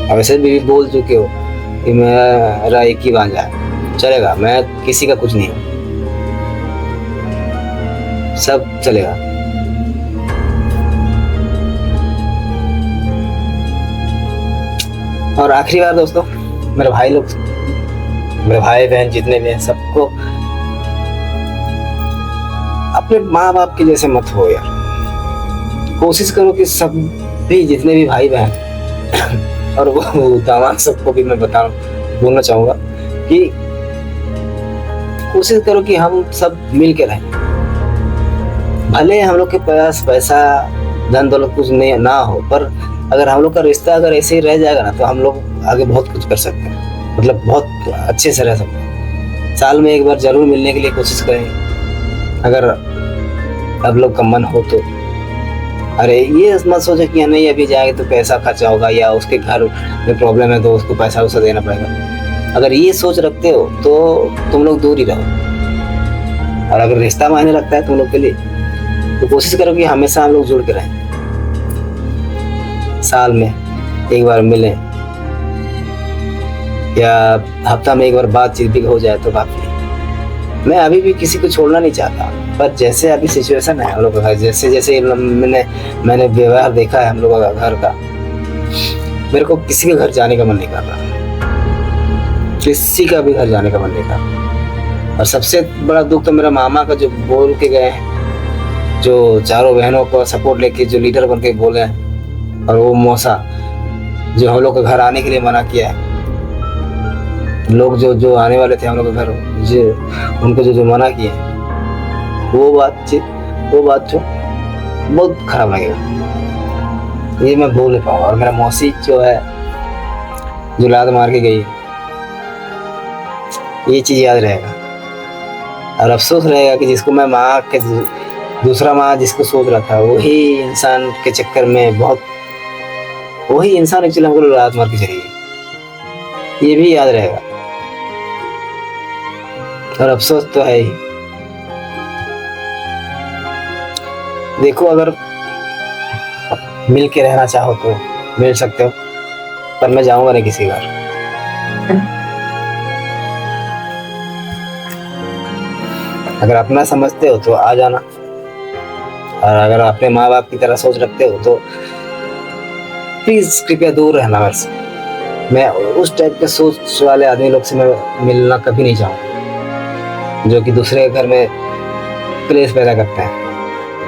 अब ऐसे भी बोल चुके हो कि मेरा एक ही भांजा है, चलेगा। मैं किसी का कुछ नहीं हूँ, सब चलेगा। और आखिरी बार दोस्तों, मेरे भाई लोग, मेरे भाई बहन जितने भी हैं, सबको अपने माँ बाप के जैसे मत हो यार। कोशिश करो कि सब भी जितने भी भाई बहन और वो दामाद, सबको भी मैं बोलना चाहूंगा कि कोशिश करो कि हम सब मिल के रहें। भले हम लोग के पास पैसा धन दौलत कुछ नहीं ना हो, पर अगर हम लोग का रिश्ता अगर ऐसे ही रह जाएगा ना, तो हम लोग आगे बहुत कुछ कर सकते हैं। मतलब बहुत अच्छे से रह सकते हैं। साल में एक बार जरूर मिलने के लिए कोशिश करें, अगर आप लोग का मन हो तो। अरे ये मत सोचो कि नहीं अभी जाएंगे तो पैसा खर्चा होगा, या उसके घर में प्रॉब्लम है तो उसको पैसा उसा देना पड़ेगा। अगर ये सोच रखते हो तो तुम लोग दूर ही रहो। और अगर रिश्ता मायने लगता है तुम लोग के लिए, तो कोशिश करो कि हमेशा हम लोग जुड़ के रहें। साल में एक बार मिलें, या हफ्ता में एक बार बातचीत भी हो जाए तो काफी। मैं अभी भी किसी को छोड़ना नहीं चाहता, पर जैसे अभी सिचुएशन है हम लोग का, जैसे जैसे मैंने व्यवहार देखा है हम लोगों का घर का, मेरे को किसी के घर जाने का मन नहीं कर रहा। किसी का भी घर जाने का मन नहीं कर रहा। और सबसे बड़ा दुख तो मेरा मामा का, जो बोल के गए हैं, जो चारों बहनों को सपोर्ट लेके जो लीडर बन के बोले हैं। और वो मौसा जो हम लोग के घर आने के लिए मना किया है। लोग जो आने वाले थे हम लोग के घर, उनको जो मना किए, वो बात जो बहुत खराब लगेगा। ये मैं बोल नहीं पाऊंगा। और मेरा मौसी जो है, जो लात मार के गई, ये चीज याद रहेगा। और अफसोस रहेगा कि जिसको मैं माँ के दूसरा माँ जिसको सोच रहा था, वही इंसान के चक्कर में वही इंसान एक्चुअली हमको लात मार के चली गई। ये भी याद रहेगा। और अफसोस तो है ही। देखो, अगर मिल के रहना चाहो तो मिल सकते हो, पर मैं जाऊंगा नहीं किसी घर। अगर अपना समझते हो तो आ जाना, और अगर अपने माँ बाप की तरह सोच रखते हो तो प्लीज कृपया दूर रहना मेरे से। मैं उस टाइप के सोच वाले आदमी लोग से मैं मिलना कभी नहीं चाहूँगा, जो कि दूसरे के घर में क्लेश पैदा करते हैं।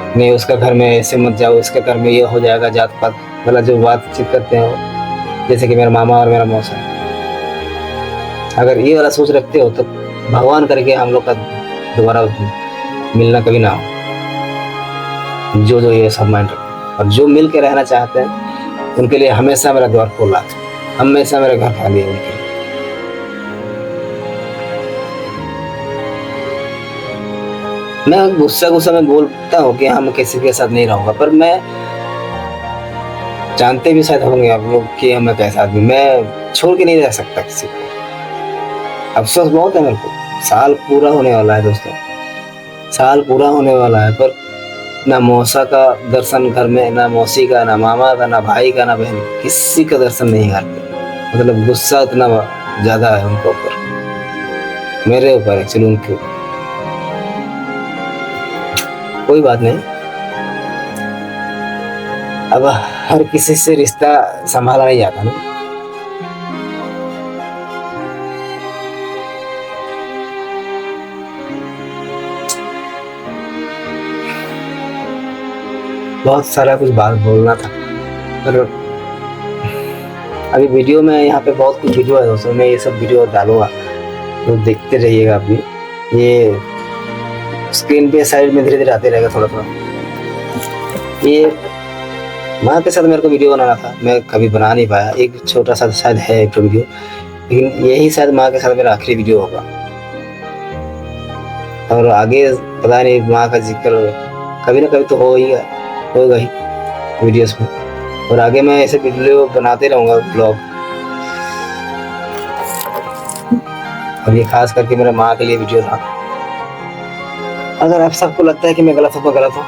नहीं, उसका घर में ऐसे मत जाओ, उसके घर में ये हो जाएगा, जात पात वाला जो बातचीत करते हैं वो, जैसे कि मेरा मामा और मेरा मौसा। अगर ये वाला सोच रखते हो तो भगवान करके हम लोग का दोबारा मिलना कभी ना हो। जो जो ये सब माइंड रखते, और जो मिल के रहना चाहते हैं उनके लिए हमेशा मेरा द्वार खुला है, हमेशा मेरा घर खाली है उनके लिए। मैं गुस्सा गुस्सा में बोलता हूँ कि हाँ मैं किसी के साथ नहीं रहूंगा, पर मैं जानते भी शायद होंगे आप लोग कि मैं कैसा आदमी, मैं छोड़ के नहीं रह सकता किसी को। अफसोस बहुत है मेरे को, साल पूरा होने वाला है दोस्तों, साल पूरा होने वाला है, पर ना मौसा का दर्शन घर में, ना मौसी का, ना मामा का, ना भाई का, ना बहन, किसी का दर्शन नहीं घर पे। मतलब गुस्सा इतना ज्यादा है उनके ऊपर, मेरे ऊपर एक्चुअली उनके ऊपर। कोई बात नहीं, अब हर किसी से रिश्ता संभाला नहीं जाता ना। बहुत सारा कुछ बात बोलना था, पर अभी वीडियो में यहाँ पे बहुत कुछ वीडियो है दोस्तों, मैं ये सब वीडियो डालूंगा तो देखते रहिएगा आप भी। ये स्क्रीन पे साइड में धीरे धीरे आते रहेगा थोड़ा थोड़ा। ये माँ के साथ मेरे को वीडियो बनाना था, मैं कभी बना नहीं पाया। एक छोटा सा शायद है एक वीडियो, लेकिन यही शायद माँ के साथ मेरा आखिरी वीडियो होगा। और आगे पता नहीं, माँ का जिक्र कभी ना कभी तो होगा ही वीडियोस में, और आगे मैं ऐसे वीडियो बनाते रहूंगा ब्लॉग। और ये खास करके मेरे माँ के लिए वीडियो था। अगर आप सबको लगता है कि मैं गलत हूँ तो गलत हूँ,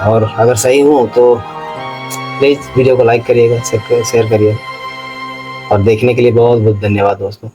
और अगर सही हूँ तो प्लीज वीडियो को लाइक करिएगा, शेयर करिए, और देखने के लिए बहुत बहुत धन्यवाद दोस्तों।